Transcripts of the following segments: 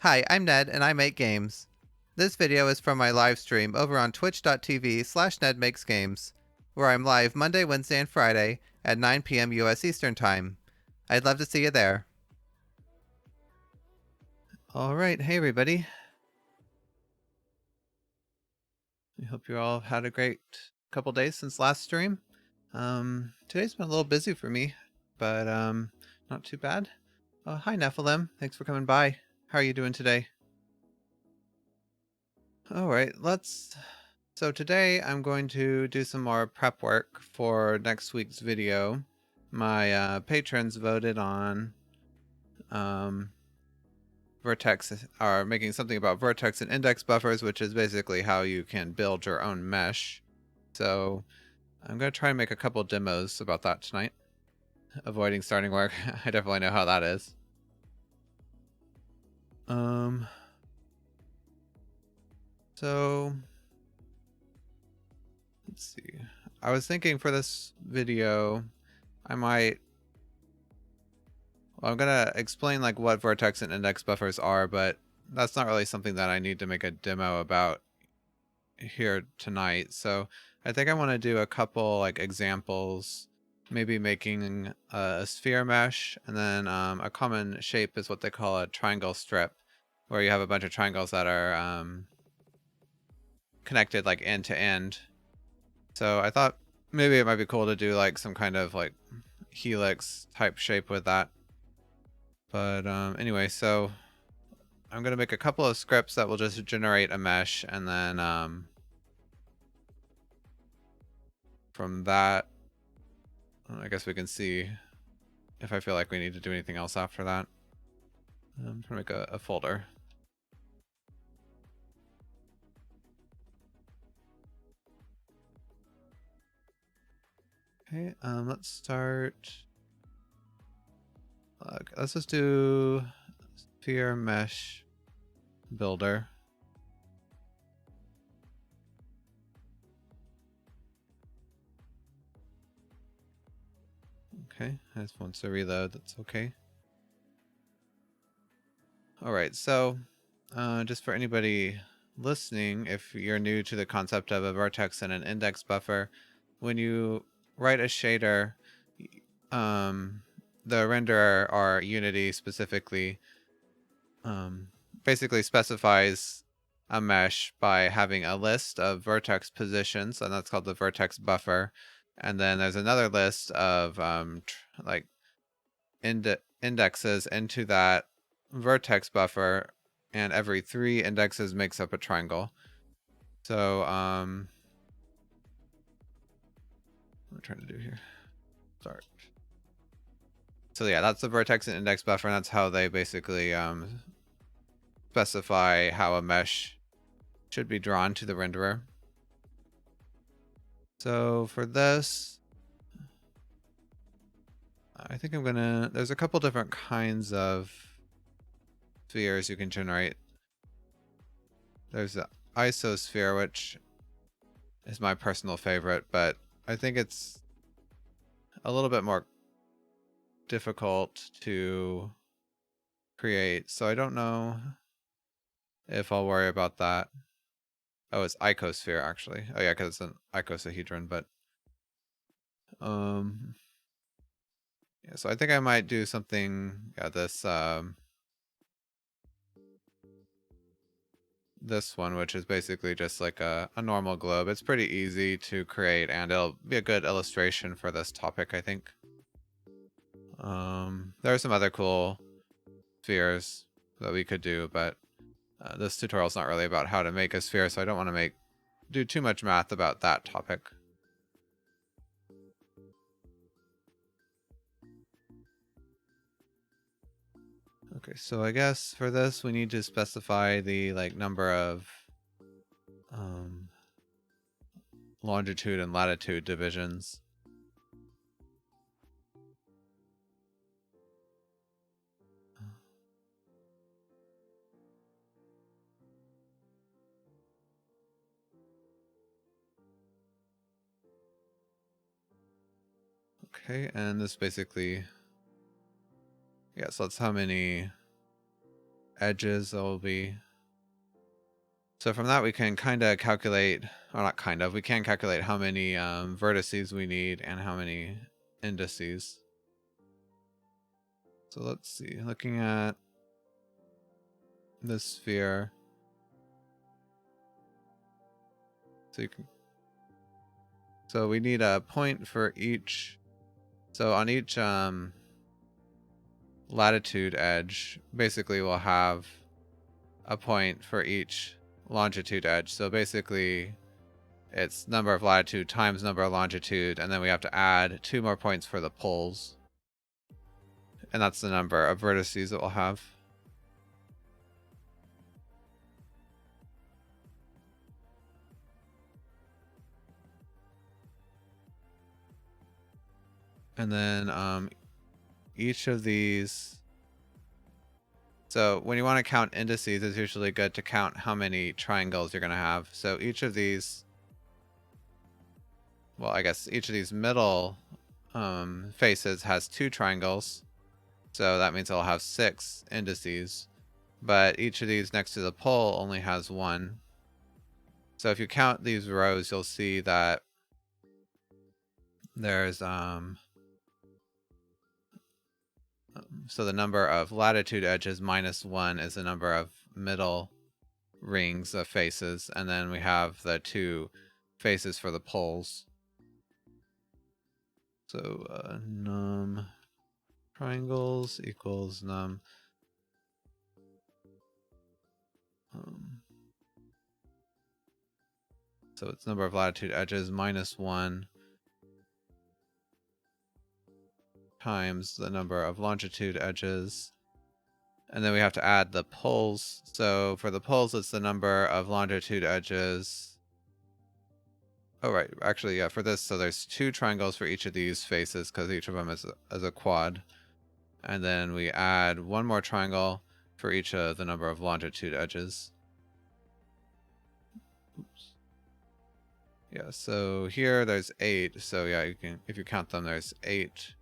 Hi, I'm Ned, and I make games. This video is from my live stream over on twitch.tv/NedMakesGames, where I'm live Monday, Wednesday, and Friday at 9 p.m. US Eastern Time. I'd love to see you there. Alright, hey everybody. I hope you all had a great couple days since last stream. Today's been a little busy for me, but not too bad. Oh, hi Nephilim, thanks for coming by. How are you doing today? Alright, so today I'm going to do some more prep work for next week's video. My patrons voted on Vertex, are making something about Vertex and index buffers, which is basically how you can build your own mesh. So I'm going to try and make a couple demos about that tonight. Avoiding starting work. I definitely know how that is. So let's see. I was thinking for this video, I'm gonna explain like what vertex and index buffers are, but that's not really something that I need to make a demo about here tonight. So I think I want to do a couple like examples, maybe making a sphere mesh, and then a common shape is what they call a triangle strip, where you have a bunch of triangles that are connected like end to end. So I thought maybe it might be cool to do like some kind of like helix type shape with that. But anyway, so I'm going to make a couple of scripts that will just generate a mesh, and then from that, I guess we can see if I feel like we need to do anything else after that. I'm going to make a folder. Okay, let's start. Let's just do sphere mesh builder. Okay, I just want to reload. That's okay. All right, so just for anybody listening, if you're new to the concept of a vertex and an index buffer, when you write a shader, the renderer or Unity specifically basically specifies a mesh by having a list of vertex positions, and that's called the vertex buffer. And then there's another list of like indexes into that vertex buffer, and every 3 indexes makes up a triangle. So what am I trying to do here? Start. So yeah, that's the vertex and index buffer, and that's how they basically specify how a mesh should be drawn to the renderer. So for this, I think I'm gonna, there's a couple different kinds of spheres you can generate. There's the isosphere, which is my personal favorite, but I think it's a little bit more difficult to create, so I don't know if I'll worry about that. Oh, it's icosphere actually. Oh yeah, because it's an icosahedron, but yeah, so I think I might do something, yeah, this one, which is basically just like a normal globe. It's pretty easy to create, and it'll be a good illustration for this topic, I think. There are some other cool spheres that we could do, but this tutorial is not really about how to make a sphere, so I don't want to do too much math about that topic. Okay, so I guess for this we need to specify the like number of longitude and latitude divisions. Okay, and this basically, yeah, so that's how many edges that will be. So from that we can kind of calculate, or not kind of, we can calculate how many vertices we need and how many indices. So let's see, looking at this sphere. So we need a point for each. So on each latitude edge, basically we'll have a point for each longitude edge. So basically it's number of latitude times number of longitude, and then we have to add 2 more points for the poles. And that's the number of vertices that we'll have. And then each of these. So when you want to count indices, it's usually good to count how many triangles you're going to have. So each of these, well, I guess each of these middle faces has 2 triangles. So that means it'll have 6 indices. But each of these next to the pole only has 1. So if you count these rows, you'll see that there's so the number of latitude edges minus 1 is the number of middle rings of faces, and then we have the 2 faces for the poles. So num triangles equals num so it's number of latitude edges minus 1 times the number of longitude edges, and then we have to add the poles. So for the poles, it's the number of longitude edges. Oh, right. Actually, yeah, for this, so there's 2 triangles for each of these faces because each of them is a quad. And then we add 1 more triangle for each of the number of longitude edges. Oops. Yeah, so here there's 8. So yeah, you can, if you count them, there's 8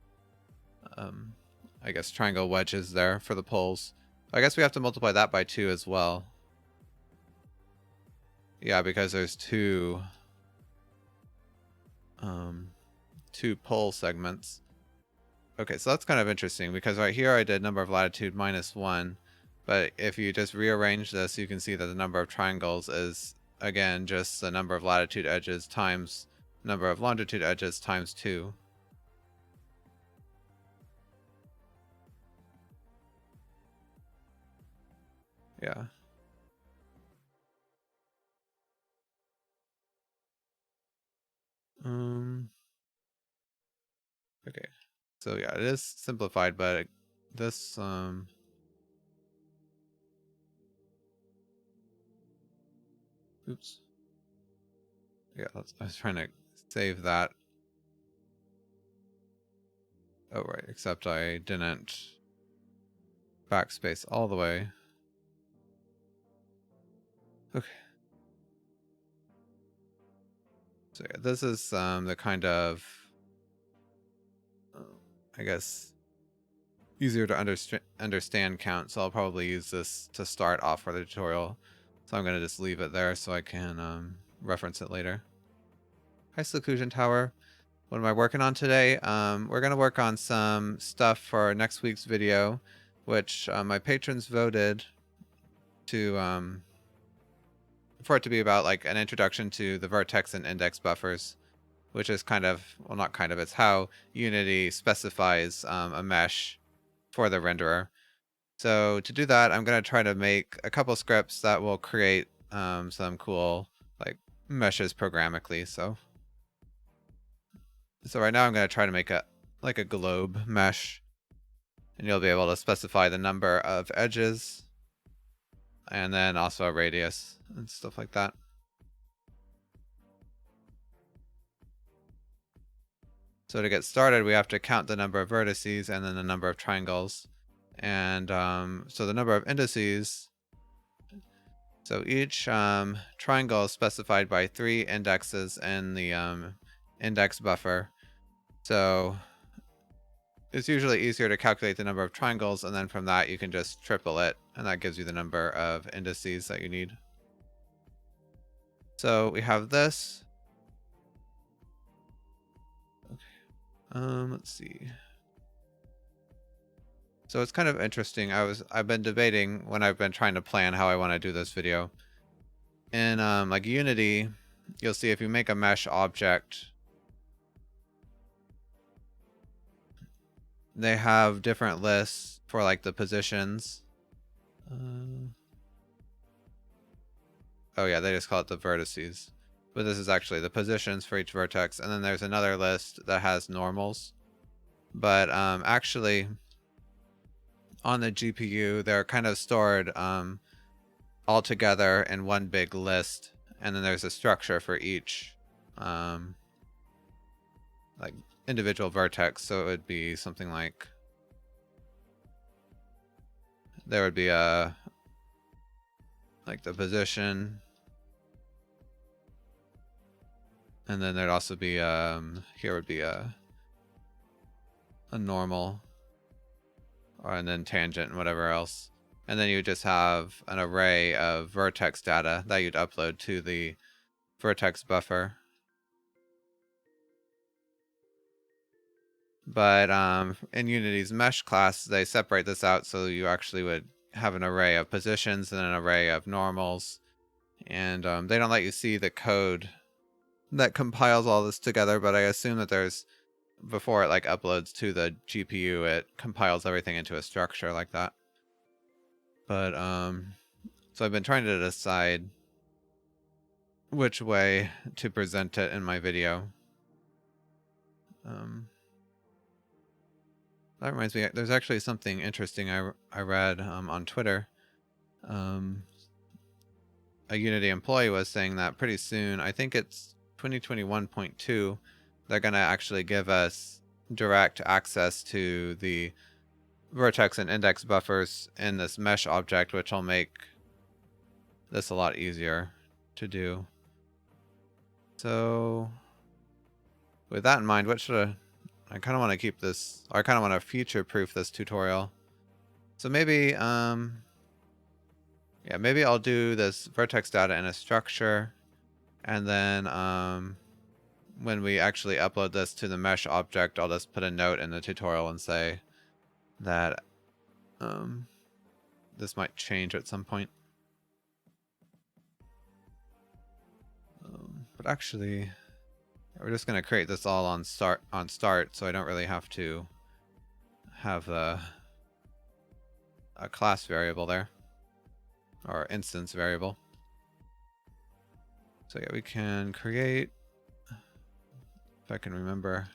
I guess triangle wedges there for the poles. I guess we have to multiply that by 2 as well. Yeah, because there's 2 pole segments. Okay, so that's kind of interesting because right here I did number of latitude minus 1, but if you just rearrange this, you can see that the number of triangles is again just the number of latitude edges times number of longitude edges times 2. Yeah. Okay. So yeah, it is simplified, but this oops. Yeah, I was trying to save that. Oh right, except I didn't backspace all the way. Okay. So yeah, this is the kind of I guess easier to understand count, so I'll probably use this to start off for the tutorial. So I'm going to just leave it there so I can reference it later. Hi Seclusion Tower. What am I working on today? We're going to work on some stuff for next week's video, which my patrons voted to for it to be about like an introduction to the vertex and index buffers, which is kind of, well, not kind of, it's how Unity specifies a mesh for the renderer. So to do that, I'm going to try to make a couple scripts that will create some cool like meshes programmatically. So right now I'm going to try to make a globe mesh, and you'll be able to specify the number of edges and then also a radius and stuff like that. So to get started, we have to count the number of vertices and then the number of triangles. And so the number of indices, so each triangle is specified by 3 indexes in the index buffer. So it's usually easier to calculate the number of triangles, and then from that you can just triple it, and that gives you the number of indices that you need. So we have this. Let's see. So it's kind of interesting. I've been debating when I've been trying to plan how I want to do this video. In like Unity, you'll see if you make a mesh object, they have different lists for like the positions. Oh yeah, they just call it the vertices. But this is actually the positions for each vertex. And then there's another list that has normals. But actually, on the GPU, they're kind of stored all together in one big list. And then there's a structure for each like individual vertex. So it would be something like, there would be a like the position, and then there'd also be here would be a normal, and then tangent and whatever else, and then you just have an array of vertex data that you'd upload to the vertex buffer. But in Unity's mesh class, they separate this out, so you actually would have an array of positions and an array of normals, and they don't let you see the code that compiles all this together, but I assume that there's, before it like uploads to the GPU, it compiles everything into a structure like that. But so I've been trying to decide which way to present it in my video. That reminds me, there's actually something interesting I read on Twitter. A Unity employee was saying that pretty soon, I think it's 2021.2, they're going to actually give us direct access to the vertex and index buffers in this mesh object, which will make this a lot easier to do. So with that in mind, what should I kind of want to keep this, or I kind of want to future-proof this tutorial. So maybe, yeah, maybe I'll do this vertex data in a structure, and then when we actually upload this to the mesh object, I'll just put a note in the tutorial and say that this might change at some point. But actually, we're just going to create this all on start, so I don't really have to have a class variable there, or instance variable. So yeah, we can create, if I can remember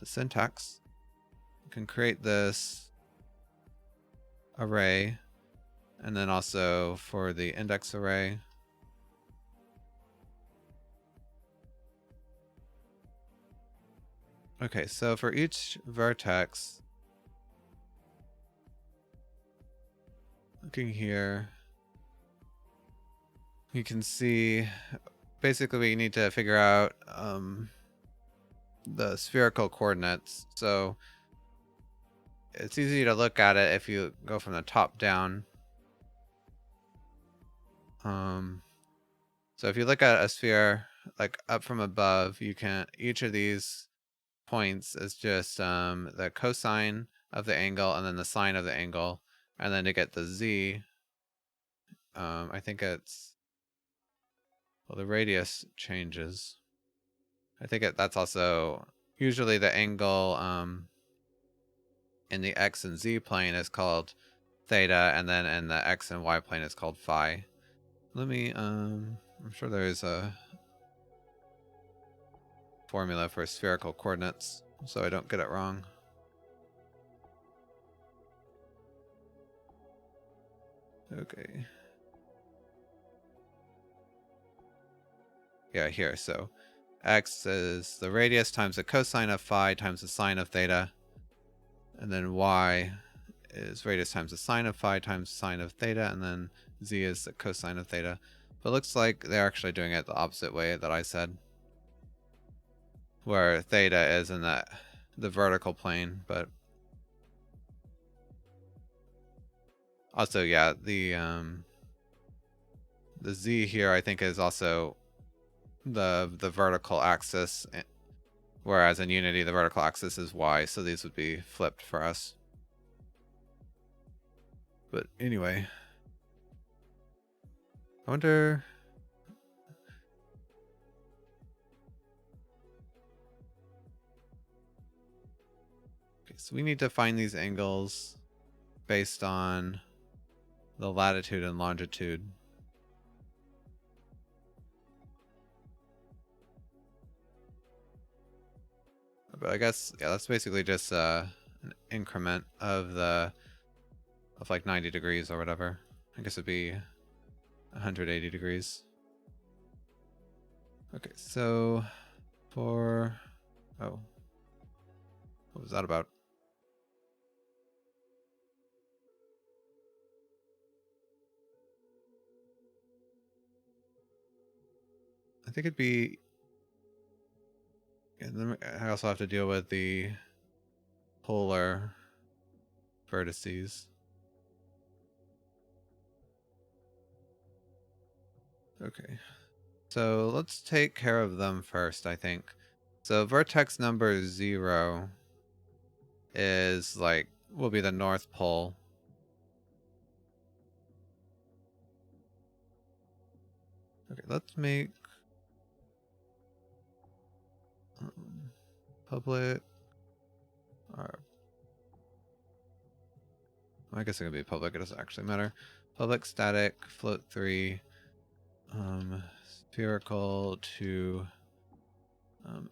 the syntax, we can create this array, and then also for the index array, okay, so for each vertex, looking here, you can see basically we need to figure out the spherical coordinates. So it's easy to look at it if you go from the top down. So if you look at a sphere like up from above, you can, each of these points is just the cosine of the angle and then the sine of the angle, and then to get the z, I think it's, well, the radius changes. I think that's also usually the angle in the x and z plane is called theta, and then in the x and y plane is called phi. Let me I'm sure there's a formula for spherical coordinates so I don't get it wrong. Okay. Yeah, here. So x is the radius times the cosine of phi times the sine of theta. And then y is radius times the sine of phi times sine of theta. And then z is the cosine of theta. But it looks like they're actually doing it the opposite way that I said, where theta is in the vertical plane, but Also, yeah, the Z here I think is also the vertical axis, whereas in Unity the vertical axis is Y, so these would be flipped for us. But anyway, I wonder. Okay, so we need to find these angles based on the latitude and longitude. But I guess, yeah, that's basically just an increment of like 90 degrees or whatever. I guess it'd be 180 degrees. Okay, so for, oh, what was that about? I think it'd be, and then I also have to deal with the polar vertices. Okay, so let's take care of them first, I think. So vertex number 0 is like, will be the North Pole. Okay, let's make public, or I guess it could be public, it doesn't actually matter. Public static float 3 spherical to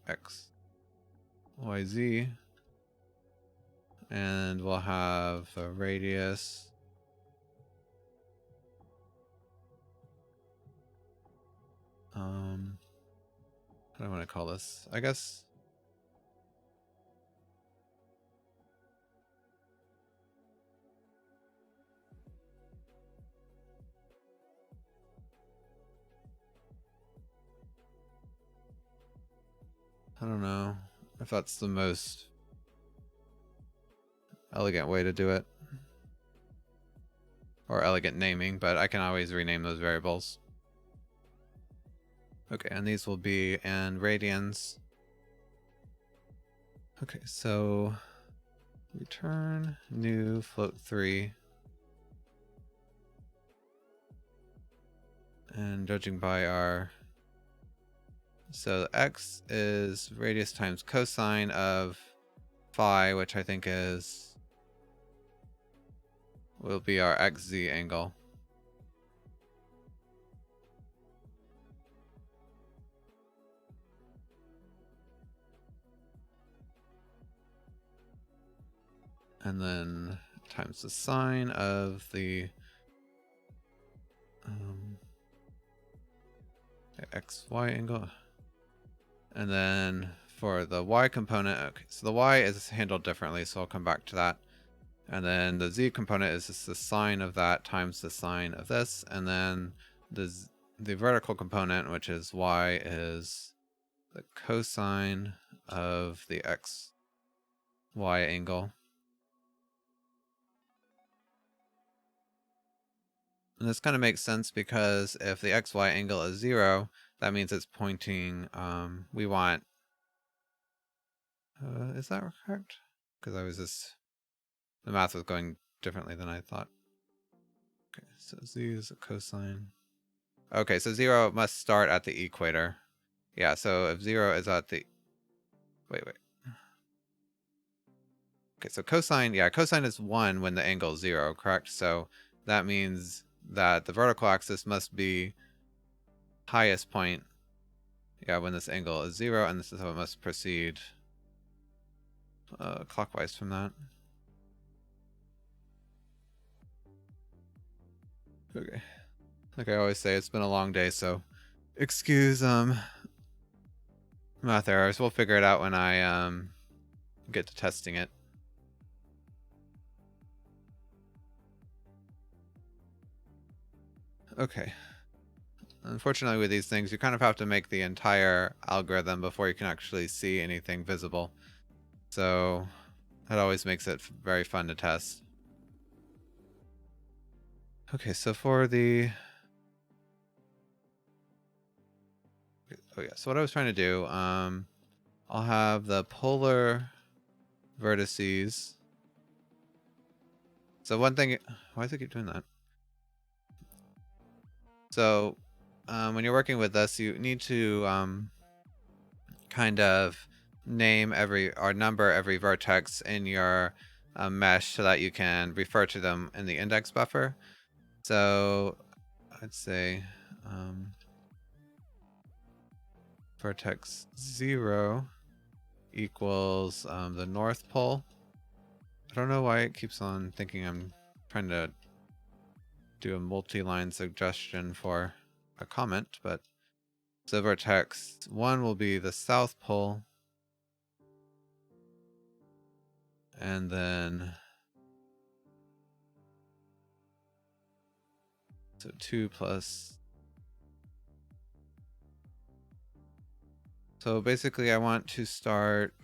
x y z, and we'll have a radius what do I want to call this? I guess I don't know if that's the most elegant way to do it, or elegant naming, but I can always rename those variables. Okay, and these will be in radians. Okay, so return new float 3. And judging by our, so x is radius times cosine of phi, which I think will be our xz angle. And then times the sine of the xy angle. And then for the y component, okay, so the y is handled differently, so I'll come back to that. And then the z component is just the sine of that times the sine of this. And then the vertical component, which is y, is the cosine of the xy angle. And this kind of makes sense because if the xy angle is 0, that means it's pointing, we want, is that correct? Because the math was going differently than I thought. Okay, so z is a cosine. Okay, so 0 must start at the equator. Yeah, so if 0 is at the, wait. Okay, so cosine, yeah, cosine is 1 when the angle is 0, correct? So that means that the vertical axis must be highest point, yeah, when this angle is 0, and this is how it must proceed clockwise from that. Okay. Like I always say, it's been a long day, so excuse math errors. We'll figure it out when I get to testing it. Okay. Unfortunately, with these things, you kind of have to make the entire algorithm before you can actually see anything visible. So that always makes it very fun to test. Okay, so for the... Oh yeah, so what I was trying to do, I'll have the polar vertices. So one thing... Why does it keep doing that? So when you're working with this, you need to kind of name or number every vertex in your mesh so that you can refer to them in the index buffer. So I'd say vertex 0 equals the north pole. I don't know why it keeps on thinking I'm trying to do a multi-line suggestion for a comment, but so vertex 1 will be the south pole, and then so 2 plus. So basically I want to start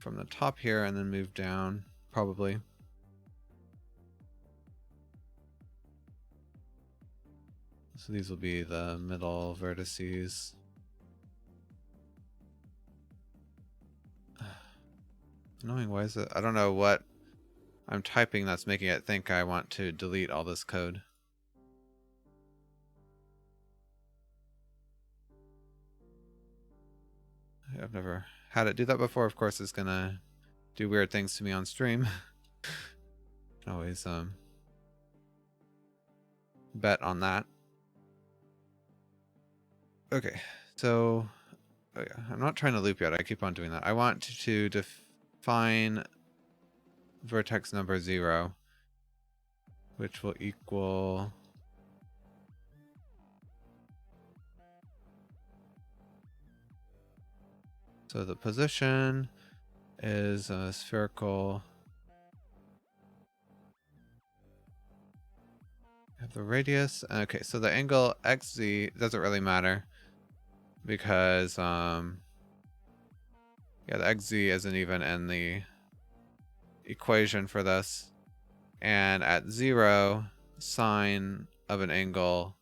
from the top here and then move down, probably. So these will be the middle vertices. Annoying, why is it? I don't know what I'm typing that's making it think I want to delete all this code. I've never had it do that before. Of course, it's gonna do weird things to me on stream. Can always bet on that. Okay, so oh yeah, I'm not trying to loop yet. I keep on doing that. I want to define vertex number 0, which will equal so the position is a spherical. Have the radius. Okay, so the angle xz doesn't really matter because yeah, the xz isn't even in the equation for this. And at 0, sine of an angle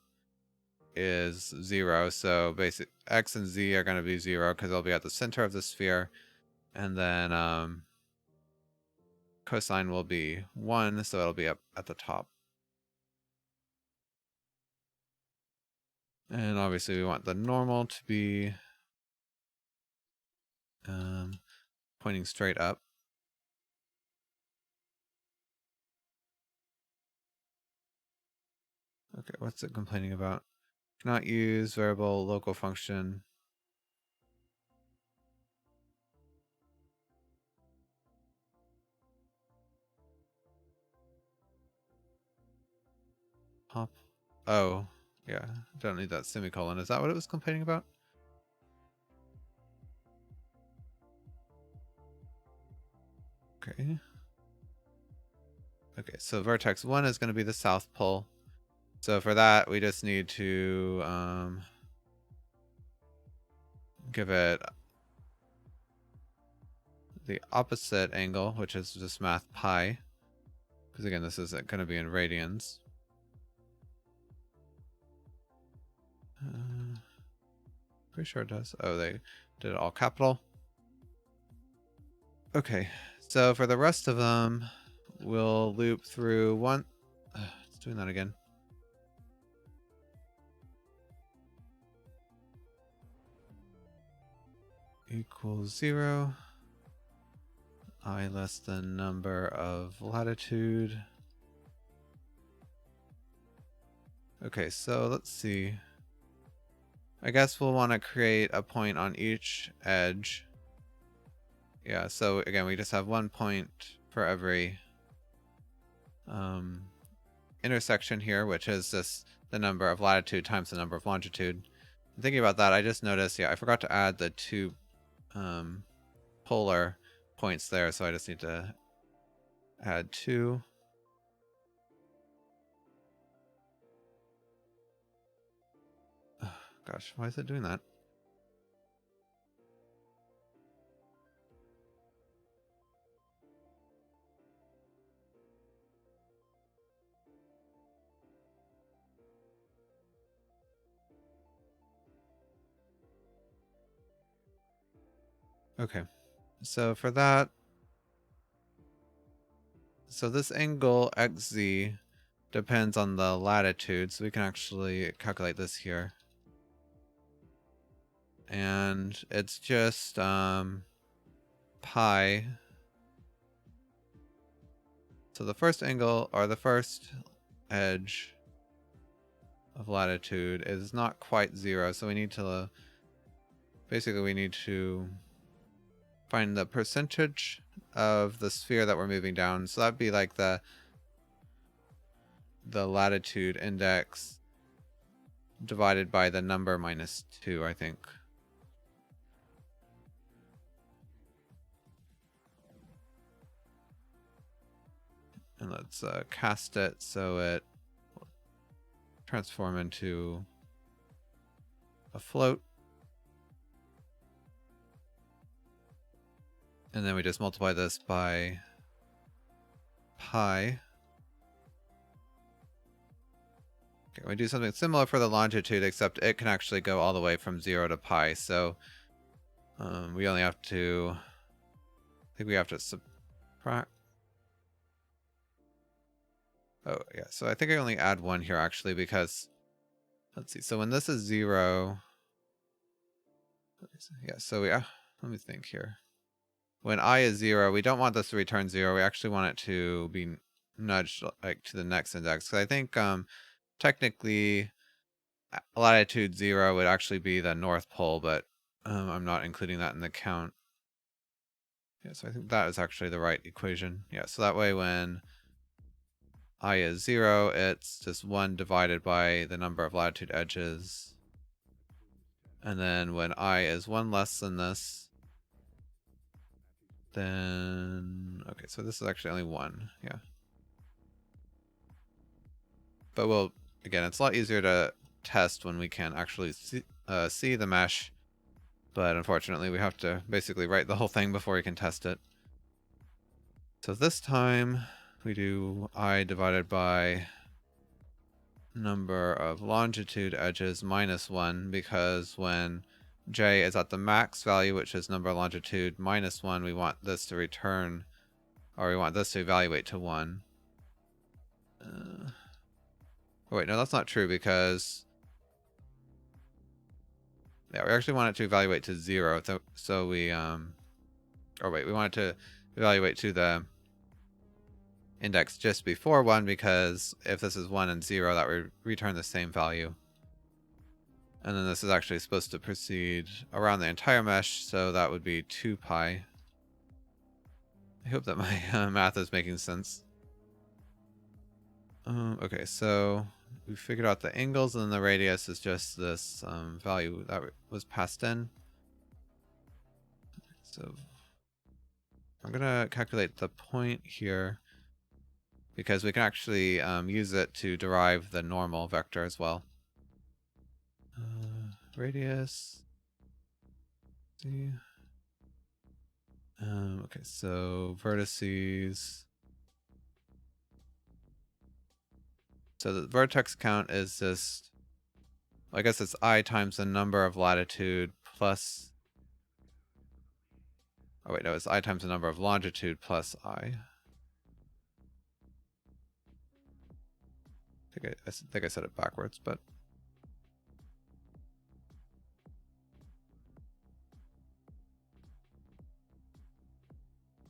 is 0. So basic x and z are going to be 0 because they'll be at the center of the sphere. And then cosine will be 1, so it'll be up at the top. And obviously we want the normal to be pointing straight up. Okay, what's it complaining about? Cannot use variable local function. Pop. Oh, yeah. Don't need that semicolon. Is that what it was complaining about? Okay. Okay, so vertex 1 is going to be the south pole. So for that, we just need to give it the opposite angle, which is just math pi. Because again, this isn't going to be in radians. Pretty sure it does. Oh, they did it all capital. Okay, so for the rest of them, we'll loop through one. It's doing that again. Equals 0. I less than number of latitude. Okay, so let's see. I guess we'll want to create a point on each edge. Yeah, so again, we just have one point for every intersection here, which is just the number of latitude times the number of longitude. Thinking about that, I just noticed, yeah, I forgot to add the 2 polar points there, so I just need to add 2. Oh, gosh, why is it doing that? Okay, so for that, so this angle xz depends on the latitude, so we can actually calculate this here. And it's just pi. So the first angle, or the first edge of latitude is not quite 0, so we need to basically we need to find the percentage of the sphere that we're moving down. So that'd be like the latitude index divided by the number minus 2, I think. And let's cast it so it transform into a float. And then we just multiply this by pi. Okay, we do something similar for the longitude, except it can actually go all the way from 0 to pi. So we only have to, I think we have to subtract. Oh, yeah. So I think I only add 1 here, actually, because, let's see. So when this is 0, yeah, so we, let me think here. When I is 0, we don't want this to return 0. We actually want it to be nudged like to the next index. So I think technically latitude 0 would actually be the North Pole, but I'm not including that in the count. Yeah, so I think that is actually the right equation. Yeah, so that way when I is 0, it's just 1 divided by the number of latitude edges. And then when I is 1 less than this, then, okay, so this is actually only 1, yeah. But we'll, again, it's a lot easier to test when we can actually see the mesh. But unfortunately, we have to basically write the whole thing before we can test it. So this time, we do I divided by number of longitude edges minus 1, because when j is at the max value, which is number of longitude minus 1, we want this to return, or we want this to evaluate to 1. Oh wait, no, that's not true, because yeah, we actually want it to evaluate to 0. So we or wait, we want it to evaluate to the index just before 1, because if this is 1 and 0, that would return the same value. And then this is actually supposed to proceed around the entire mesh, so that would be 2 pi. I hope that my math is making sense. Okay, so we figured out the angles, and then the radius is just this value that was passed in. So I'm gonna calculate the point here, because we can actually use it to derive the normal vector as well. Radius. See. Okay, so vertices. So the vertex count is just, I guess it's I times the number of latitude plus, oh wait, no, it's I times the number of longitude plus I. I think I said it backwards, but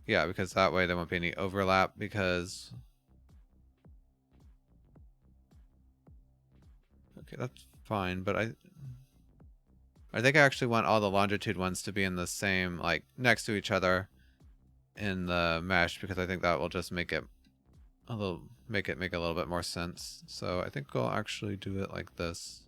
yeah, because that way there won't be any overlap, because okay, that's fine, but I think I actually want all the longitude ones to be in the same, like next to each other in the mesh, because I think that will just make it a little, make a little bit more sense. So I think we'll actually do it like this.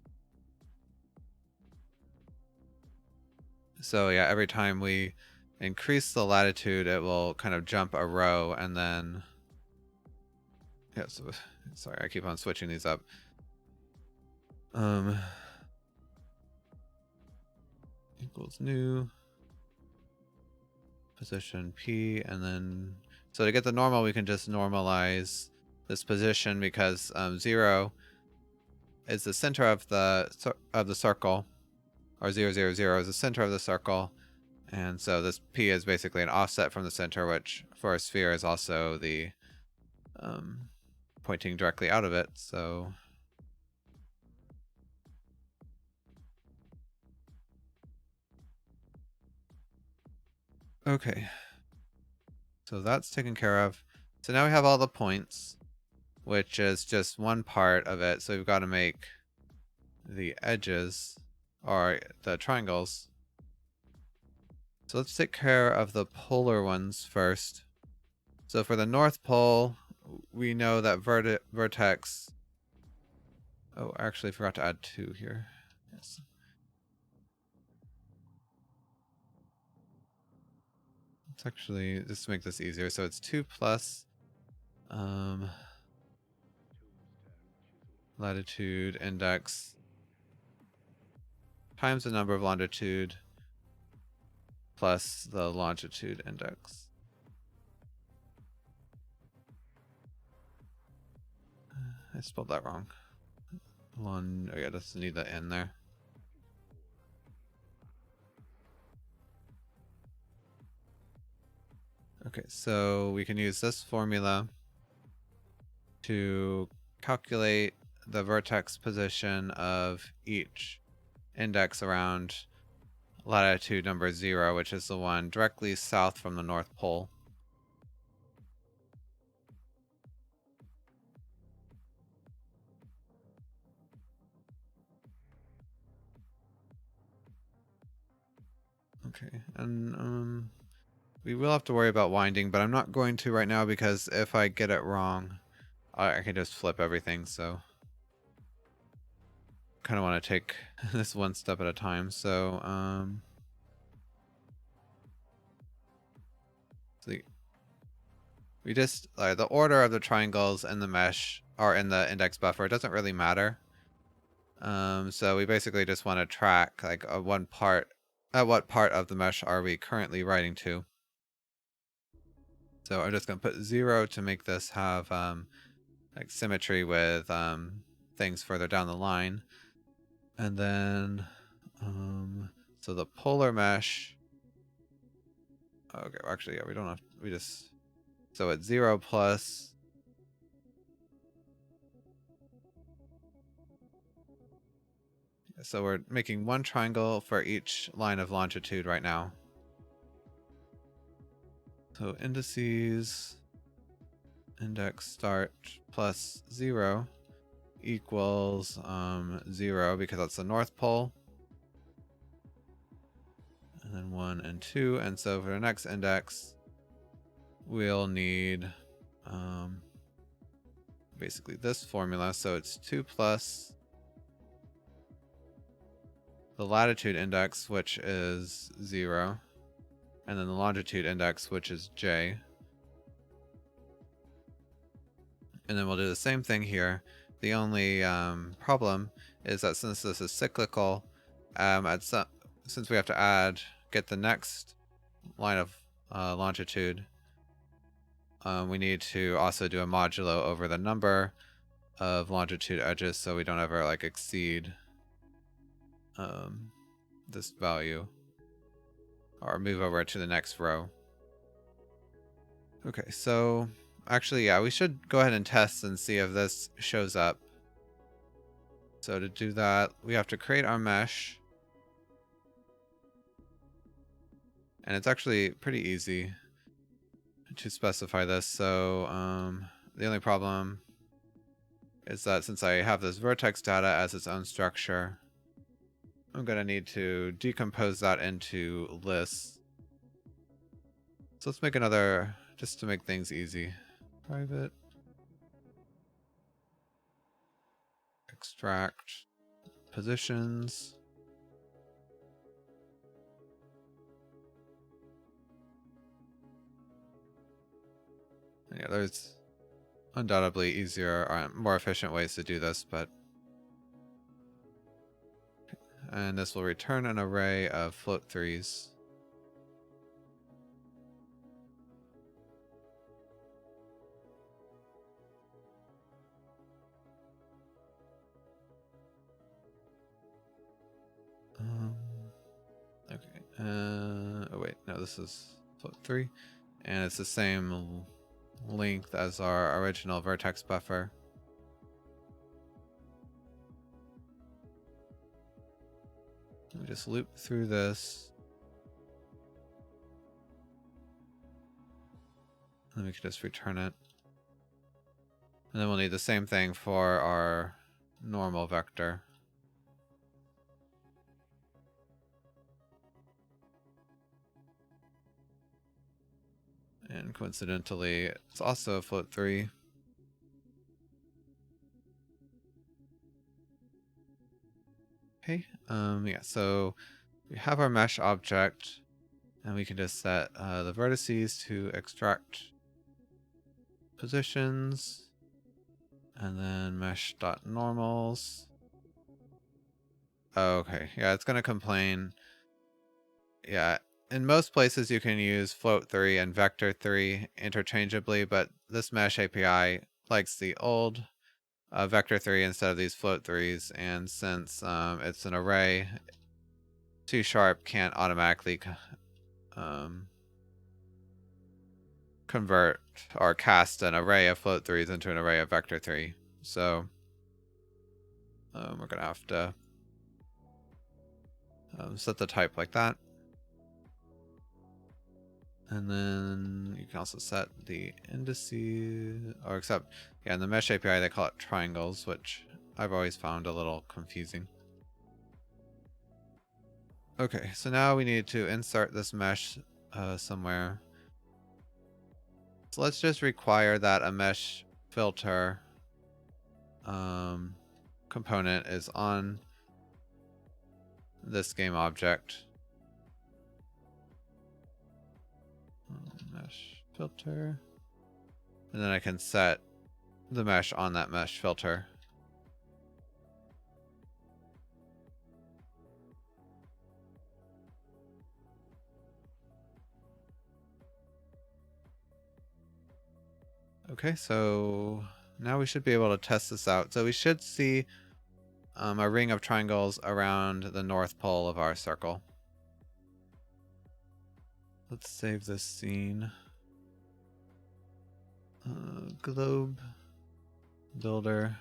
So yeah, every time we increase the latitude, it will kind of jump a row, and then yeah, so sorry, I keep on switching these up. Equals new position P, and then so to get the normal, we can just normalize this position, because 0 is the center of the circle, or 0, 0, 0 is the center of the circle, And so this P is basically an offset from the center, which for a sphere is also the pointing directly out of it. So okay, so that's taken care of. So now we have all the points, which is just one part of it. So we've got to make the edges, or the triangles. So let's take care of the polar ones first. So for the North Pole, we know that Vertex... Oh, I actually forgot to add 2 here. Yes. Let's actually just make this easier. So it's 2 plus latitude index times the number of longitude plus the longitude index. I spelled that wrong. Oh yeah, doesn't need the N there. Okay, so we can use this formula to calculate the vertex position of each index around latitude number 0, which is the one directly south from the North Pole. Okay, and we will have to worry about winding, but I'm not going to right now because if I get it wrong, I can just flip everything, so kind of want to take this one step at a time. So, we just, the order of the triangles in the mesh or in the index buffer, it doesn't really matter. So we basically just want to track like what part of the mesh are we currently writing to. So I'm just going to put 0 to make this have like symmetry with things further down the line. And then so the polar mesh, okay, actually yeah, we don't have, we just, so it's 0 plus, so we're making one triangle for each line of longitude right now. So indices index start plus 0 equals 0 because that's the North Pole. And then 1 and 2. And so for the next index, we'll need basically this formula. So it's 2 plus the latitude index, which is 0. And then the longitude index, which is J. And then we'll do the same thing here. The only problem is that since this is cyclical, since we have to get the next line of longitude, we need to also do a modulo over the number of longitude edges so we don't ever like exceed this value or move over to the next row. Okay, so actually, yeah, we should go ahead and test and see if this shows up. So to do that, we have to create our mesh. And it's actually pretty easy to specify this. So the only problem is that since I have this vertex data as its own structure, I'm going to need to decompose that into lists. So let's make another, just to make things easy. Private extract positions. Yeah, there's undoubtedly easier or more efficient ways to do this, but and this will return an array of float threes. Okay. Oh wait. this is float 3. And it's the same length as our original vertex buffer. We just loop through this. And we can just return it. And then we'll need the same thing for our normal vector. And coincidentally, it's also float 3. Okay, yeah, so we have our mesh object, and we can just set the vertices to extract positions, and then mesh.normals. Okay, yeah, it's gonna complain. Yeah, in most places you can use float 3 and vector 3 interchangeably, but this mesh API likes the old vector 3 instead of these float 3s, and since it's an array, C# can't automatically convert or cast an array of float 3s into an array of vector 3. So we're going to have to set the type like that. And then you can also set the indices, or except, yeah, in the mesh API they call it triangles, which I've always found a little confusing. Okay, so now we need to insert this mesh somewhere. So let's just require that a mesh filter component is on this game object. Mesh filter. And then I can set the mesh on that mesh filter. Okay, so now we should be able to test this out. So we should see a ring of triangles around the north pole of our circle. Let's save this scene. Globe builder.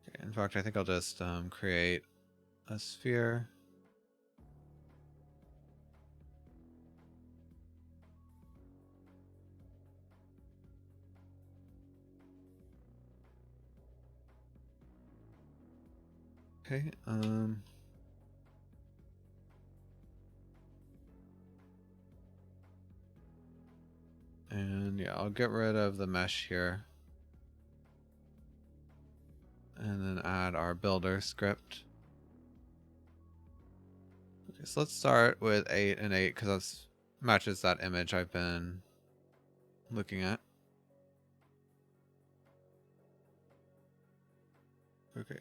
Okay, in fact, I think I'll just create a sphere. Okay, and yeah, I'll get rid of the mesh here. And then add our builder script. Okay, so let's start with 8 and 8 because that matches that image I've been looking at. Okay.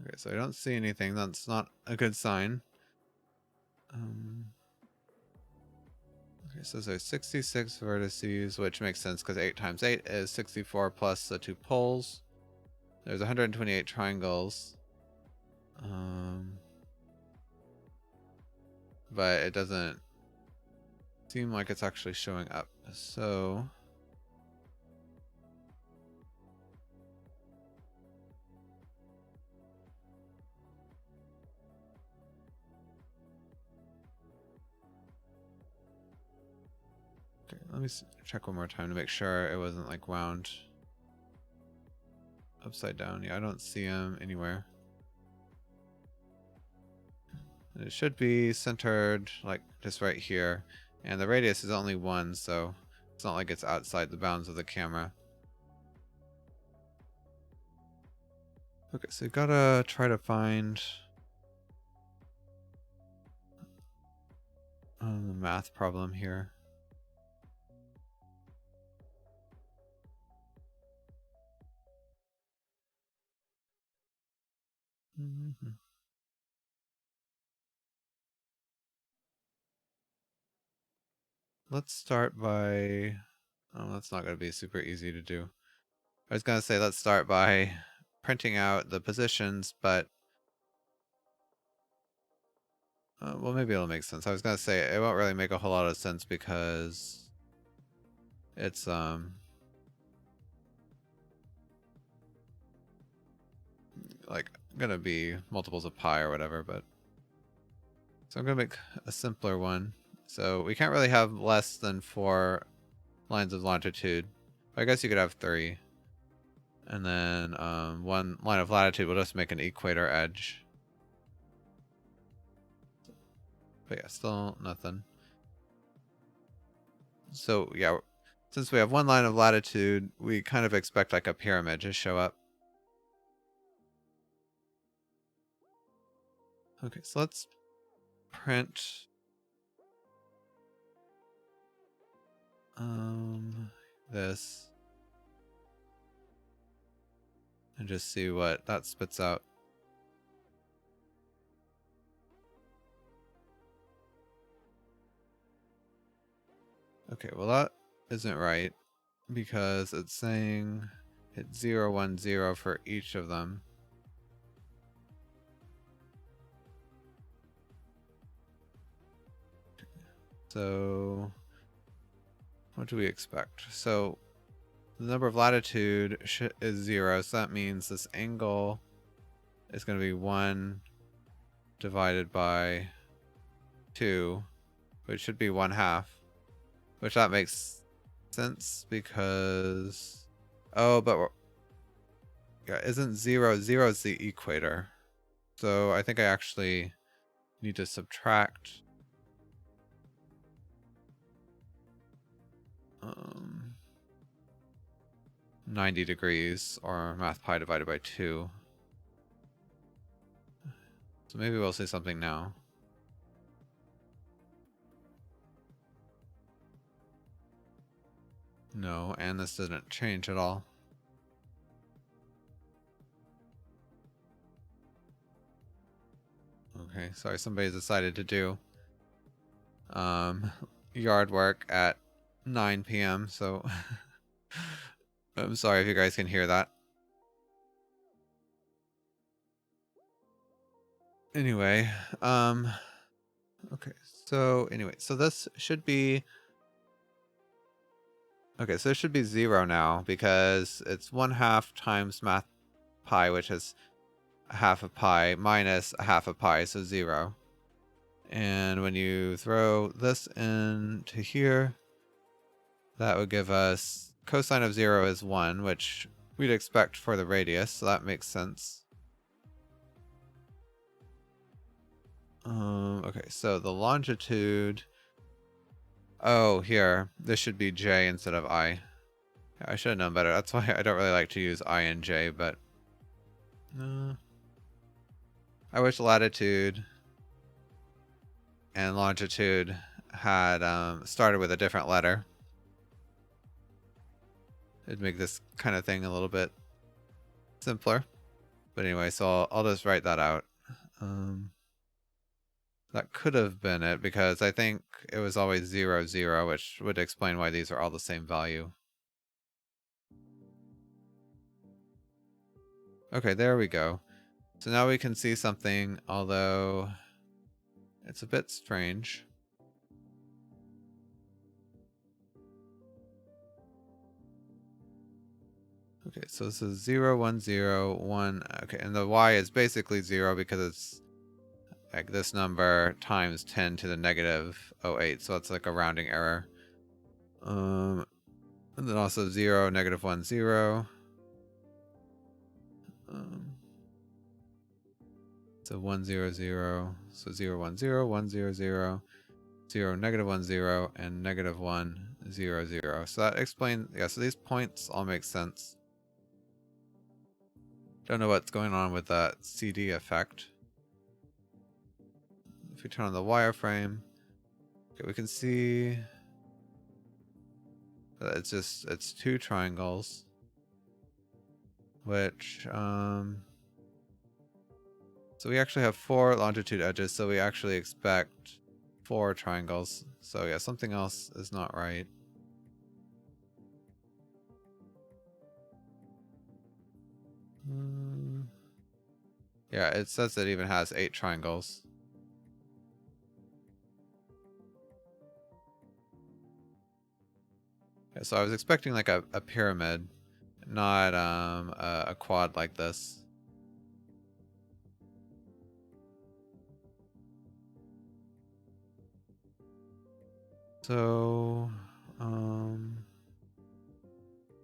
Okay, so I don't see anything. That's not a good sign. Okay, so there's 66 vertices, which makes sense because 8 times 8 is 64 plus the 2 poles. There's 128 triangles. But it doesn't seem like it's actually showing up. So okay, let me check one more time to make sure it wasn't like wound upside down. Yeah, I don't see them anywhere. It should be centered like just right here. And the radius is only 1, so it's not like it's outside the bounds of the camera. Okay, so you gotta try to find the math problem here. Let's start by... Oh, that's not going to be super easy to do. I was going to say let's start by printing out the positions, but well, maybe it'll make sense. I was going to say it won't really make a whole lot of sense because it's like going to be multiples of pi or whatever, but so I'm going to make a simpler one. So we can't really have less than 4 lines of longitude. I guess you could have 3. And then 1 line of latitude will just make an equator edge. But yeah, still nothing. So yeah, since we have 1 line of latitude, we kind of expect like a pyramid to show up. Okay, so let's print this and just see what that spits out. Okay, well that isn't right because it's saying it's 0, 1, 0 for each of them. So what do we expect? So the number of latitude is 0, so that means this angle is going to be 1 divided by 2, which should be 1/2. Which that makes sense because... Oh, but... Yeah, isn't 0... 0 is the equator. So I think I actually need to subtract... 90 degrees, or math pi divided by 2. So maybe we'll say something now. No, and this didn't change at all. Okay, sorry, somebody decided to do yard work at 9 p.m. So I'm sorry if you guys can hear that. Anyway, okay, so this should be... Okay, so it should be 0 now because it's 1/2 times math pi, which is 1/2 of pi, minus 1/2 of pi, so 0. And when you throw this into here, that would give us cosine of 0 is 1, which we'd expect for the radius, so that makes sense. Okay, so the longitude... Oh, here. This should be j instead of I. I should have known better. That's why I don't really like to use I and j, but... I wish latitude and longitude had started with a different letter. It'd make this kind of thing a little bit simpler. But anyway, so I'll just write that out. That could have been it because I think it was always 0, 0, which would explain why these are all the same value. Okay, there we go. So now we can see something, although it's a bit strange. Okay, so this is 0, 1, 0, 1. Okay, and the y is basically 0 because it's like this number times 10 to the negative 08, so it's like a rounding error. And then also 0, negative 1, 0. So 1, 0, 0. So 0, 1, 0, 1, 0, 0, 0, negative 1, 0, and negative 1, 0, 0. So that explains, yeah, so these points all make sense. Don't know what's going on with that CD effect. If we turn on the wireframe, okay, we can see that it's 2 triangles, which, so we actually have 4 longitude edges, so we actually expect 4 triangles. So yeah, something else is not right. Yeah, it says it even has 8 triangles. Yeah, so I was expecting like a pyramid, not a quad like this. So,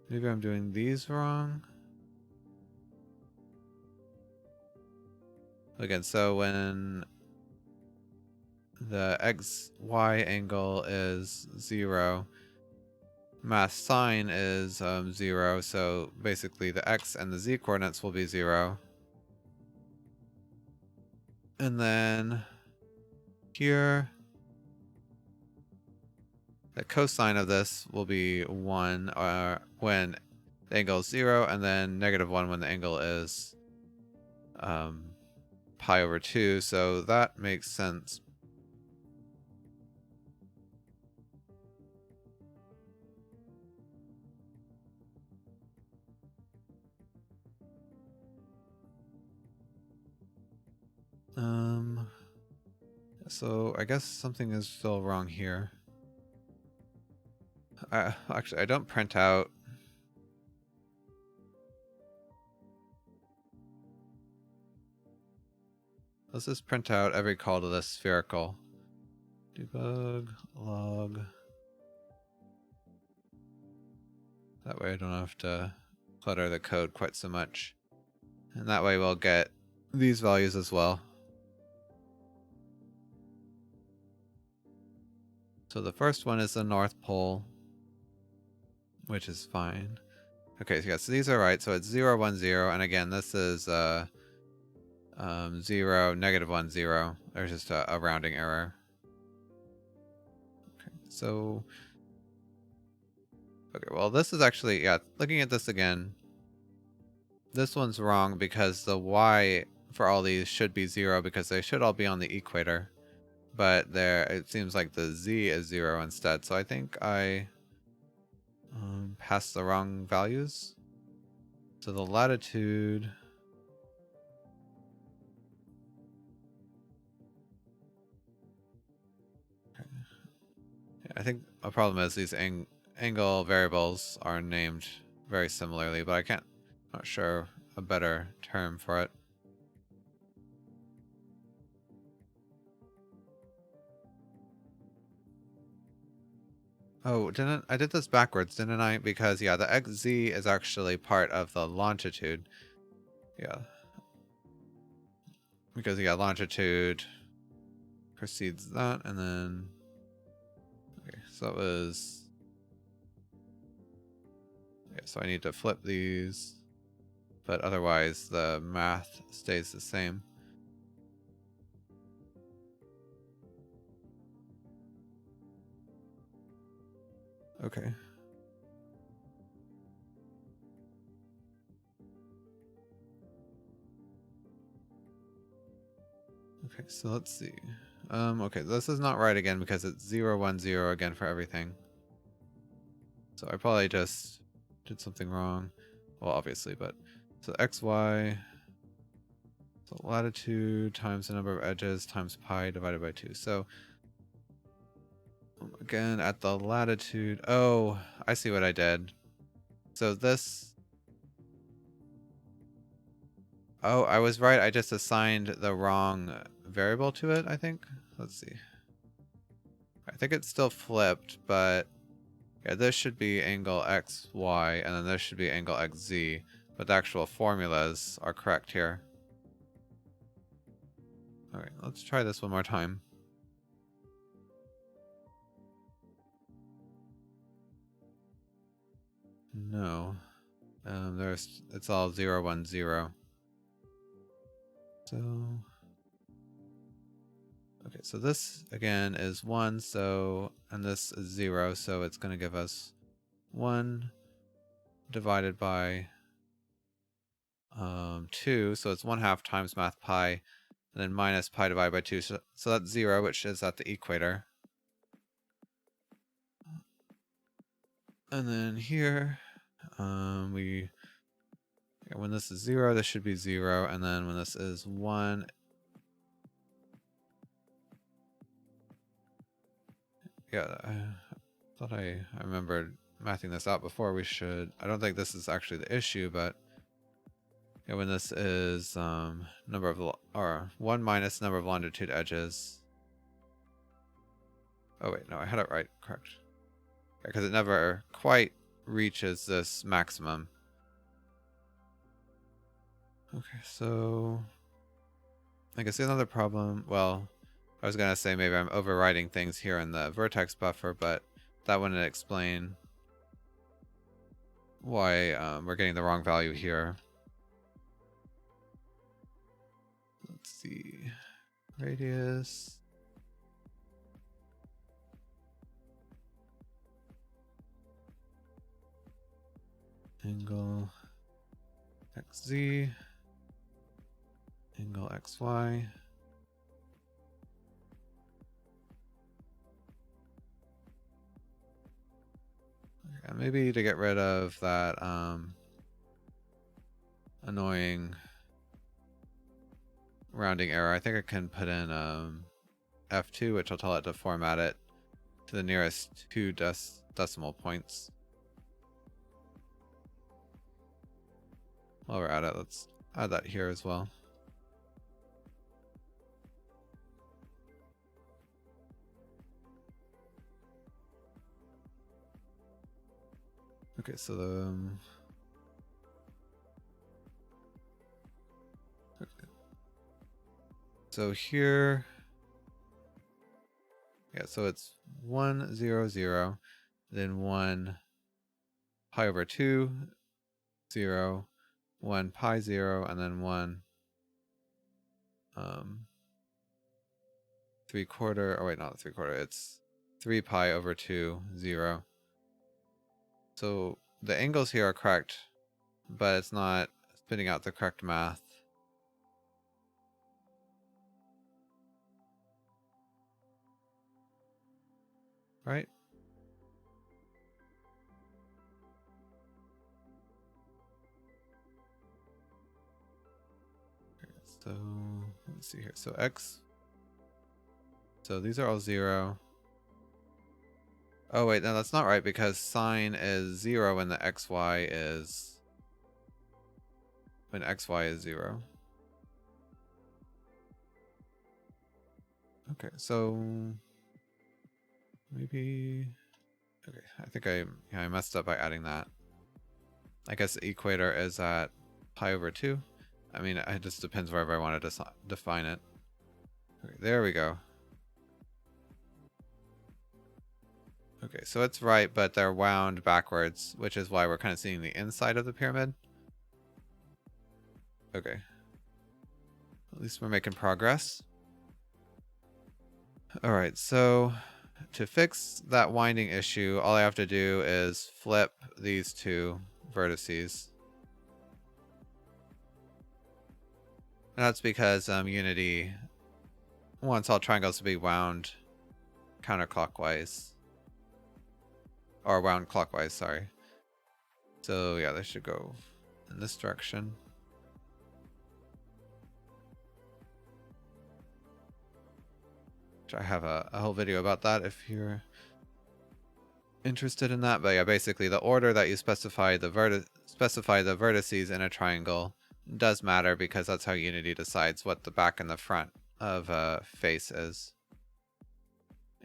maybe I'm doing these wrong. Again, so when the XY angle is 0, math sine is 0, so basically the X and the Z coordinates will be 0. And then here, the cosine of this will be 1 when the angle is 0, and then -1 when the angle is pi over 2, so that makes sense. So I guess something is still wrong here. Actually, I don't print out. Let's just print out every call to this spherical. Debug, log. That way I don't have to clutter the code quite so much. And that way we'll get these values as well. So the first one is the North Pole, which is fine. Okay, so yeah, so these are right. So it's 0, 1, 0, and again, this is 0, -1, 0. There's just a rounding error. Okay, so okay, well, this is actually, yeah, looking at this again, this one's wrong because the y for all these should be 0 because they should all be on the equator. But there, it seems like the z is 0 instead. So I think I passed the wrong values. So the latitude. Okay. Yeah, I think a problem is these angle variables are named very similarly, but I can't, not sure a better term for it. Oh, I did this backwards, didn't I? Because yeah, the xz is actually part of the longitude. Yeah. Because yeah, longitude precedes that, and then okay, so it was. Okay, so I need to flip these, but otherwise the math stays the same. Okay. Okay, so let's see. Okay, this is not right again because it's 0, 1, 0 again for everything. So I probably just did something wrong. Well, obviously, but so xy, so latitude times the number of edges times pi divided by 2. So again, at the latitude, oh, I see what I did. So this, oh, I was right. I just assigned the wrong variable to it, I think. Let's see. I think it's still flipped, but yeah, this should be angle XY, and then this should be angle XZ, but the actual formulas are correct here. Alright, let's try this one more time. No. It's all 0, 1, 0. So... okay, so this, again, is 1, so... and this is 0, so it's going to give us 1 divided by 2, so it's 1/2 times math pi, and then minus pi divided by 2, so that's 0, which is at the equator. And then here, Okay, when this is 0, this should be 0, and then when this is 1, yeah, I thought I remembered mathing this out before. We should, I don't think this is actually the issue, but yeah, when this is number of, or 1 minus number of longitude edges. Oh wait, no, I had it right, correct. Because it never quite reaches this maximum. Okay, so I guess another problem, well, I was gonna say maybe I'm overriding things here in the vertex buffer, but that wouldn't explain why we're getting the wrong value here. Let's see, radius. Angle xz, angle xy. Okay, maybe to get rid of that annoying rounding error, I think I can put in F2, which will tell it to format it to the nearest 2 decimal points. While we're at it, let's add that here as well. Okay, so the okay. So here, yeah, so it's 1 0 0, then 1 pi over 2 0, 1 pi 0, and then 1 3/4. Oh wait, not 3/4. It's 3 pi over 2 0. So the angles here are correct, but it's not spitting out the correct math. Right? So let's see here. So x. So these are all 0. Oh wait, no, that's not right because sine is 0 when the xy is when xy is 0. Okay, so maybe okay. I think I messed up by adding that. I guess the equator is at pi over 2. I mean, it just depends wherever I want to define it. Okay, there we go. Okay, so it's right, but they're wound backwards, which is why we're kind of seeing the inside of the pyramid. Okay. At least we're making progress. Alright, so to fix that winding issue, all I have to do is flip these two vertices. And that's because Unity wants all triangles to be wound counterclockwise. Or wound clockwise, sorry. So yeah, they should go in this direction. Which I have a whole video about that if you're interested in that. But yeah, basically the order that you specify the vertices in a triangle does matter because that's how Unity decides what the back and the front of a face is.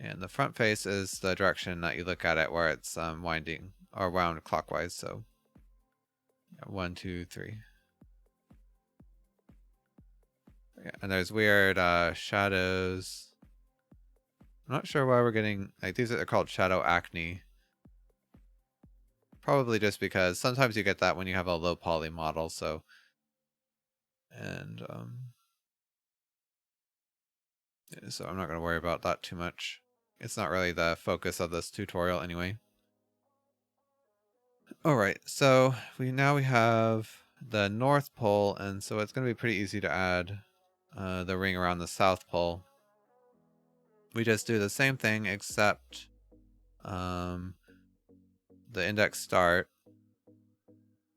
And the front face is the direction that you look at it where it's winding or wound clockwise. So 1, 2, 3. Yeah, and there's weird shadows. I'm not sure why we're getting like these are called shadow acne. Probably just because sometimes you get that when you have a low poly model. So and so I'm not going to worry about that too much. It's not really the focus of this tutorial anyway. Alright, so we have the North Pole, and so it's going to be pretty easy to add the ring around the South Pole. We just do the same thing except the index start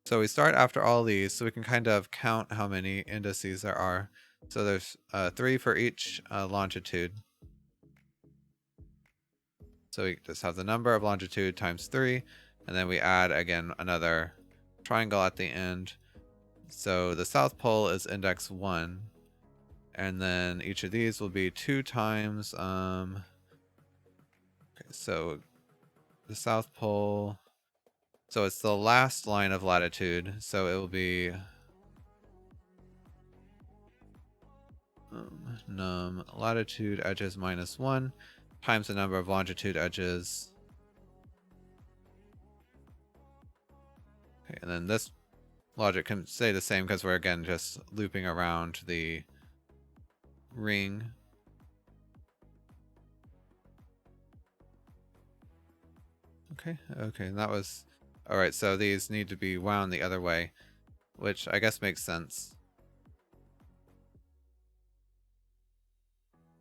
So we start after all these, so we can kind of count how many indices there are. So there's 3 for each longitude. So we just have the number of longitude times 3, and then we add again another triangle at the end. So the South Pole is index 1, and then each of these will be 2 times, okay, so the South Pole, so it's the last line of latitude, so it will be num latitude edges minus 1 times the number of longitude edges. Okay, and then this logic can stay the same because we're again just looping around the ring. Okay, and that was... Alright, so these need to be wound the other way, which I guess makes sense.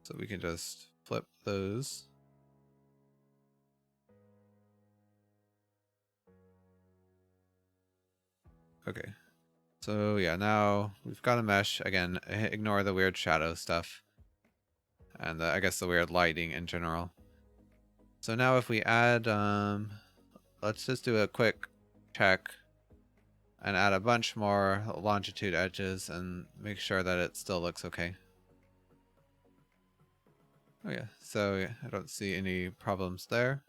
So we can just flip those. Okay, so yeah, now we've got a mesh. Again, ignore the weird shadow stuff. And I guess the weird lighting in general. So now if we add, let's just do a quick check and add a bunch more longitude edges and make sure that it still looks okay. Oh yeah, so yeah, I don't see any problems there.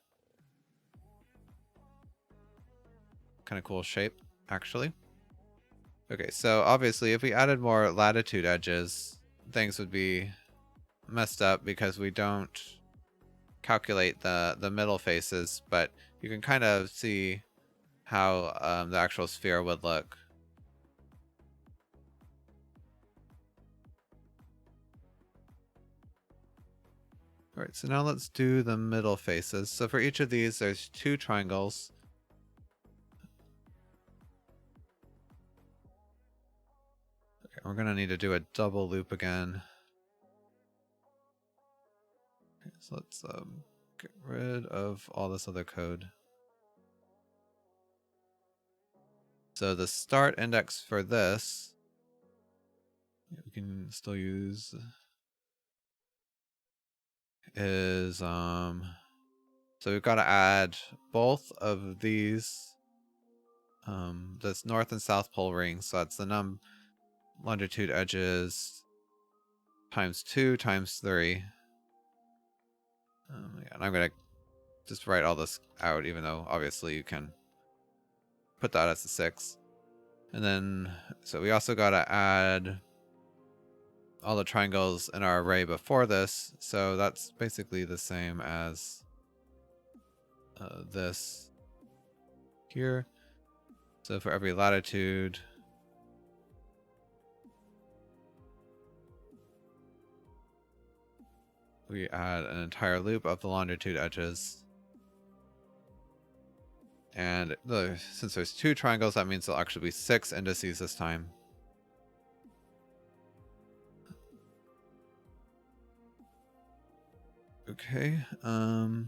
Kind of cool shape, actually. Okay, so obviously if we added more latitude edges, things would be messed up because we don't calculate the middle faces, but you can kind of see how the actual sphere would look. Alright, so now let's do the middle faces. So for each of these, there's 2 triangles. Okay, we're going to need to do a double loop again. Okay, so let's get rid of all this other code. So the start index for this, we can still use, is so we've got to add both of these, this north and south pole rings. So that's the longitude edges times 2 times 3. Yeah, and I'm gonna just write all this out, even though obviously you can put that as a 6. And then, so we also gotta add all the triangles in our array before this. So that's basically the same as this here. So for every latitude, we add an entire loop of the longitude edges. And since there's 2 triangles, that means there'll actually be 6 indices this time. Okay. Alright,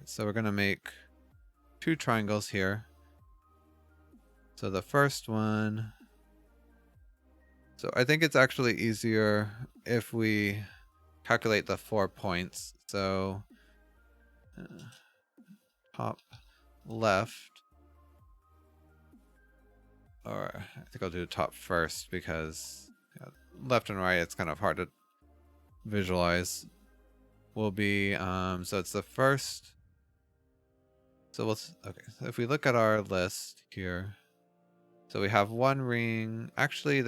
so we're gonna make 2 triangles here. So the first one, so I think it's actually easier if we calculate the 4 points. So top left, or I think I'll do top first because left and right, it's kind of hard to visualize, will be, so it's the first. So okay, so if we look at our list here, so we have 1 ring. Actually,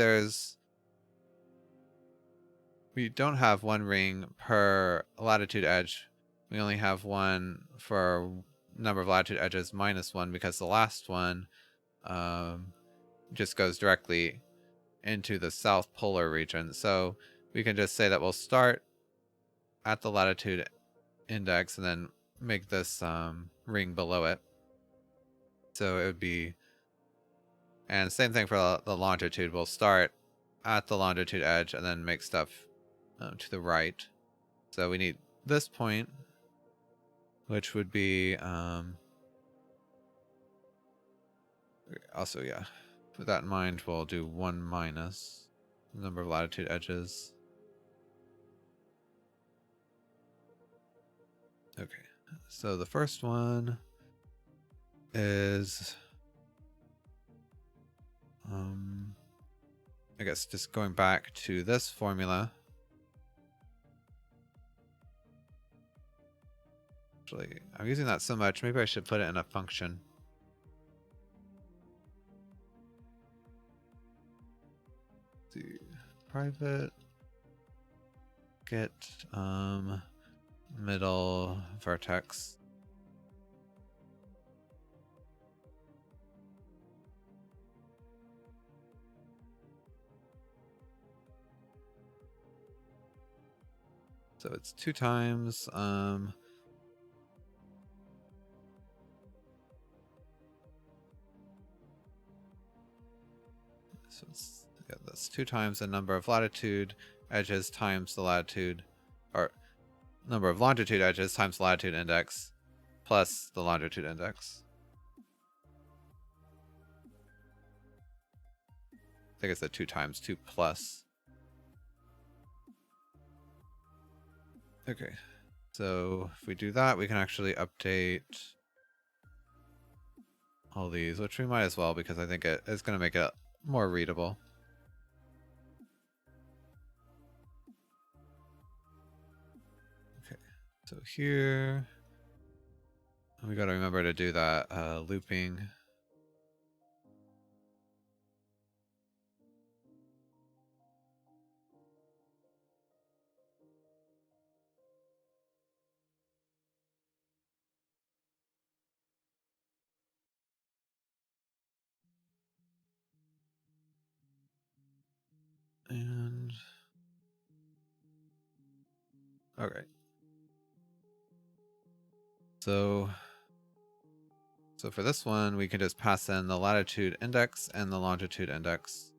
we don't have 1 ring per latitude edge. We only have 1 for number of latitude edges minus 1 because the last one just goes directly into the south polar region. So we can just say that we'll start at the latitude index and then make this ring below it. So it would be, and same thing for the longitude. We'll start at the longitude edge and then make stuff to the right. So we need this point, which would be Also, yeah, with that in mind, we'll do 1 minus the number of latitude edges. Okay, so the first one is, I guess just going back to this formula. Actually, I'm using that so much, maybe I should put it in a function. Let's see, private get middle vertex. So it's 2 times so it's, yeah, that's 2 times the number of latitude edges times the latitude, or number of longitude edges times the latitude index plus the longitude index. I think it's the 2 times 2 plus. Okay, so if we do that, we can actually update all these, which we might as well because I think it is going to make it more readable. Okay, so here we got to remember to do that looping. And okay. So for this one, we can just pass in the latitude index and the longitude index.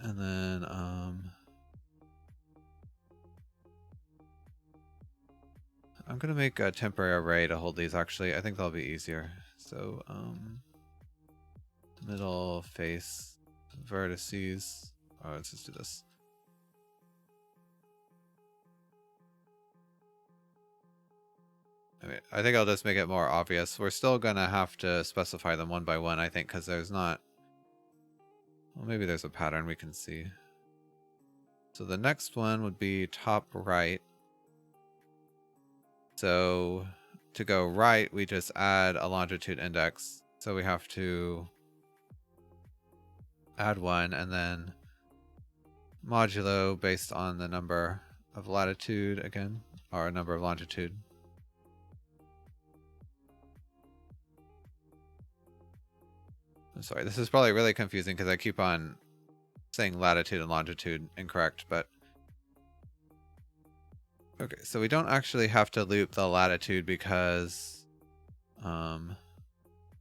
And then I'm going to make a temporary array to hold these actually. I think that'll be easier. So middle face vertices. Oh, let's just do this. I think I'll just make it more obvious. We're still gonna have to specify them one by one, I think, because there's not... Well, maybe there's a pattern we can see. So the next one would be top right. So to go right, we just add a longitude index. So we have to add 1 and then modulo based on the number of latitude again, or number of longitude. I'm sorry, this is probably really confusing because I keep on saying latitude and longitude incorrect, but okay, so we don't actually have to loop the latitude because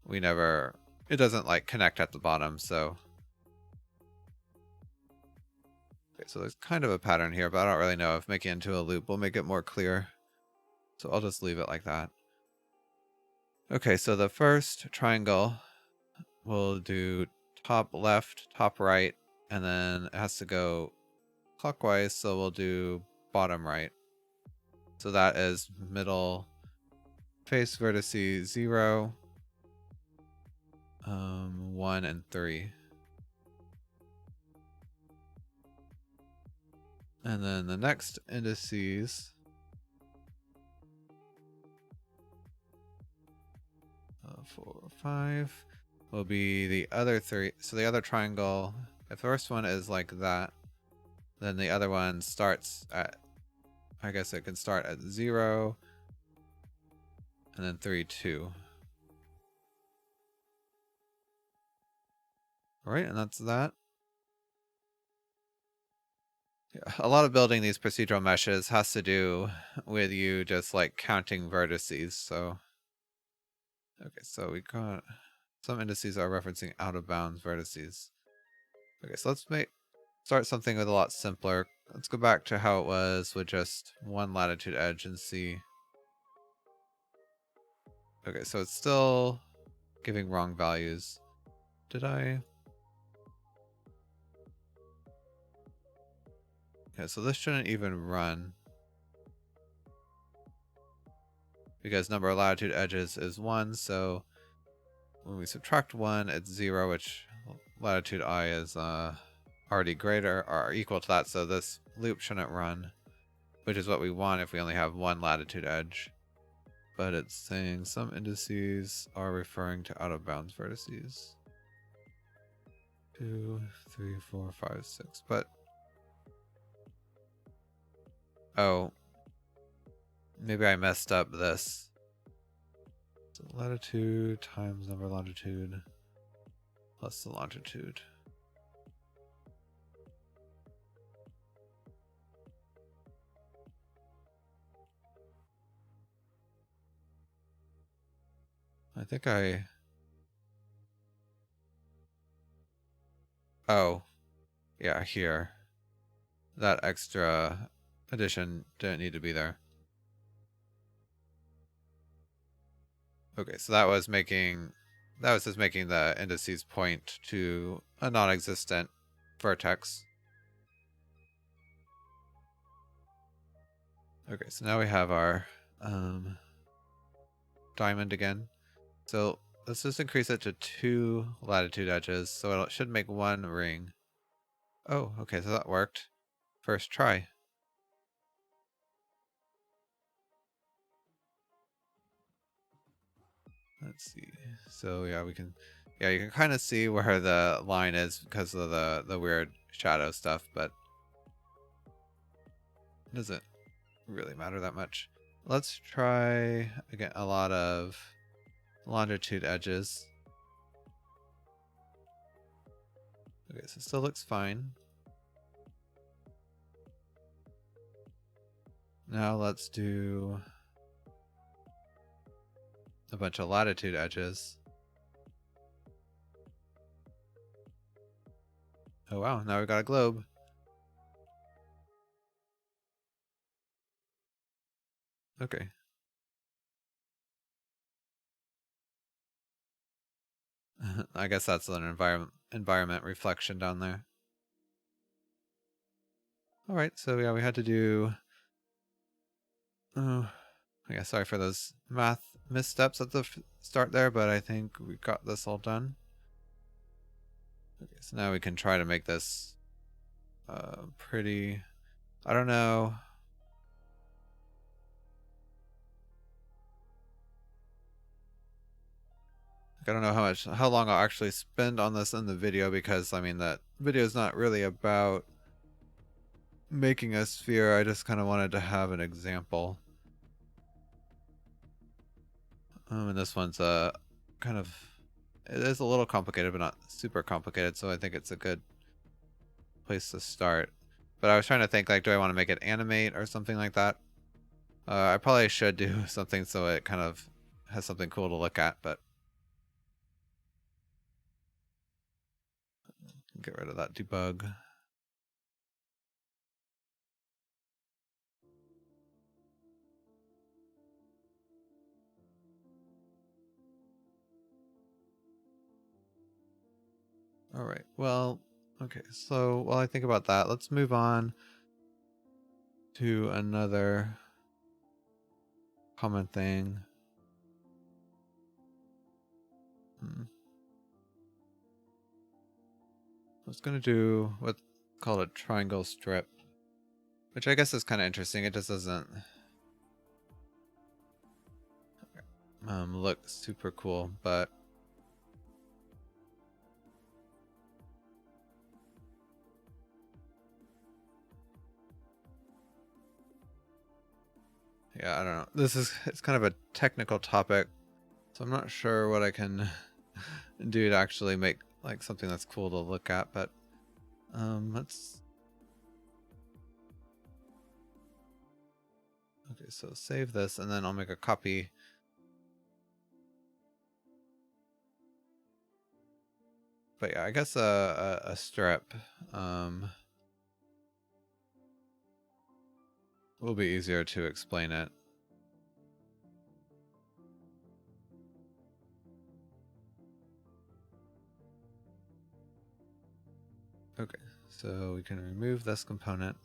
we never, it doesn't like connect at the bottom, so okay, so there's kind of a pattern here, but I don't really know if making it into a loop will make it more clear, so I'll just leave it like that. Okay, so the first triangle we'll do top left, top right, and then it has to go clockwise, so we'll do bottom right. So that is middle face vertices 0, 1, and 3. And then the next indices 4, 5 will be the other 3. So the other triangle, if the first one is like that, then the other one starts at, I guess it can start at 0, and then 3, 2. All right, and that's that. Yeah, a lot of building these procedural meshes has to do with you just like counting vertices. So, okay, so we got some indices are referencing out of bounds vertices. Okay, so let's start something with a lot simpler. Let's go back to how it was with just one latitude edge and see. Okay, so it's still giving wrong values. Did I? Yeah, so this shouldn't even run. Because number of latitude edges is 1, so when we subtract 1, it's 0, which latitude I is already greater or equal to that, so this loop shouldn't run, which is what we want if we only have one latitude edge. But it's saying some indices are referring to out of bounds vertices. 2, 3, 4, 5, 6. But oh, maybe I messed up this. So latitude times number of longitude plus the longitude. I think oh, yeah, here. That extra addition didn't need to be there. Okay, so that was just making the indices point to a non-existent vertex. Okay, so now we have our diamond again. So let's just increase it to 2 latitude edges, so it should make 1 ring. Oh, okay, so that worked. First try. Let's see. So yeah, you can kind of see where the line is because of the weird shadow stuff, but it doesn't really matter that much. Let's try again a lot of longitude edges. Okay, so it still looks fine. Now let's do a bunch of latitude edges. Oh wow, now we've got a globe. Okay. I guess that's an environment reflection down there. Alright, so yeah, we had to do... Oh, yeah, sorry for those math missteps at the start there, but I think we got this all done. Okay, so now we can try to make this pretty... I don't know... I don't know how long I'll actually spend on this in the video, because I mean that video is not really about making a sphere. I just kind of wanted to have an example. And this one's kind of, it is a little complicated, but not super complicated, so I think it's a good place to start. But I was trying to think, like, do I want to make it animate or something like that? I probably should do something so it kind of has something cool to look at, but get rid of that debug. All right, well, okay, so while I think about that, let's move on to another common thing. I was going to do what's called a triangle strip, which I guess is kind of interesting. It just doesn't look super cool, but yeah, I don't know. It's kind of a technical topic, so I'm not sure what I can do to actually make like something that's cool to look at, but let's... Okay, so save this and then I'll make a copy. But yeah, I guess a strip will be easier to explain it. Okay, so we can remove this component.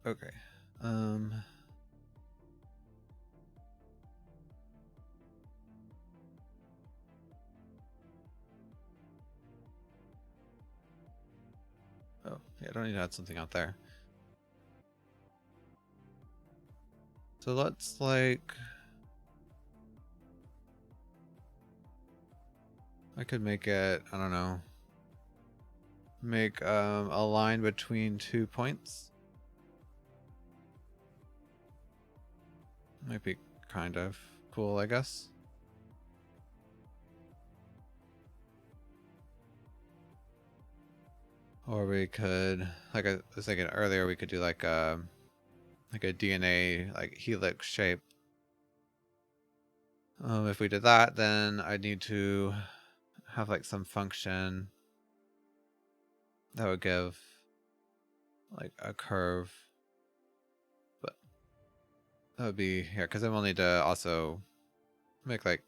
Okay. Oh, yeah, I don't need to add something out there. So let's like, I could make it, I don't know, make a line between 2 points. Might be kind of cool, I guess. Or we could, like I was thinking earlier, we could do like a DNA like helix shape. If we did that, then I'd need to have like some function that would give like a curve, but that would be here because then we'll need to also make like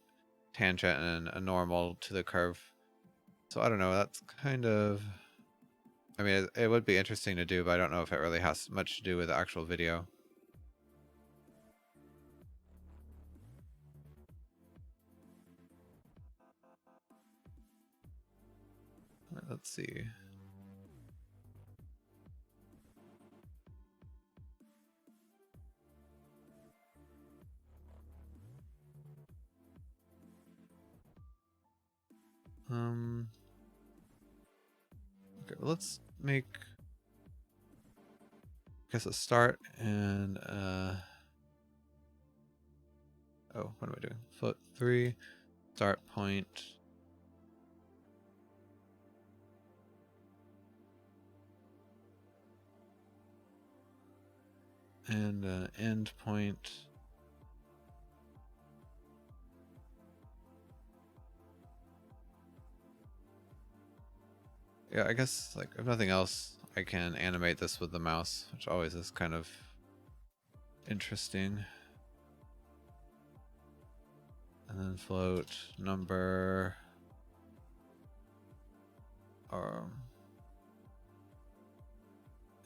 tangent and a normal to the curve. So I don't know. That's kind of, I mean, it would be interesting to do, but I don't know if it really has much to do with the actual video. Let's see. Okay, well, let's make, I guess, a start and oh, what am I doing? Float 3, start point, and end point. Yeah, I guess, like, if nothing else, I can animate this with the mouse, which always is kind of interesting. And then float number, or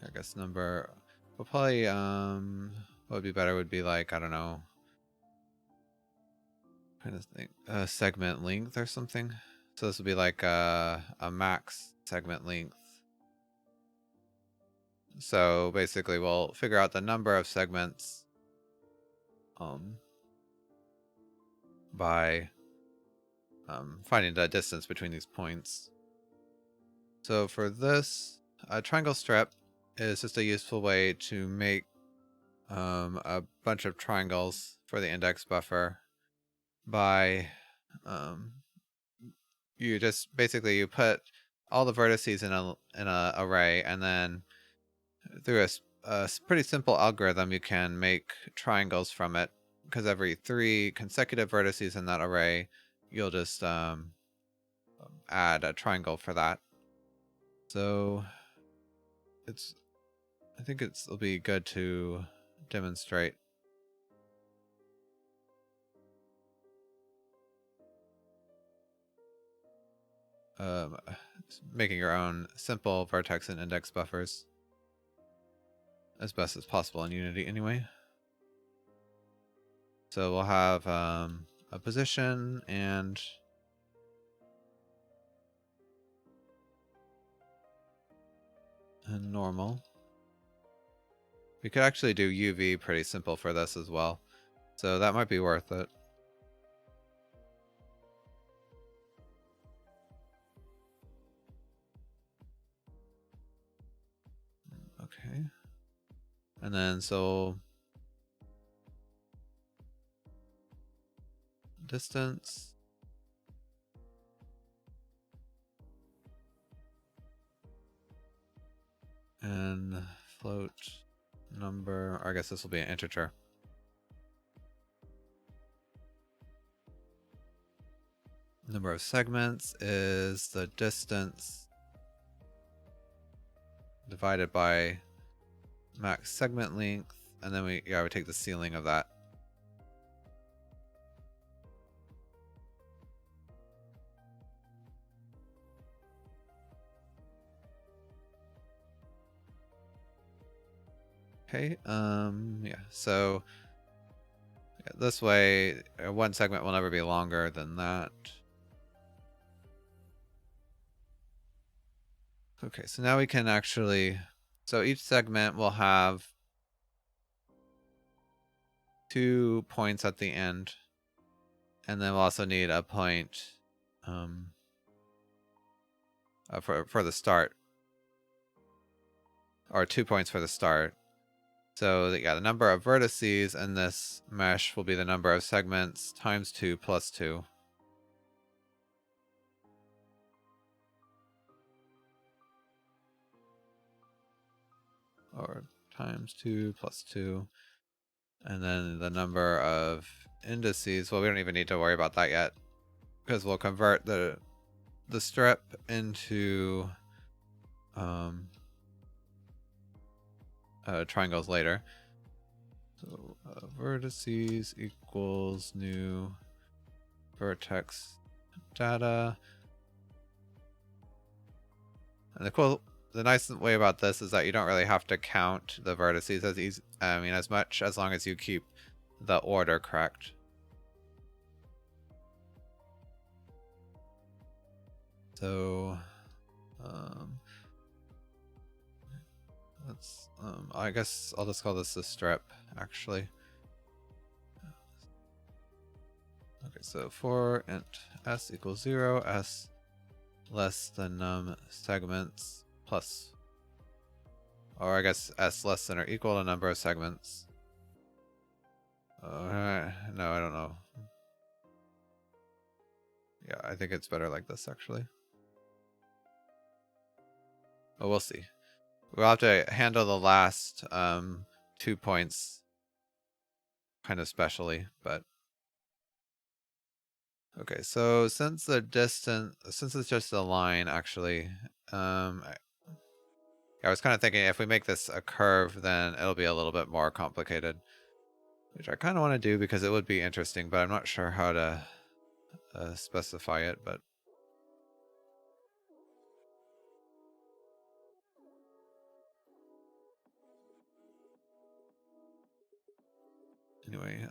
I guess number, we'll probably, what would be better would be like, I don't know, kind of think, segment length or something. So this would be like a max segment length. So basically we'll figure out the number of segments by finding the distance between these points. So for this, a triangle strip is just a useful way to make a bunch of triangles for the index buffer by you just basically you put all the vertices in a array, and then through a pretty simple algorithm you can make triangles from it, because every 3 consecutive vertices in that array you'll just add a triangle for that. So I think it'll be good to demonstrate. Um, Making your own simple vertex and index buffers as best as possible in Unity anyway. So we'll have a position and a normal. We could actually do UV pretty simple for this as well. So that might be worth it. Okay. And then so distance. And float number, or I guess this will be an integer. Number of segments is the distance divided by max segment length, and then we take the ceiling of that. Okay, yeah, so this way one segment will never be longer than that. Okay, so now we can actually, so each segment will have 2 points at the end, and then we'll also need a point for the start, or 2 points for the start. So yeah, the number of vertices in this mesh will be the number of segments times 2 plus 2. Or times 2 plus 2. And then the number of indices, well, we don't even need to worry about that yet, because we'll convert the strip into triangles later. So vertices equals new vertex data. And the nice way about this is that you don't really have to count the vertices as easy. I mean, as much, as long as you keep the order correct. So, let's. I guess I'll just call this a strip, actually. Okay, so for int s equals 0, s less than num segments plus, or I guess s less than or equal to number of segments. No, I don't know. Yeah, I think it's better like this, actually. But we'll see. We'll have to handle the last 2 points kind of specially, but okay. So since the distance, since it's just a line, actually, I was kind of thinking if we make this a curve, then it'll be a little bit more complicated, which I kind of want to do because it would be interesting, but I'm not sure how to specify it. But anyway,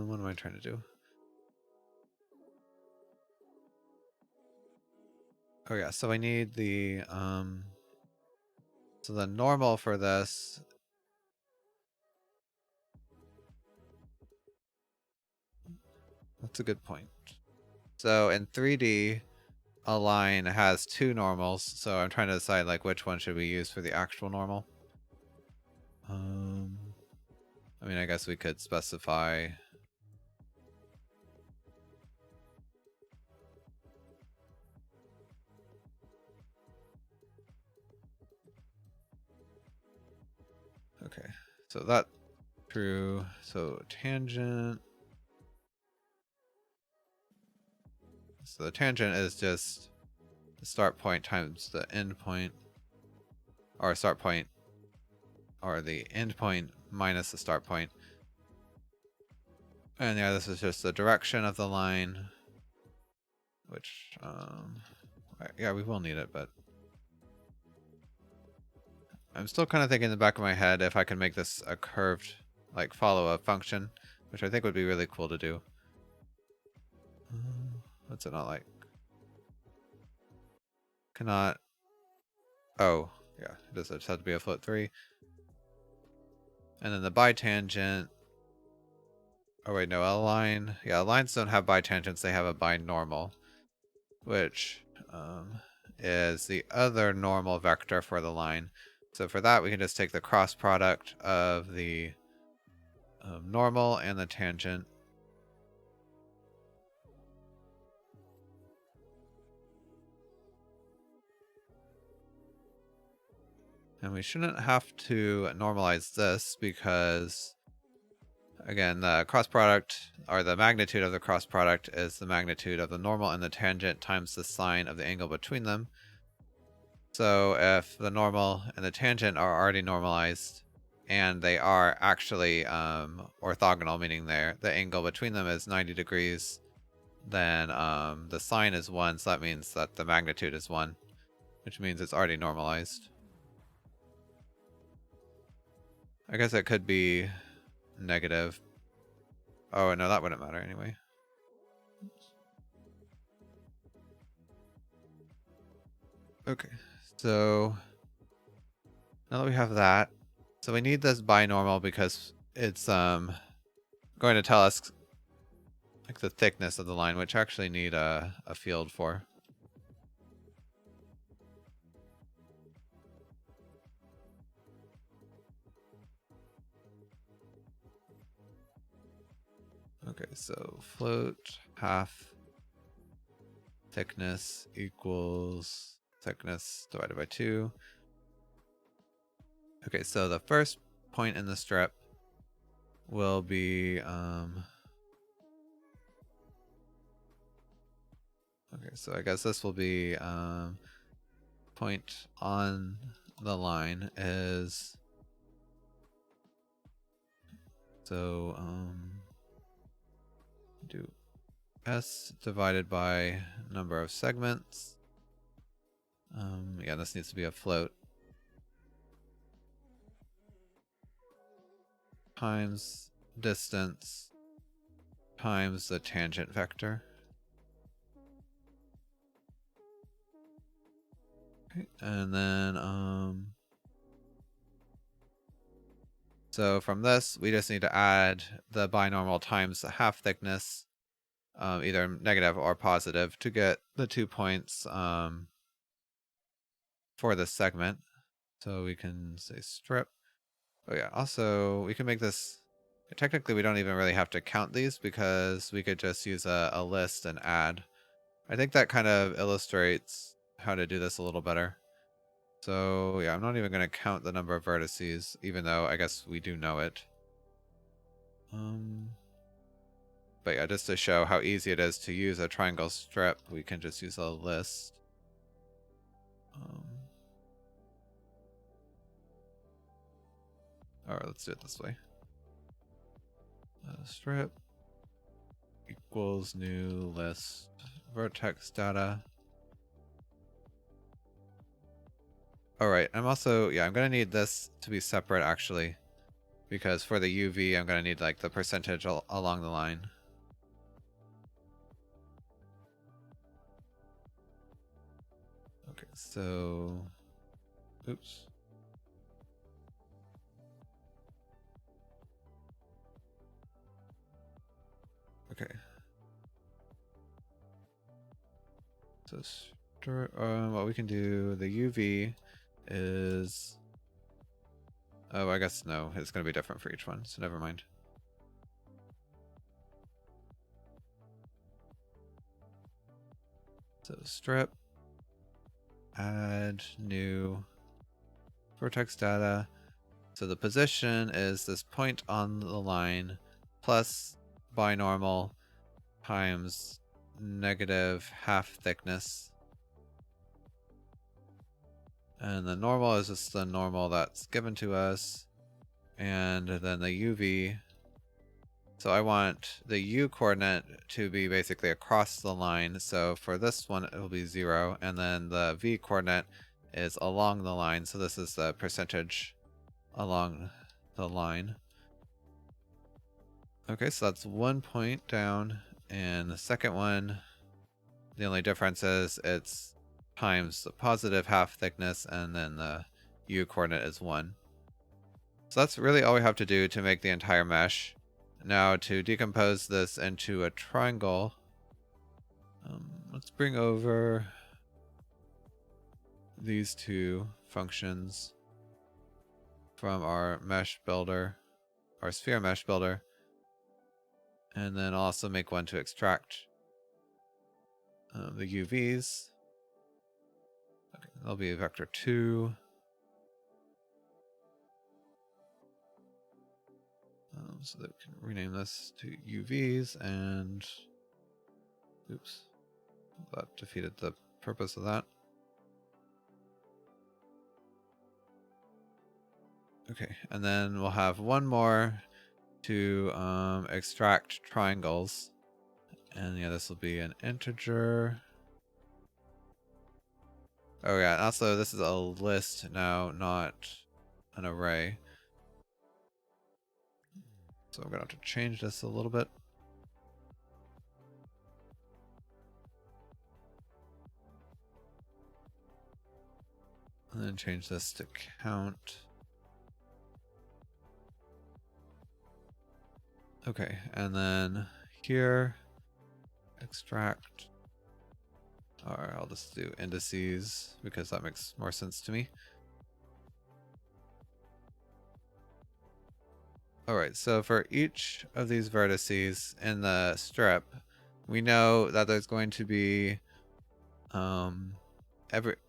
what am I trying to do? Oh yeah, so I need the so the normal for this. That's a good point. So in 3D, a line has 2 normals, so I'm trying to decide like which one should we use for the actual normal. I mean, I guess we could specify. Okay, so that true. So tangent. So the tangent is just the start point times the end point, or start point, or the end point minus the start point. And yeah, this is just the direction of the line, which, yeah, we will need it, but I'm still kind of thinking in the back of my head if I can make this a curved, like follow a function, which I think would be really cool to do. What's it not like? Cannot. Oh, yeah, it does just have to be a float 3. And then the bitangent. Oh wait, no, a line. Yeah, lines don't have bitangents, they have a binormal, which is the other normal vector for the line. So for that, we can just take the cross product of the normal and the tangent. And we shouldn't have to normalize this because, again, the cross product, or the magnitude of the cross product, is the magnitude of the normal and the tangent times the sine of the angle between them. So if the normal and the tangent are already normalized, and they are actually orthogonal, meaning the angle between them is 90 degrees, then the sine is 1, so that means that the magnitude is 1, which means it's already normalized. I guess it could be negative. Oh, no, that wouldn't matter anyway. Okay, so now that we have that, so we need this binormal because it's going to tell us like the thickness of the line, which I actually need a field for. Okay, so float half thickness equals thickness divided by 2. Okay, so the first point in the strip will be okay, so I guess this will be point on the line is so do S divided by number of segments. Yeah, this needs to be a float. Times distance times the tangent vector. Okay, and then so from this we just need to add the binormal times the half thickness, either negative or positive, to get the 2 points for this segment. So we can say strip. Oh yeah, also we can make this, technically we don't even really have to count these because we could just use a list and add. I think that kind of illustrates how to do this a little better. So yeah, I'm not even going to count the number of vertices, even though I guess we do know it. But yeah, just to show how easy it is to use a triangle strip, we can just use a list. Alright, let's do it this way. Strip equals new list vertex data. Alright, I'm also, I'm going to need this to be separate actually, because for the UV I'm going to need like the percentage along the line. Okay, so, oops. Okay. So, what we can do, the UV is, oh, I guess no, it's going to be different for each one, so never mind. So strip, add new vertex data. So the position is this point on the line plus binormal times negative half thickness. And the normal is just the normal that's given to us. And then the UV. So I want the U coordinate to be basically across the line. So for this one, it will be 0. And then the V coordinate is along the line. So this is the percentage along the line. Okay, so that's 1 point down. And the second one, the only difference is it's times the positive half thickness, and then the U coordinate is 1. So that's really all we have to do to make the entire mesh. Now to decompose this into a triangle, let's bring over these two functions from our mesh builder, our sphere mesh builder, and then I'll also make one to extract the UVs. Okay, that'll be vector 2. So that we can rename this to UVs, and oops, that defeated the purpose of that. Okay, and then we'll have one more to extract triangles. And yeah, this will be an integer. Oh yeah, also this is a list now, not an array. So I'm gonna have to change this a little bit. And then change this to count. Okay, and then here, extract, or I'll just do indices because that makes more sense to me. Alright, so for each of these vertices in the strip, we know that there's going to be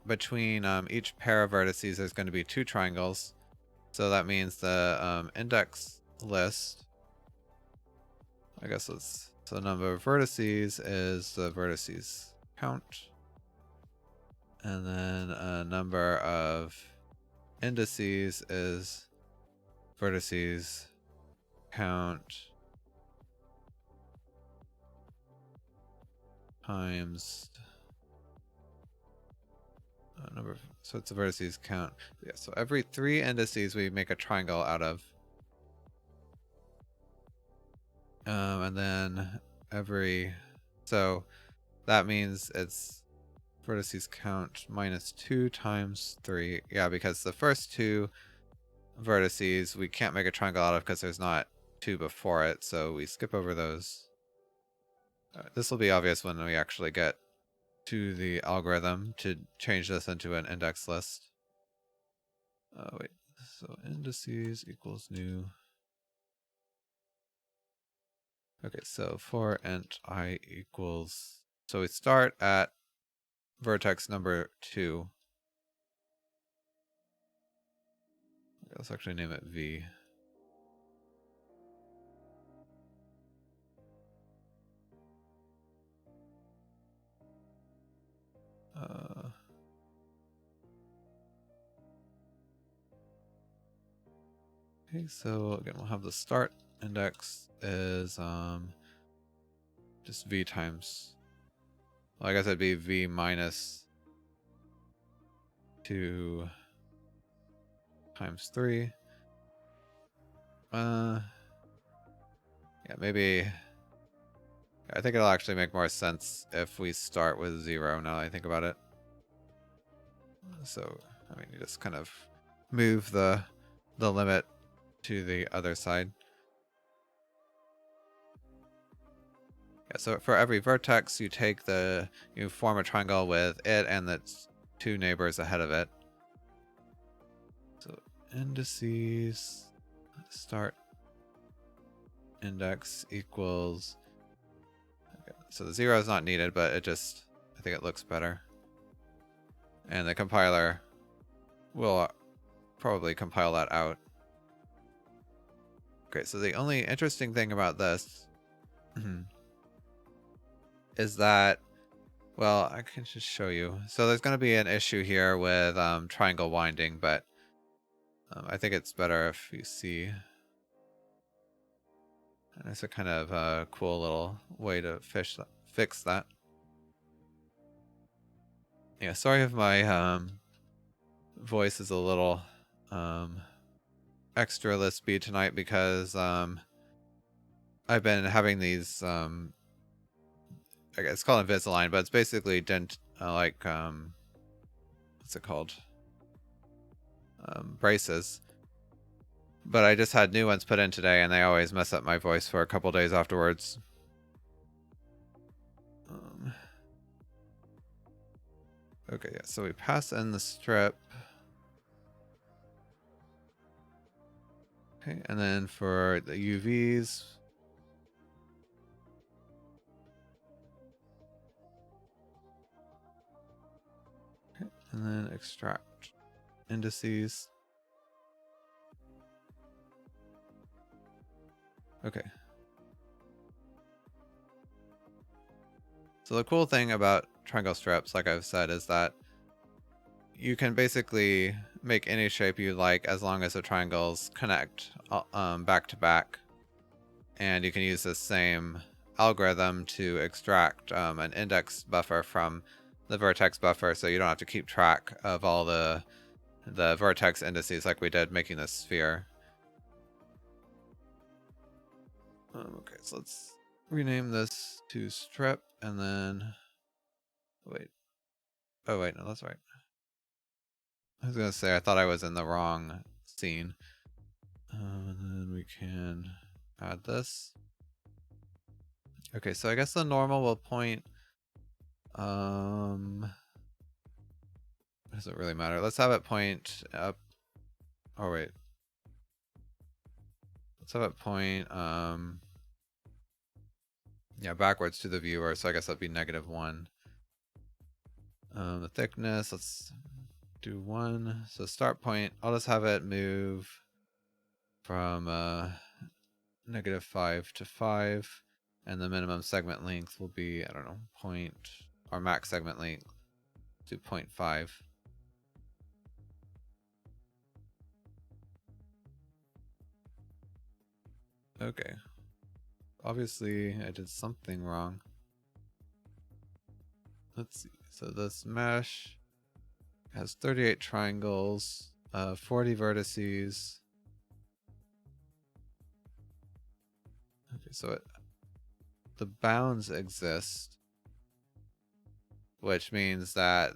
between each pair of vertices there's going to be 2 triangles. So that means the index list, I guess it's, so the number of vertices is the vertices count. And then a number of indices is vertices count times number. So it's a vertices count. Yeah. So every 3 indices we make a triangle out of. And then so that means it's vertices count minus 2 times 3. Yeah, because the first 2 vertices we can't make a triangle out of because there's not 2 before it, so we skip over those. This will be obvious when we actually get to the algorithm to change this into an index list. Wait, so indices equals new. Okay, so for int I equals, so we start at vertex number 2. Let's actually name it V. Okay, so again, we'll have the start index is just V times, well, I guess it'd be V minus 2 times 3. Yeah, maybe, I think it'll actually make more sense if we start with 0 now that I think about it. So, I mean, you just kind of move the limit to the other side. Yeah, so for every vertex, you form a triangle with it and its 2 neighbors ahead of it. So indices start index equals, okay, so the 0 is not needed, but I think it looks better. And the compiler will probably compile that out. Okay, so the only interesting thing about this is that, well, I can just show you. So there's going to be an issue here with triangle winding, but I think it's better if you see. And it's a kind of cool little way to fix that. Yeah, sorry if my voice is a little extra lispy tonight because I've been having these I guess it's called Invisalign, but it's basically what's it called? Braces. But I just had new ones put in today, and they always mess up my voice for a couple days afterwards. Okay, yeah, so we pass in the strip. Okay, and then for the UVs, okay, and then extract indices. Okay. So the cool thing about triangle strips, like I've said, is that you can basically make any shape you like as long as the triangles connect back to back. And you can use the same algorithm to extract an index buffer from the vertex buffer, so you don't have to keep track of all the vertex indices like we did making this sphere. Okay, so let's rename this to strip, and then wait. Oh wait, no, that's right. I was gonna say I thought I was in the wrong scene. And then we can add this. Okay, so I guess the normal will point. It doesn't really matter. Let's have it point up. Oh wait. Let's have it point. Yeah, backwards to the viewer. So I guess that'd be -1. The thickness. Let's do 1. So start point. I'll just have it move from -5 to 5, and the minimum segment length will be, I don't know, or max segment length to 0.5. Okay. Obviously, I did something wrong. Let's see. So this mesh has 38 triangles, 40 vertices. Okay, so the bounds exist, which means that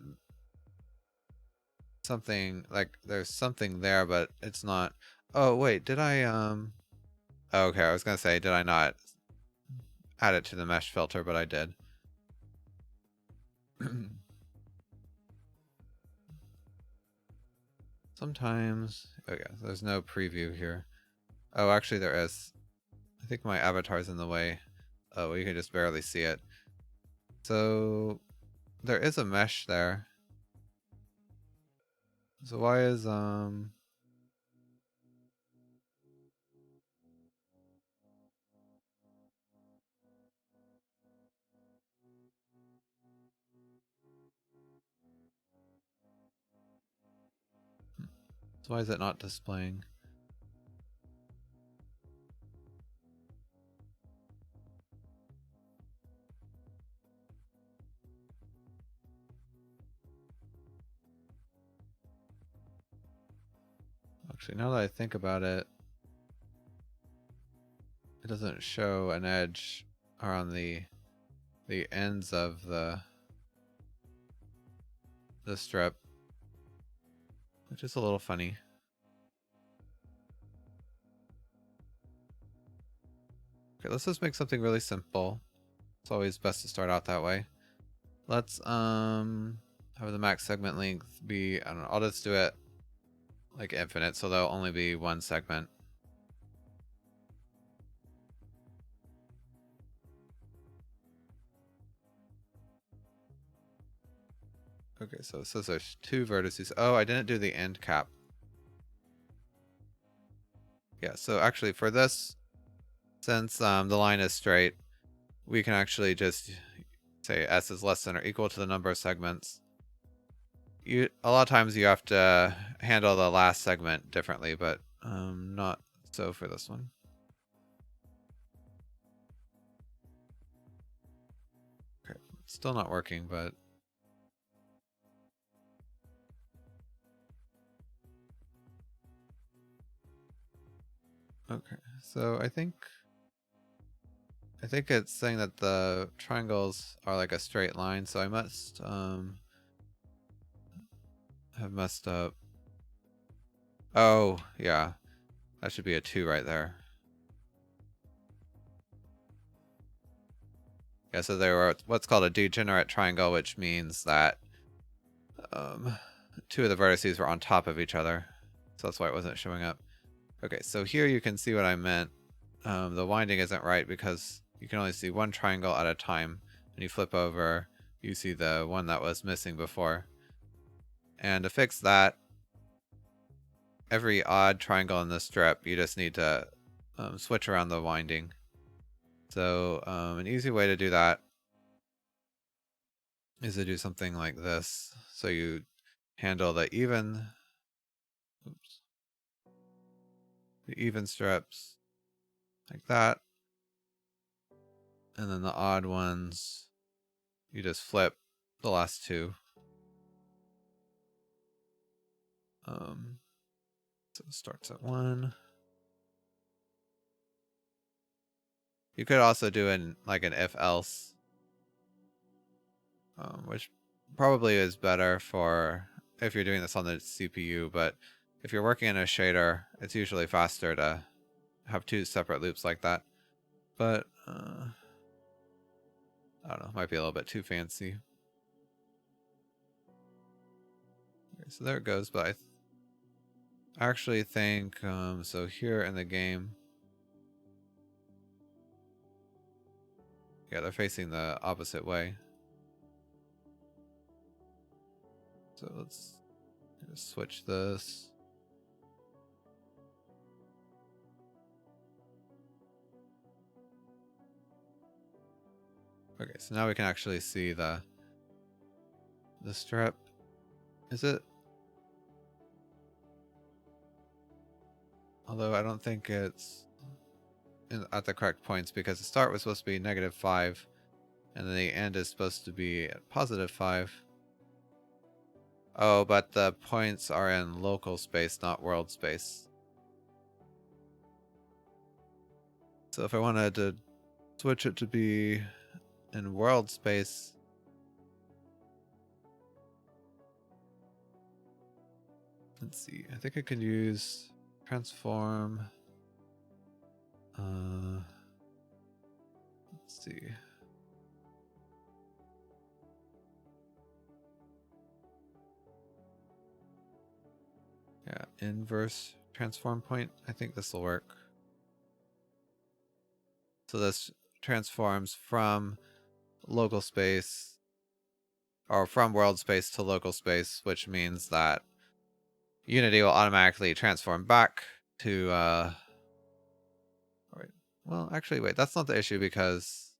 there's something there, but it's not. Oh wait, did I oh, okay, I was gonna say, did I not add it to the mesh filter? But I did. Sometimes, okay, there's no preview here. Oh, actually there is. I think my avatar's in the way. Oh, well, you can just barely see it. So there is a mesh there. So why is so why is it not displaying? Actually, now that I think about it, it doesn't show an edge around the ends of the strip, which is a little funny. Okay, let's just make something really simple. It's always best to start out that way. Let's have the max segment length be, I don't know, I'll just do it like infinite, so there'll only be one segment. Okay, so it says there's 2 vertices. Oh, I didn't do the end cap. Yeah, so actually for this, since the line is straight, we can actually just say s is less than or equal to the number of segments. A lot of times you have to handle the last segment differently, but not so for this one. Okay, still not working, but okay. So I think it's saying that the triangles are like a straight line, so I must have messed up. Oh, yeah. That should be a 2 right there. Yeah, so they were what's called a degenerate triangle, which means that 2 of the vertices were on top of each other. So that's why it wasn't showing up. Okay, so here you can see what I meant. The winding isn't right because you can only see one triangle at a time. When you flip over, you see the one that was missing before. And to fix that, every odd triangle in the strip, you just need to switch around the winding. So an easy way to do that is to do something like this. So you handle the even strips like that. And then the odd ones, you just flip the last two. So it starts at 1. You could also do an if else, which probably is better for if you're doing this on the CPU, but if you're working in a shader, it's usually faster to have 2 separate loops like that. But I don't know, might be a little bit too fancy. Okay, so there it goes, but I actually think, so here in the game, yeah, they're facing the opposite way. So let's switch this. Okay, so now we can actually see the strip. Is it? Although I don't think it's at the correct points, because the start was supposed to be -5 and then the end is supposed to be at +5. Oh, but the points are in local space, not world space. So if I wanted to switch it to be in world space, let's see, I think I could use transform. Let's see. Yeah, inverse transform point. I think this will work. So this transforms from local space, or from world space to local space, which means that Unity will automatically transform back to wait, well, actually, wait, that's not the issue, because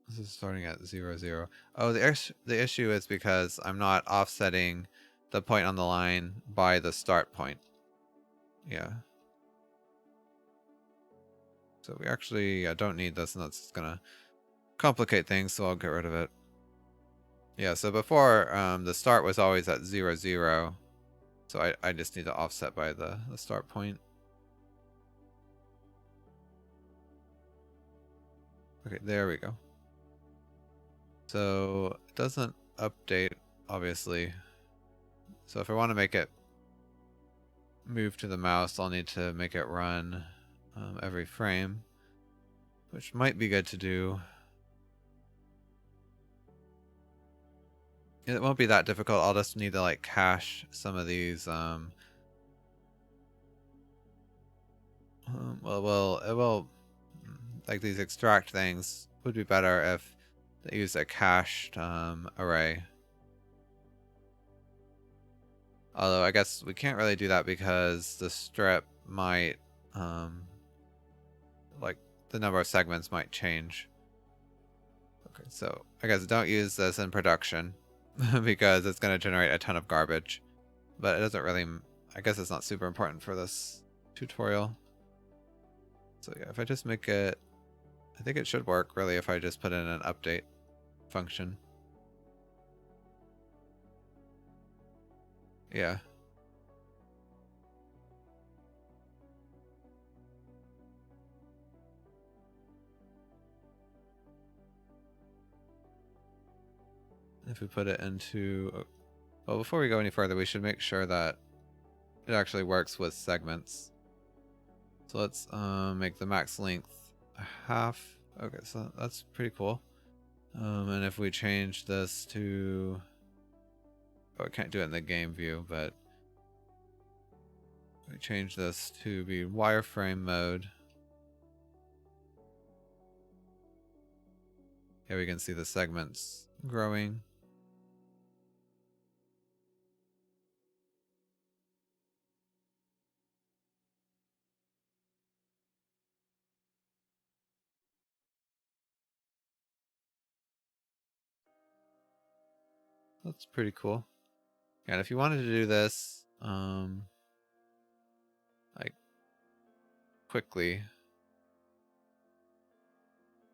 this is starting at 0, 0. Oh, the issue is because I'm not offsetting the point on the line by the start point. Yeah. So we actually don't need this, and that's gonna complicate things, so I'll get rid of it. Yeah, so before, the start was always at 0, 0. So I just need to offset by the start point. Okay, there we go. So it doesn't update, obviously. So if I want to make it move to the mouse, I'll need to make it run every frame, which might be good to do. It won't be that difficult. I'll just need to like cache some of these. Well, it will, like, these extract things would be better if they use a cached array. Although I guess we can't really do that because the strip might, like, the number of segments might change. Okay, so I guess don't use this in production because it's going to generate a ton of garbage. But it doesn't really, I guess it's not super important for this tutorial. So yeah, if I just make it, I think it should work really if I just put in an update function. Yeah. If we put it into, well, before we go any further, we should make sure that it actually works with segments. So let's make the max length a half. Okay, so that's pretty cool. And if we change this to, oh, I can't do it in the game view, but we change this to be wireframe mode. Here we can see the segments growing. That's pretty cool. And if you wanted to do this, like quickly,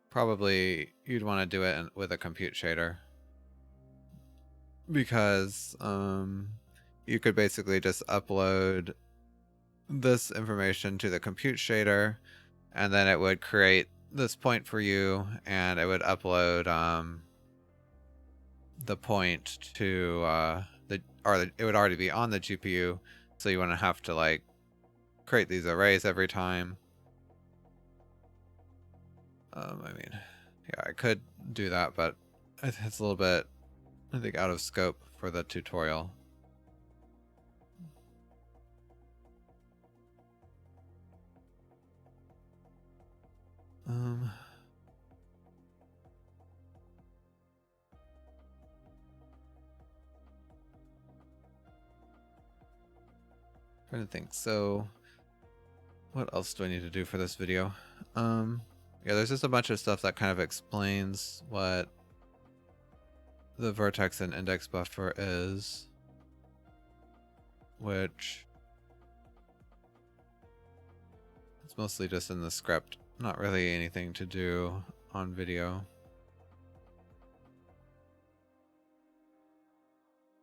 probably you'd want to do it with a compute shader, because you could basically just upload this information to the compute shader, and then it would create this point for you, and it would upload the point to it would already be on the GPU, so you wouldn't have to like create these arrays every time. I mean, yeah, I could do that, but it's a little bit, I think, out of scope for the tutorial. Trying to think. So, what else do I need to do for this video? Yeah, there's just a bunch of stuff that kind of explains what the vertex and index buffer is, which it's mostly just in the script, not really anything to do on video.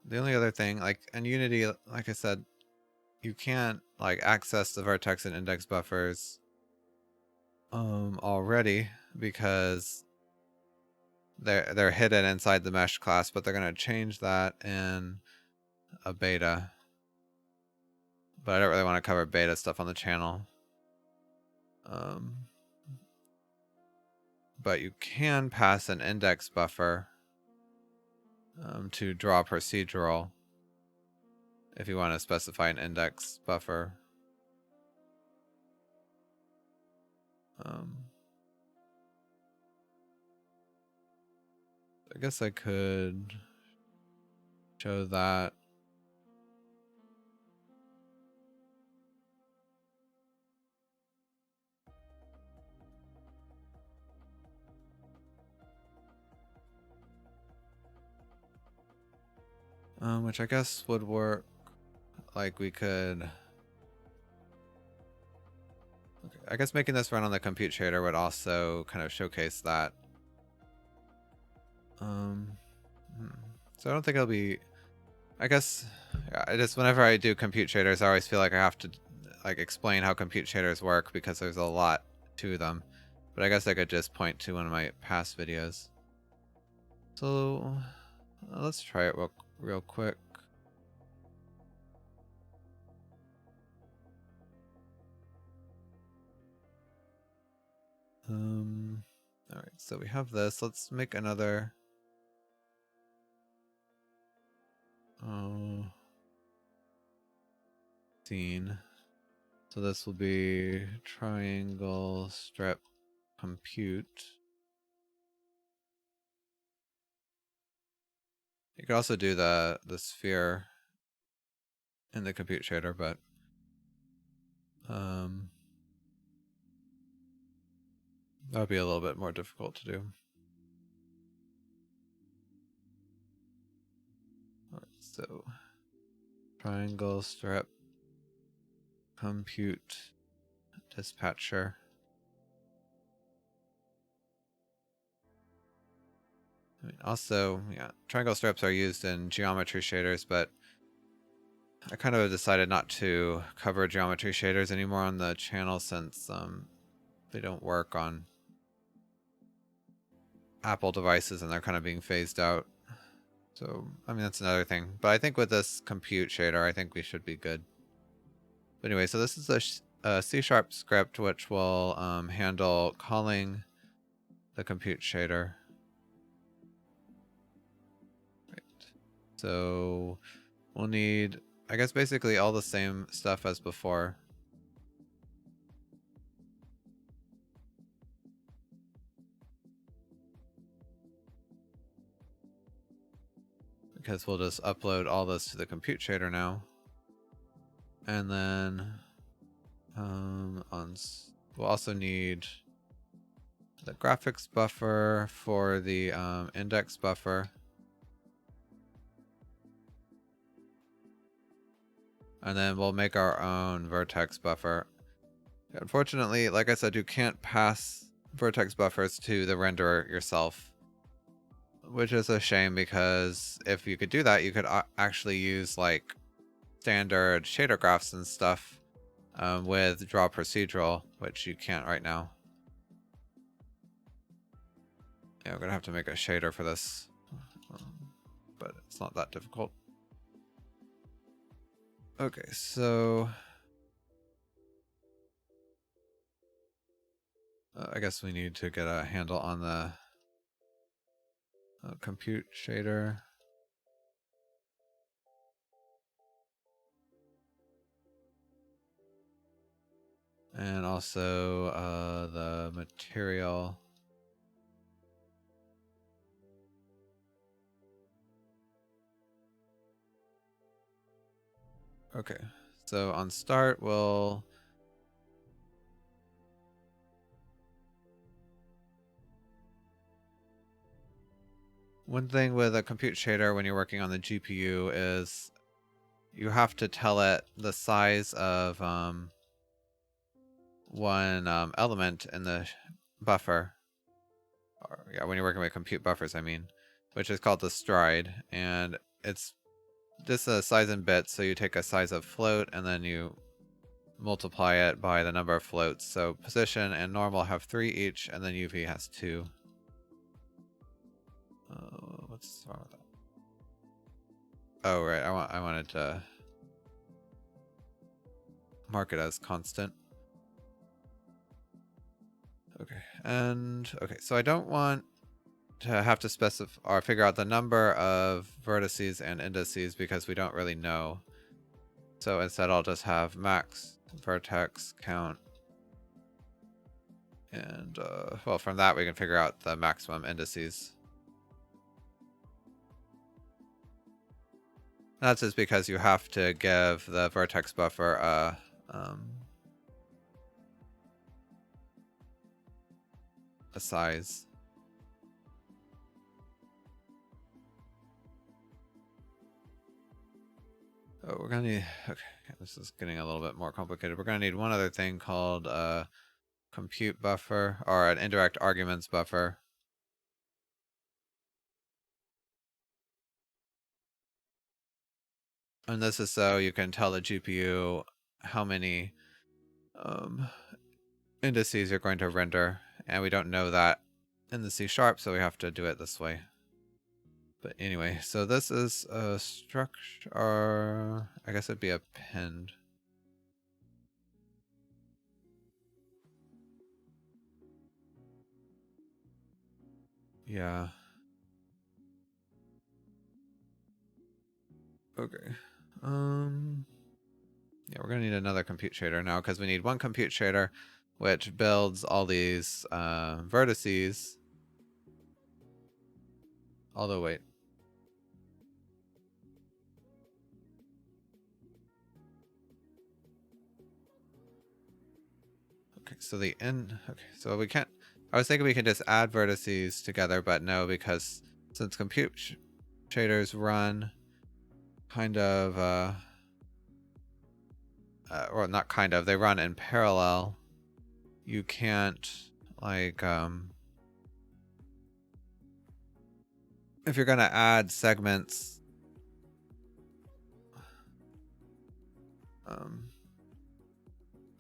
The only other thing, like in Unity, like I said, you can't like access the vertex and index buffers already, because they're hidden inside the mesh class, but they're going to change that in a beta. But I don't really want to cover beta stuff on the channel. But you can pass an index buffer to draw procedural if you want to specify an index buffer. I guess I could show that. Which I guess would work. Like we could, okay, I guess making this run on the compute shader would also kind of showcase that. So I don't think it'll be, I guess, yeah, I just, whenever I do compute shaders, I always feel like I have to like explain how compute shaders work, because there's a lot to them. But I guess I could just point to one of my past videos. So let's try it real quick. All right, so we have this. Let's make another. Scene. So this will be triangle strip compute. You could also do the sphere in the compute shader, but that would be a little bit more difficult to do. All right, so triangle strip compute dispatcher. I mean, also, yeah, triangle strips are used in geometry shaders, but I kind of decided not to cover geometry shaders anymore on the channel, since they don't work on Apple devices and they're kind of being phased out. So, I mean, that's another thing. But I think with this compute shader, I think we should be good. But anyway, so this is a C# script which will handle calling the compute shader. Right. So we'll need, I guess, basically all the same stuff as before. Because we'll just upload all this to the compute shader now. And then we'll also need the graphics buffer for the index buffer. And then we'll make our own vertex buffer. Unfortunately, like I said, you can't pass vertex buffers to the renderer yourself, which is a shame, because if you could do that, you could actually use like standard shader graphs and stuff with draw procedural, which you can't right now. Yeah, we're gonna have to make a shader for this, but it's not that difficult. Okay, so I guess we need to get a handle on the compute shader. And also the material. Okay, so on start, we'll one thing with a compute shader when you're working on the GPU is you have to tell it the size of one element in the buffer. Or, yeah, when you're working with compute buffers, I mean, which is called the stride, and it's just a size in bits. So you take a size of float and then you multiply it by the number of floats. So position and normal have 3 each, and then UV has 2. What's wrong with that? Oh, right. I wanted to mark it as constant. Okay, and okay, so I don't want to have to specify or figure out the number of vertices and indices because we don't really know. So instead, I'll just have max vertex count. And, well, from that, we can figure out the maximum indices. That's just because you have to give the vertex buffer a size. Oh, we're gonna need, okay, this is getting a little bit more complicated. We're gonna need one other thing called compute buffer, or an indirect arguments buffer. And this is so you can tell the GPU how many indices you're going to render, and we don't know that in the C#, so we have to do it this way. But anyway, so this is a structure, I guess it'd be append. Yeah. Okay. Yeah, we're gonna need another compute shader now because we need one compute shader which builds all these vertices. Although wait. Okay, so the end. Okay, so we can't. I was thinking we can just add vertices together, but no, because since compute shaders run kind of, or not kind of, they run in parallel. You can't, like, if you're gonna add segments,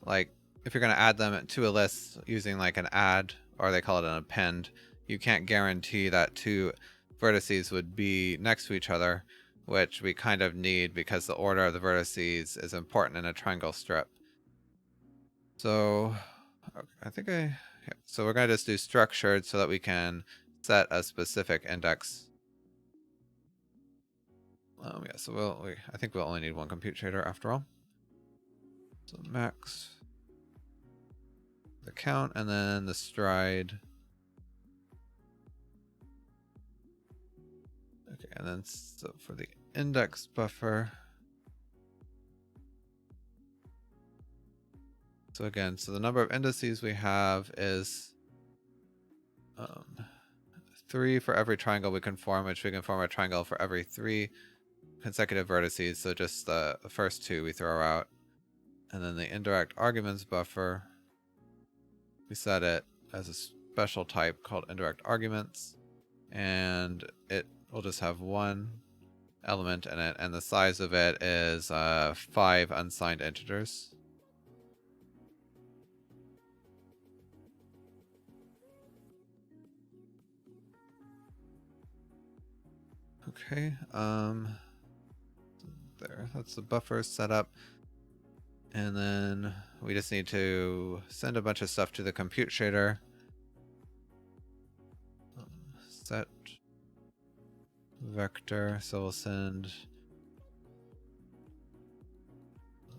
like if you're gonna add them to a list using like an add, or they call it an append, you can't guarantee that 2 vertices would be next to each other, which we kind of need because the order of the vertices is important in a triangle strip. So okay, I think yeah. So we're gonna just do structured so that we can set a specific index. Yeah, so I think we'll only need one compute shader after all. So max the count and then the stride. Okay, and then so for the index buffer. So again, so the number of indices we have is 3 for every triangle we can form, which we can form a triangle for every 3 consecutive vertices, so just the first two we throw out. And then the indirect arguments buffer, we set it as a special type called indirect arguments, and it will just have one element in it, and the size of it is 5 unsigned integers. Okay, there, that's the buffer set up. And then we just need to send a bunch of stuff to the compute shader. Set vector, so we'll send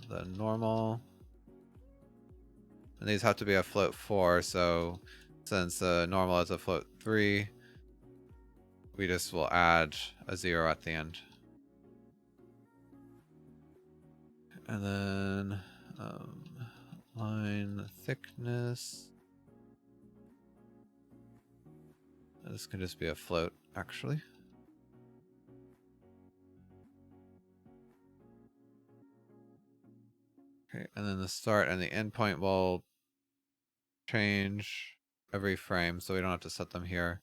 the normal. And these have to be a float 4, so since the normal is a float 3, we just will add a 0 at the end. And then line thickness. This can just be a float, actually. Okay, and then the start and the end point will change every frame, so we don't have to set them here.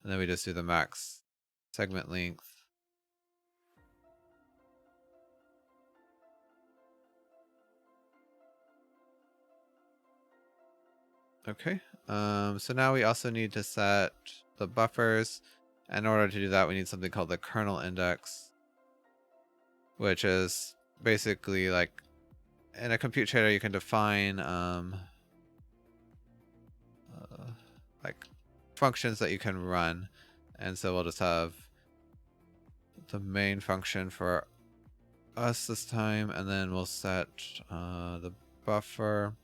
And then we just do the max segment length. Okay, so now we also need to set the buffers. In order to do that, we need something called the kernel index, which is basically like in a compute shader you can define like functions that you can run, and so we'll just have the main function for us this time, and then we'll set the buffer.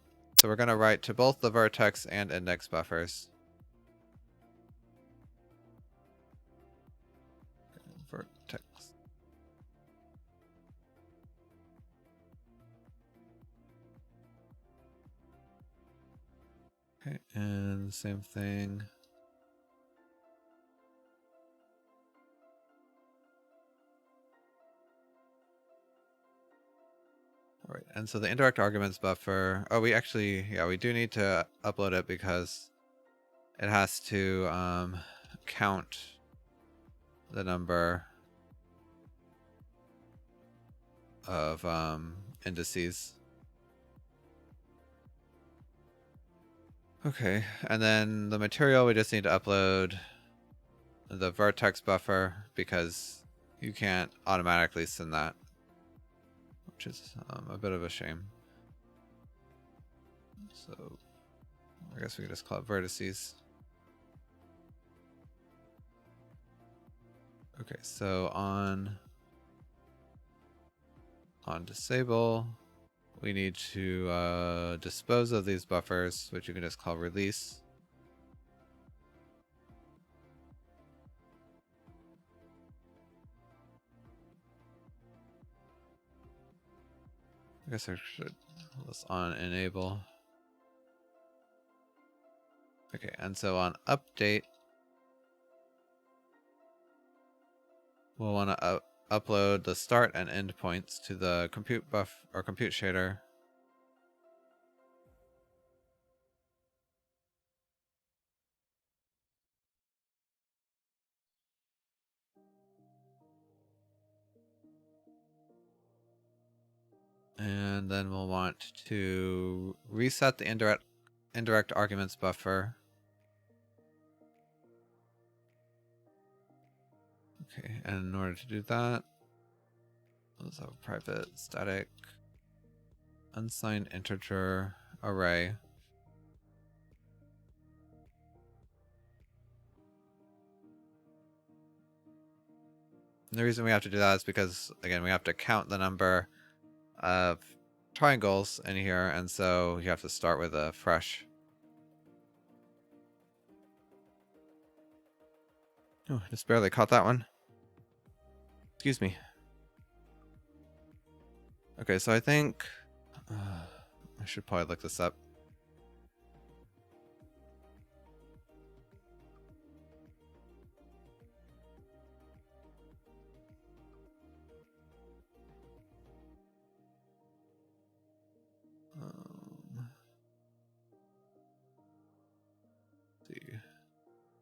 So we're going to write to both the vertex and index buffers. Vertex. Okay, and same thing. All right, and so the indirect arguments buffer, oh, we actually, yeah, we do need to upload it because it has to count the number of indices. Okay, and then the material, we just need to upload the vertex buffer because you can't automatically send that, which is a bit of a shame. So I guess we can just call it vertices. Okay, so on disable, we need to dispose of these buffers, which you can just call release. I guess I should let's on enable. Okay, and so on update, we'll want to upload the start and end points to the compute buff or compute shader. And then we'll want to reset the indirect arguments buffer. Okay, and in order to do that, let's have a private static unsigned integer array. And the reason we have to do that is because, again, we have to count the number of triangles in here, and so you have to start with a fresh. Oh, just barely caught that one. Excuse me. Okay, so I think I should probably look this up.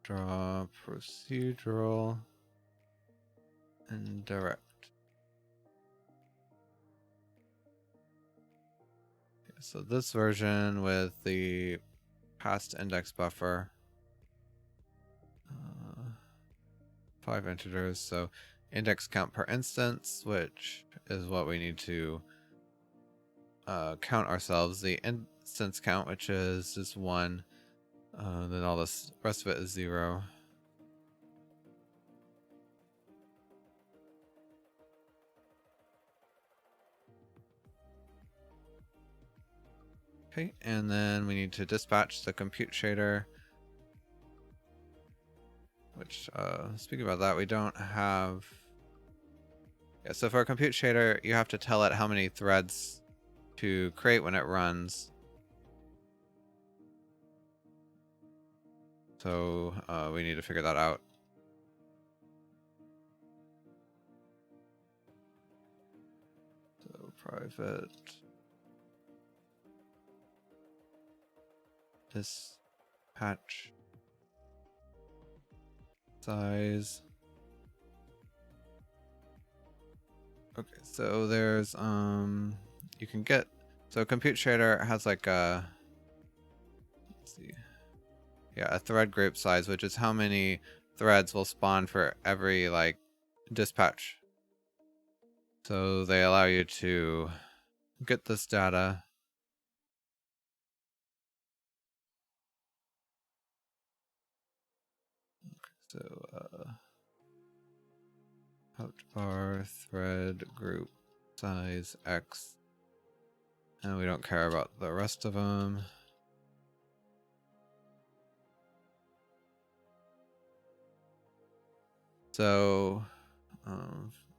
draw procedural and direct. Okay, so this version with the past index buffer, 5 integers, so index count per instance, which is what we need to count ourselves. The instance count, which is just 1, then all this rest of it is 0. Okay, and then we need to dispatch the compute shader, which, speaking about that, we don't have... Yeah, so for a compute shader, you have to tell it how many threads to create when it runs. So we need to figure that out. So private dispatch size. Okay, so there's you can get, so compute shader has like a, let's see, yeah, a thread group size, which is how many threads will spawn for every like dispatch. So they allow you to get this data. So outbar thread group size X, and we don't care about the rest of them. So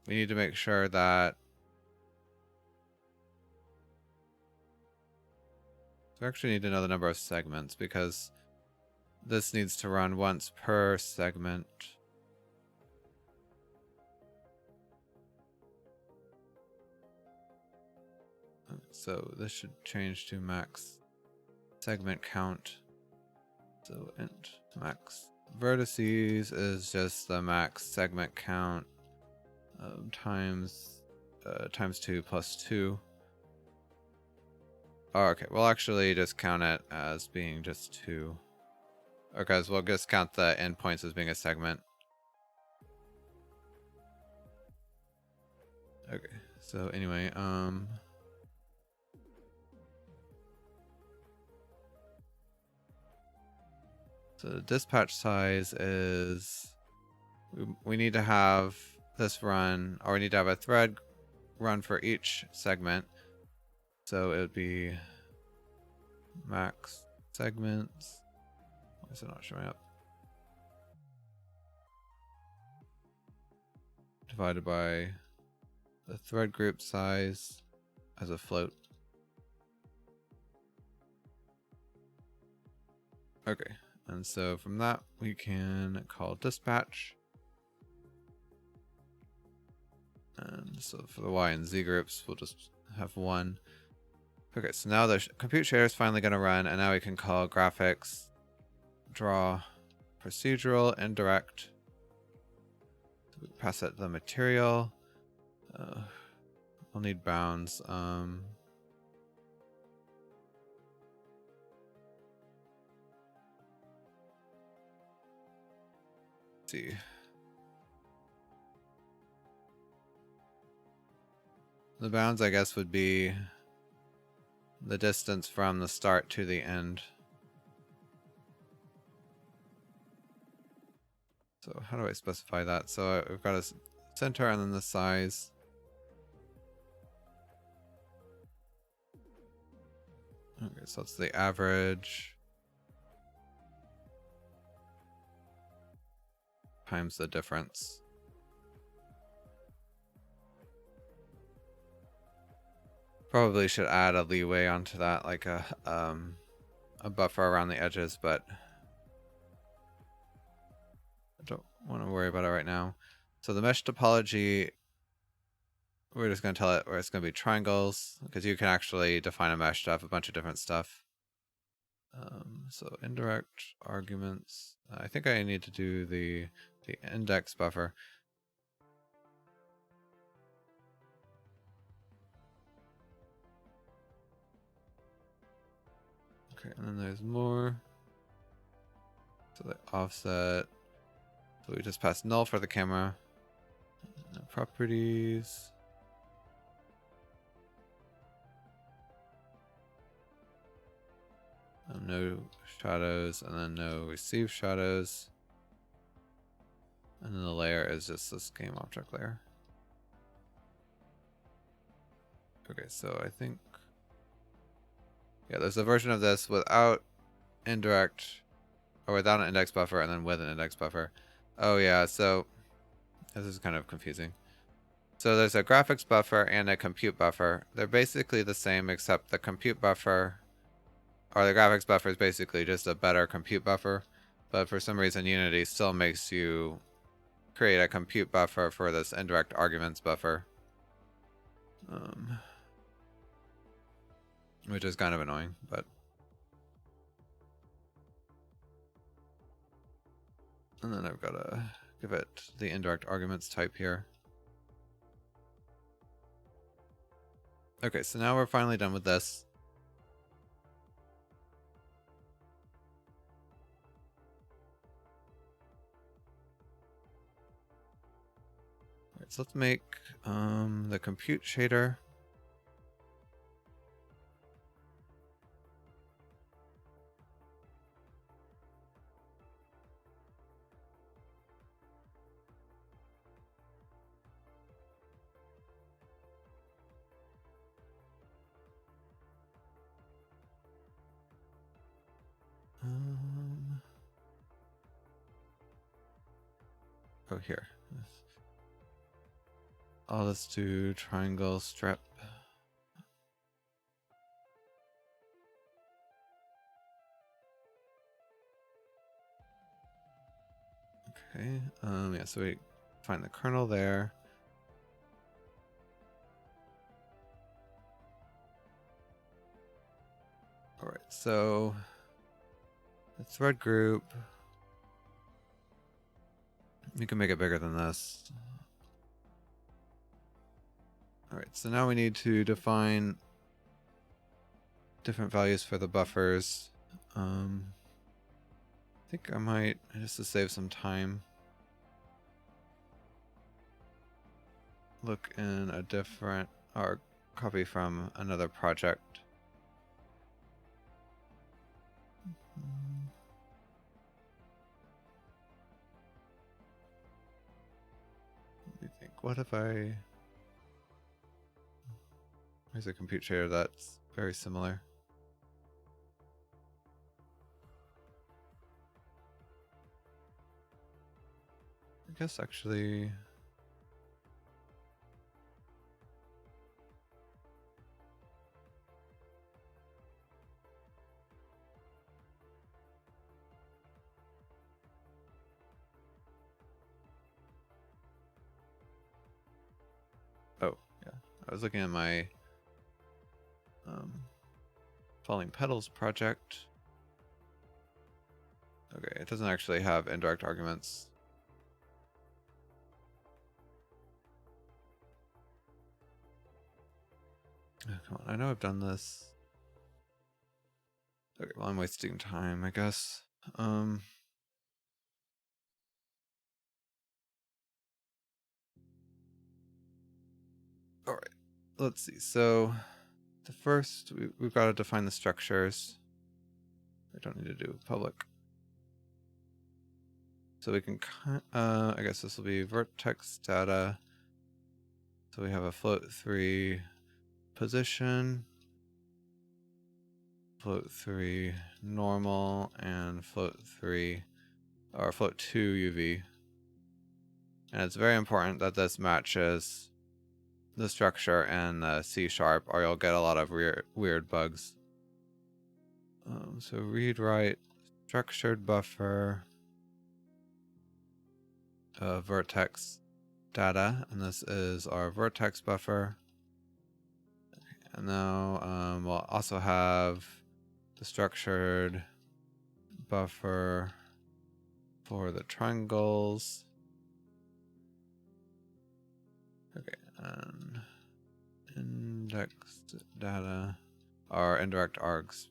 we need to make sure that we actually need to know the number of segments, because this needs to run once per segment. So this should change to max segment count. So int max vertices is just the max segment count times 2 plus 2. Oh, okay, we'll actually just count it as being just 2. Okay, so we'll just count the endpoints as being a segment. Okay, so anyway, so the dispatch size is, we need to have this run, or we need to have a thread run for each segment. So it would be max segments. Why is it not showing up? Divided by the thread group size as a float. Okay, and so from that we can call dispatch. And so for the Y and Z groups, we'll just have 1. Okay, so now the compute shader is finally going to run, and now we can call graphics draw procedural and direct. So we pass it the material. We'll need bounds. Let's see. The bounds, I guess, would be the distance from the start to the end. So how do I specify that? So we've got a center and then the size. Okay, so that's the average times the difference. Probably should add a leeway onto that, like a buffer around the edges, but I don't want to worry about it right now. So the mesh topology, we're just going to tell it where it's going to be triangles, because you can actually define a mesh to have a bunch of different stuff. So indirect arguments. I think I need to do the index buffer. Okay, and then there's more. So the offset. So we just passed null for the camera. Properties. No shadows, and then no receive shadows. And then the layer is just this game object layer. Okay, so I think, yeah, there's a version of this without indirect, or without an index buffer, and then with an index buffer. Oh yeah, so this is kind of confusing. So there's a graphics buffer and a compute buffer. They're basically the same, except the compute buffer, or the graphics buffer is basically just a better compute buffer. But for some reason, Unity still makes you create a compute buffer for this indirect arguments buffer. Which is kind of annoying, but... And then I've got to give it the indirect arguments type here. Okay, so now we're finally done with this. All right, so let's make the compute shader. Oh, here. Oh, let's do triangle strip. Okay. Yeah, so we find the kernel there. All right, so the thread group. You can make it bigger than this. All right, so now we need to define different values for the buffers. I think I might, just to save some time, look in a different, or copy from another project. Let me think, what if I... There's a compute shader that's very similar. I guess actually... Oh, yeah. I was looking at my Falling Petals project. Okay, it doesn't actually have indirect arguments. Oh, come on, I know I've done this. Okay, well, I'm wasting time, I guess. Alright, let's see. So, the first, we've got to define the structures. I don't need to do public. So we can, I guess this will be vertex data. So we have a float 3 position, float 3 normal, and float 3, or float 2 UV. And it's very important that this matches the structure in C#, or you'll get a lot of weird bugs. So read write structured buffer vertex data, and this is our vertex buffer. And now we'll also have the structured buffer for the triangles. Okay, and indexed data are indirect args.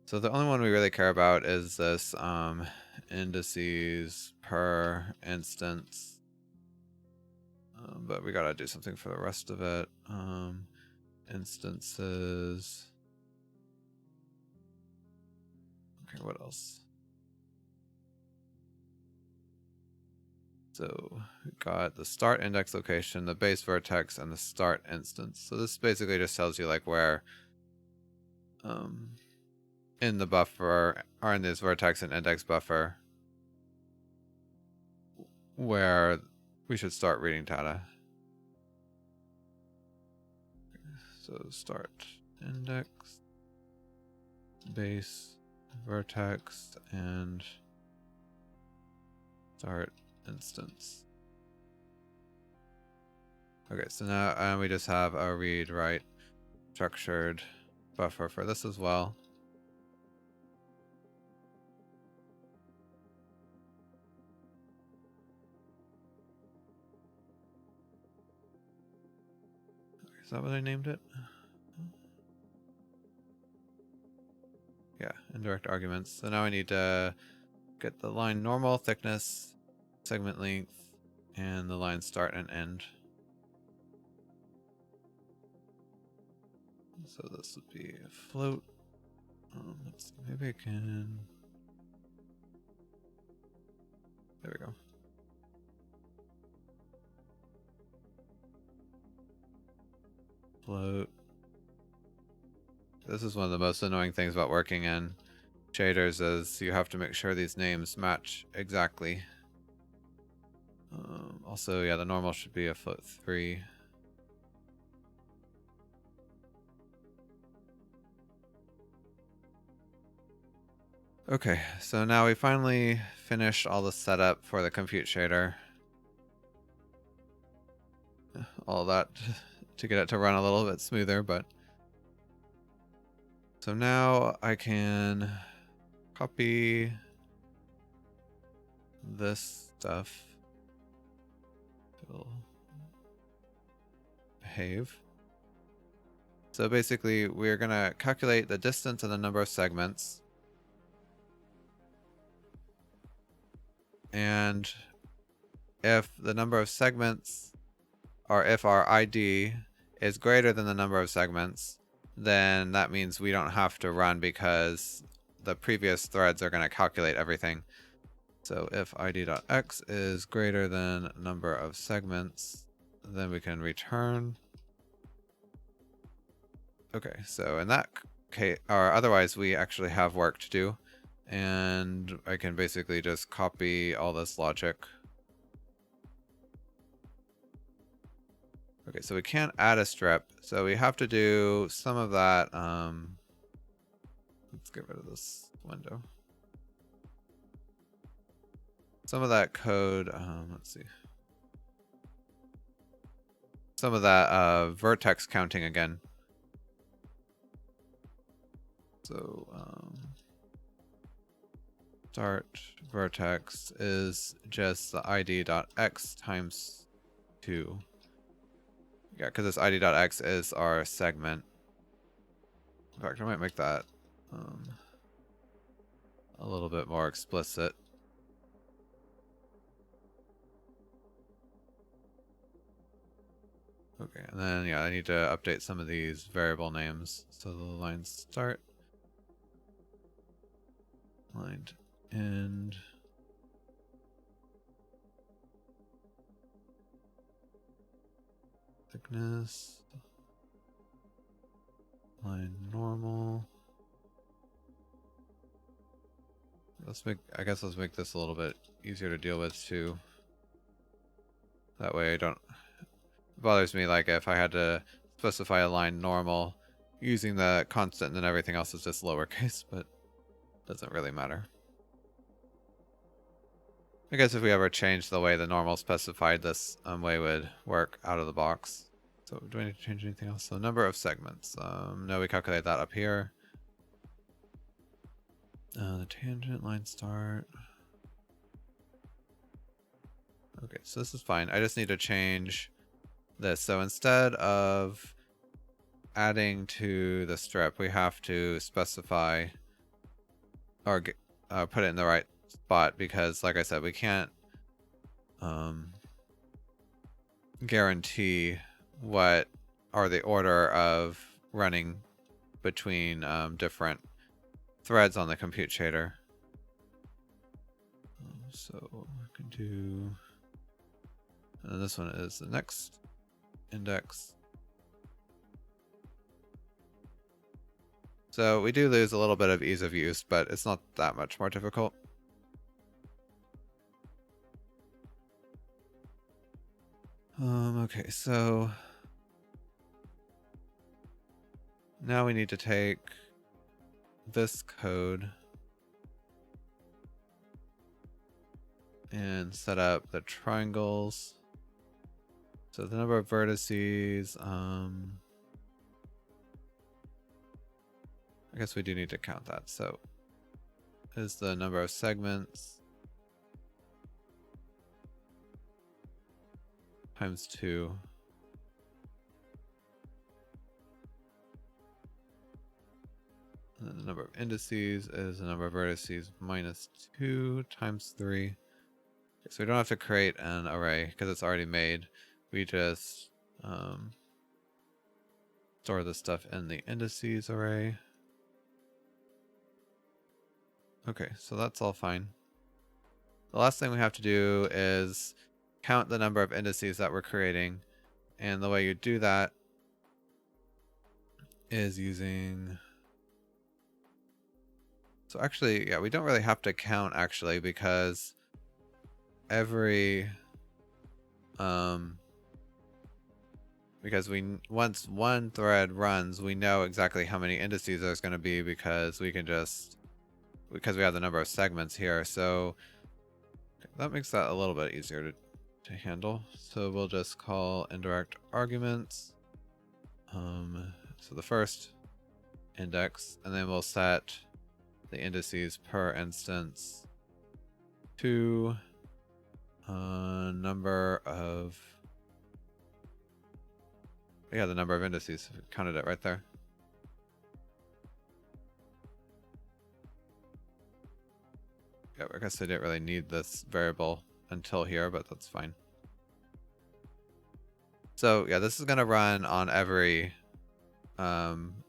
So the only one we really care about is this indices per instance. But we gotta do something for the rest of it. Instances. Okay, what else? So we got the start index location, the base vertex, and the start instance. So this basically just tells you like where in the buffer, or in this vertex and index buffer, where we should start reading data. So start index, base, vertex, and start instance. Okay, so now we just have a read write structured buffer for this as well. Is that what I named it? Yeah, indirect arguments. So now I need to get the line normal, thickness, segment length, and the line start and end. So this would be a float. Let's see, maybe I can. There we go. Float. This is one of the most annoying things about working in shaders is you have to make sure these names match exactly. Also, yeah, the normal should be a float 3. Okay, so now we finally finished all the setup for the compute shader. All that to get it to run a little bit smoother, but so now I can copy this stuff. It'll behave. So basically, we're gonna calculate the distance and the number of segments. And if the number of segments, or if our ID is greater than the number of segments, then that means we don't have to run because the previous threads are going to calculate everything. So if id.x is greater than number of segments, then we can return. Okay, so in that case, or otherwise we actually have work to do. And I can basically just copy all this logic. Okay, so we can't add a strip, so we have to do some of that. Let's get rid of this window. Some of that code, let's see. Some of that vertex counting again. So start vertex is just the id.x times 2. Yeah, because this id.x is our segment. In fact, I might make that a little bit more explicit. Okay, and then yeah, I need to update some of these variable names. So the line start, line end, thickness, line normal. I guess let's make this a little bit easier to deal with too. That way I don't, it bothers me like if I had to specify a line normal using the constant and then everything else is just lowercase, but it doesn't really matter. I guess if we ever change the way the normal specified, this way would work out of the box. So do I need to change anything else? So number of segments. No, we calculate that up here. The tangent line start. Okay, so this is fine. I just need to change this. So instead of adding to the strip, we have to specify or put it in the right spot because, like I said, we can't guarantee what are the order of running between different threads on the compute shader. So we can do, and then this one is the next index. So we do lose a little bit of ease of use, but it's not that much more difficult. Okay, so now we need to take this code and set up the triangles. So the number of vertices, I guess we do need to count that. So is the number of segments times 2. And then the number of indices is the number of vertices minus 2 times 3. Okay, so we don't have to create an array because it's already made. We just store the stuff in the indices array. Okay, so that's all fine. The last thing we have to do is count the number of indices that we're creating. And the way you do that is using... So actually, yeah, we don't really have to count actually because every... because once one thread runs, we know exactly how many indices there's going to be because we can just... because we have the number of segments here. So that makes that a little bit easier to handle. So we'll just call indirect arguments. So the first index, and then we'll set the indices per instance to number of, yeah, the number of indices. We counted it right there. Yeah, I guess I didn't really need this variable until here, but that's fine. So yeah, this is going to run on every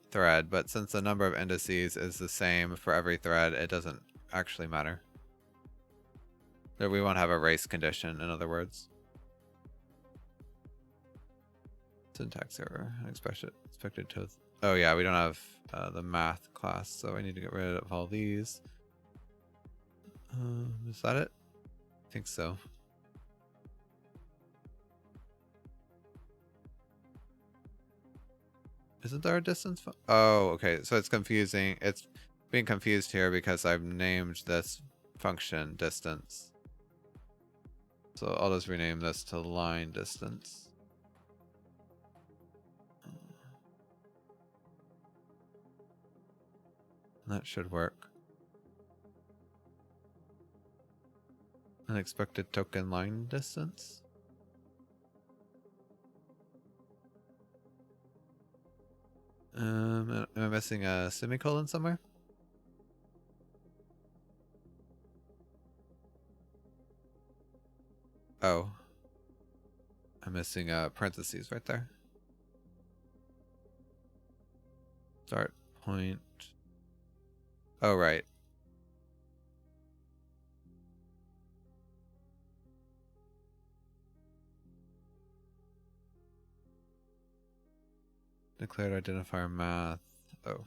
thread, but since the number of indices is the same for every thread, it doesn't actually matter. We won't have a race condition, in other words. Syntax error. Expected to... Oh yeah, we don't have the math class, so I need to get rid of all these. Is that it? I think so. Isn't there a distance? Oh, okay. So it's confusing. It's being confused here because I've named this function distance. So I'll just rename this to line distance. That should work. Unexpected token line distance. Am I missing a semicolon somewhere? Oh. I'm missing parentheses right there. Start point. Oh, right. Declared identifier math. Oh.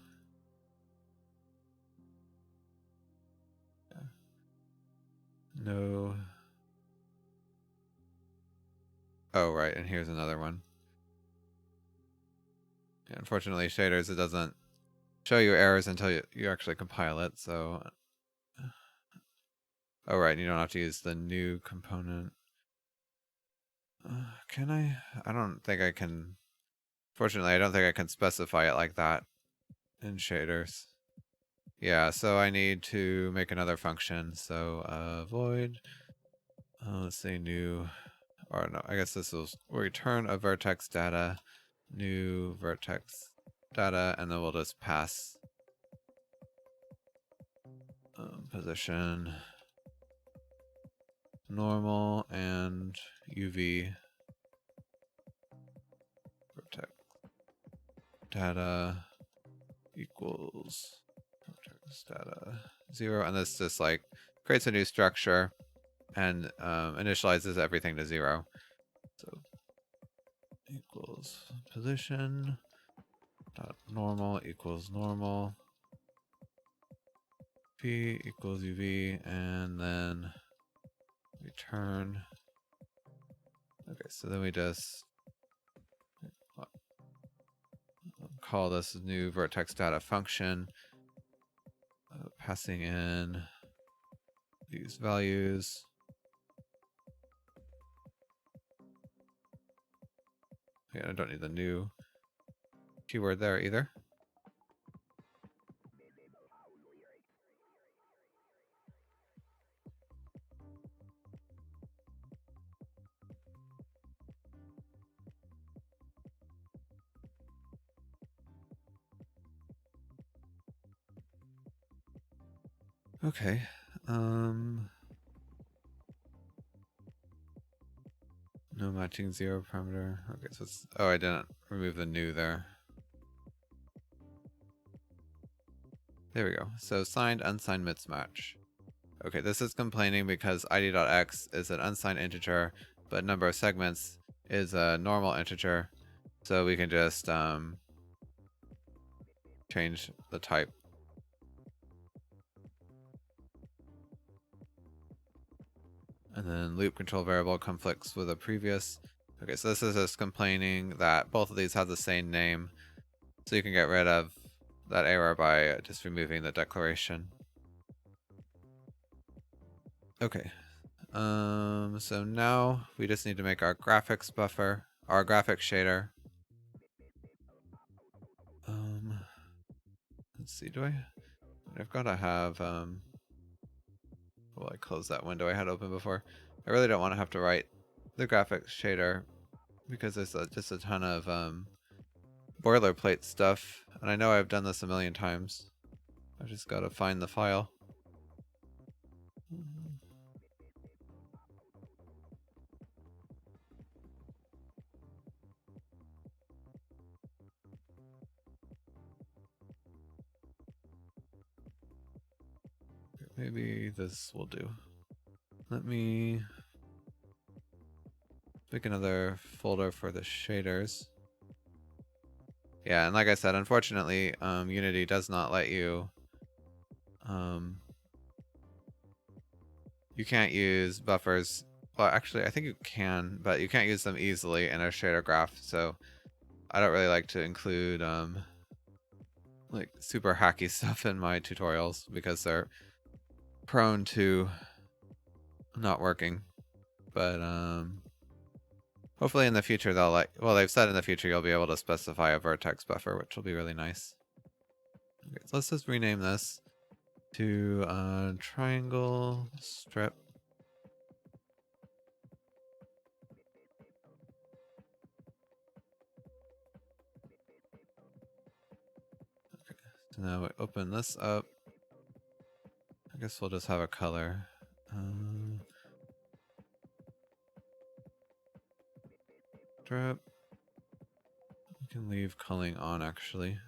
Yeah. No. Oh, right. And here's another one. Yeah, unfortunately, shaders, it doesn't show you errors until you actually compile it. So. Oh, right. You don't have to use the new component. Can I? I don't think I can Fortunately, I don't think I can specify it like that in shaders. Yeah, so I need to make another function. So void, let's say new, or no, I guess this will return a vertex data, new vertex data, and then we'll just pass position, normal, and UV vertex data equals vertex data 0, and this just like creates a new structure and initializes everything to 0. So equals position dot normal equals normal, p equals uv, and then return. Okay, so then we just call this new vertex data function, passing in these values. Yeah, I don't need the new keyword there either. Okay. No matching 0 parameter. Okay, so it's, oh, I didn't remove the new there. There we go. So signed, unsigned mismatch. Okay, this is complaining because id.x is an unsigned integer, but number of segments is a normal integer. So we can just change the type. And then loop control variable conflicts with a previous. Okay, so this is just complaining that both of these have the same name. So you can get rid of that error by just removing the declaration. Okay. So now we just need to make our graphics buffer, our graphics shader. Let's see, I've got to have, well, I closed that window I had open before. I really don't want to have to write the graphics shader because there's just a ton of boilerplate stuff, and I know I've done this a million times. I've just got to find the file. Maybe this will do. Let me make another folder for the shaders. Yeah, and like I said, unfortunately, Unity does not let you. You can't use buffers. Well, actually, I think you can, but you can't use them easily in a shader graph. So I don't really like to include like super hacky stuff in my tutorials because they're prone to not working. But hopefully in the future they'll well, they've said in the future you'll be able to specify a vertex buffer, which will be really nice. Okay, so let's just rename this to triangle strip. Okay, so now we open this up. I guess we'll just have a color. Strip. We can leave culling on actually.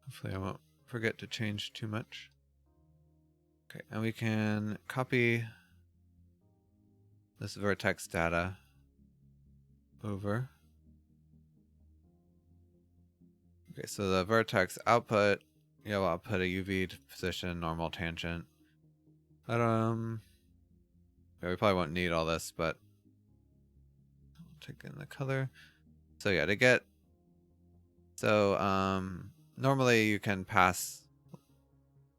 Hopefully I won't forget to change too much. Okay, and we can copy this vertex data over. Okay, so the vertex output, yeah, well, I'll put a UV position, normal tangent. But yeah, we probably won't need all this, but take in the color. So yeah, to get, so normally you can pass,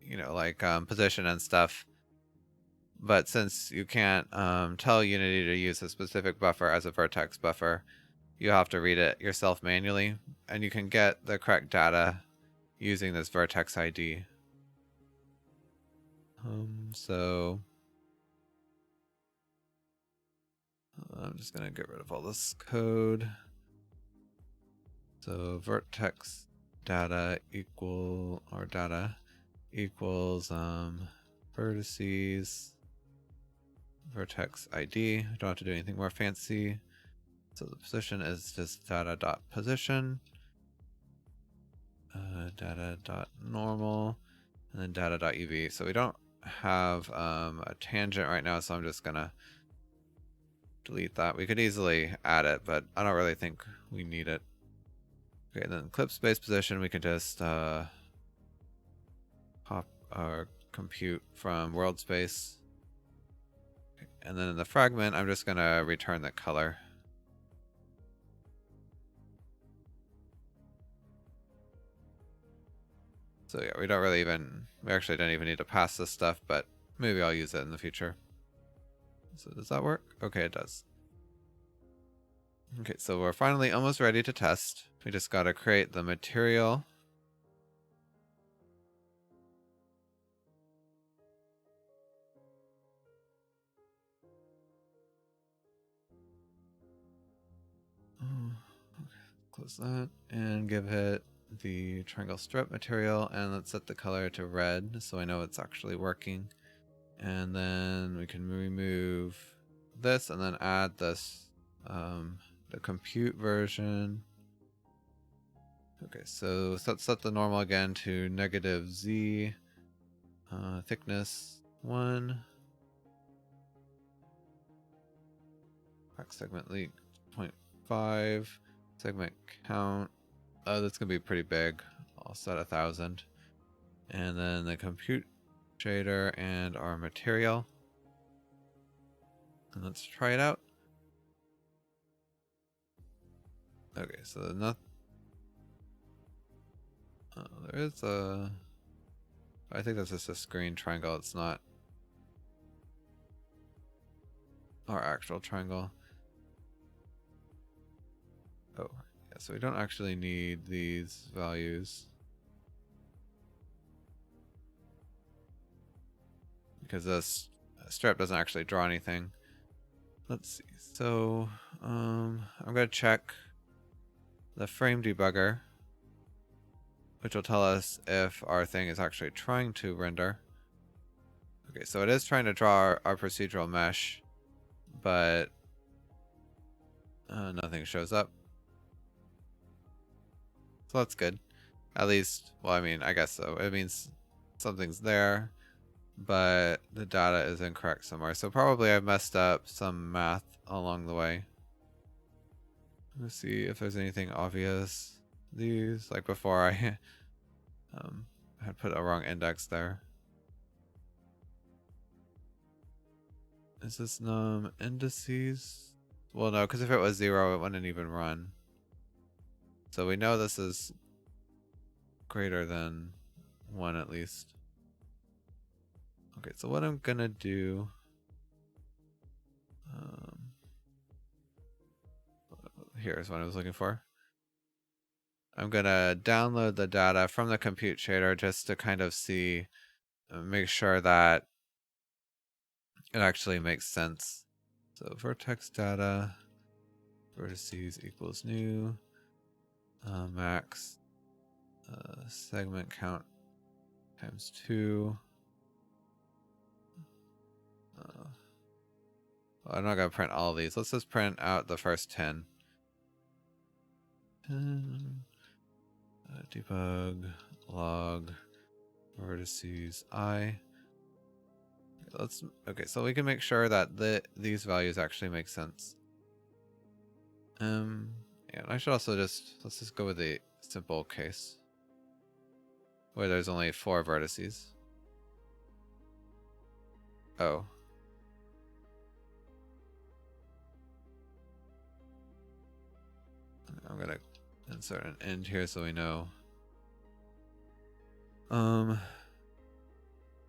you know, like position and stuff, but since you can't tell Unity to use a specific buffer as a vertex buffer, you have to read it yourself manually, and you can get the correct data using this vertex ID. So I'm just gonna get rid of all this code. So vertex data equals vertices vertex ID. I don't have to do anything more fancy. So the position is just data.position, data.normal, and then data.uv. So we don't have a tangent right now, so I'm just gonna delete that. We could easily add it, but I don't really think we need it. Okay, and then clip space position, we can just pop our compute from world space. Okay, and then in the fragment, I'm just gonna return the color. So yeah, we actually don't even need to pass this stuff, but maybe I'll use it in the future. So does that work? Okay, it does. Okay, so we're finally almost ready to test. We just gotta create the material. Close that and give it the triangle strip material, and let's set the color to red so I know it's actually working. And then we can remove this and then add this, the compute version. Okay, so set the normal again to -z, thickness 1, back segment length 0.5, segment count. That's gonna be pretty big. I'll set 1,000, and then the compute shader and our material. And let's try it out. Okay, so there is a. I think that's just a screen triangle. It's not our actual triangle. Oh, yeah, so we don't actually need these values because this strip doesn't actually draw anything. Let's see. So I'm gonna check the frame debugger, which will tell us if our thing is actually trying to render. Okay, so it is trying to draw our procedural mesh, but nothing shows up. So that's good. At least, well, I mean, I guess so. It means something's there, but the data is incorrect somewhere. So probably I've messed up some math along the way. Let's see if there's anything obvious. These, like before I had put a wrong index there. Is this num indices? Well, no, because if it was 0, it wouldn't even run. So we know this is greater than 1 at least. Okay, so what I'm gonna do, here's what I was looking for. I'm gonna download the data from the compute shader just to kind of see, make sure that it actually makes sense. So vertex data, vertices equals new, max, segment count times 2. I'm not gonna print all of these. Let's just print out the first 10. Debug log vertices I. Okay, so we can make sure that these values actually make sense. And I should also let's just go with the simple case where there's only 4 vertices. Oh. insert an end here so we know.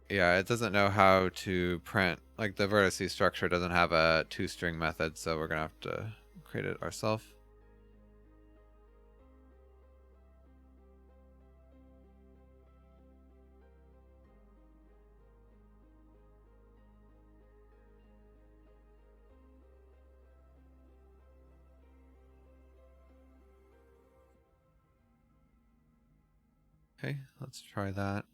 Yeah, it doesn't know how to print, like the vertice structure doesn't have a toString method, so we're gonna have to create it ourselves. Okay, let's try that.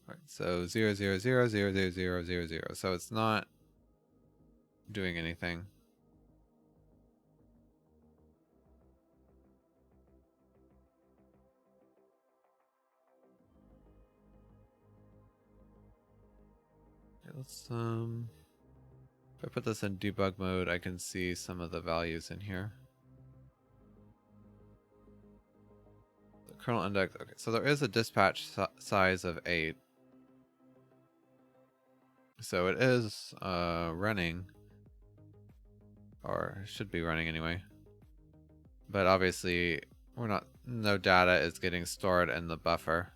All right, so 0, 0, 0, 0, 0, 0, 0, 0. So it's not doing anything. Okay, let's if I put this in debug mode, I can see some of the values in here. The kernel index. Okay, so there is a dispatch size of 8. So it is running, or should be running anyway. But obviously, no data is getting stored in the buffer.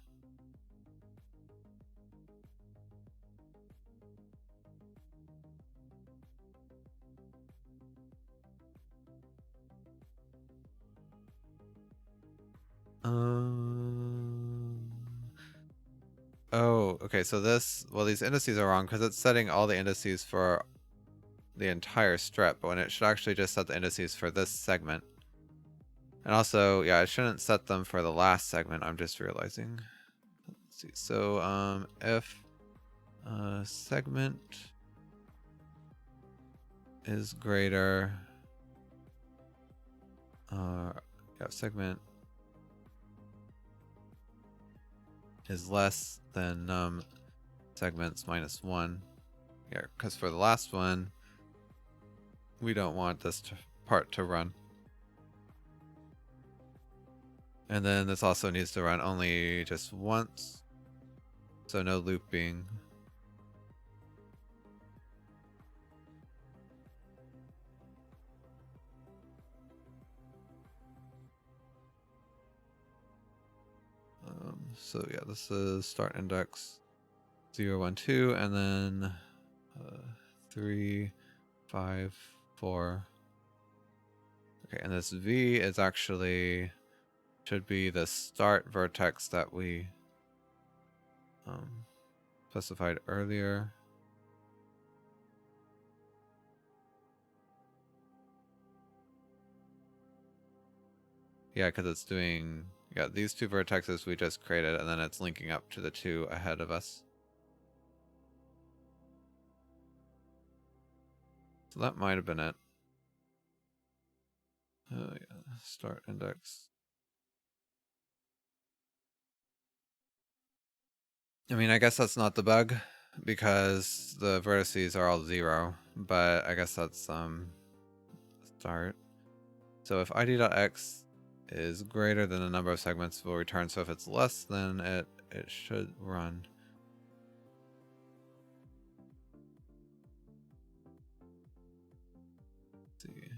Oh, okay, so these indices are wrong because it's setting all the indices for the entire strip, when it should actually just set the indices for this segment. And also, yeah, I shouldn't set them for the last segment, I'm just realizing. Let's see, so if segment is greater, segment is less than num segments minus 1. Yeah, because for the last one, we don't want this part to run. And then this also needs to run only just once, so no looping. So yeah, this is start index 0, 1, 2, and then 3, 5, 4. Okay, and this V is actually should be the start vertex that we specified earlier. Yeah, because it's doing these two vertexes we just created, and then it's linking up to the two ahead of us. So that might have been it. Yeah, start index. I mean, I guess that's not the bug because the vertices are all 0, but I guess that's start. So if id.x is greater than the number of segments we'll return, so if it's less than it should run. Let's see.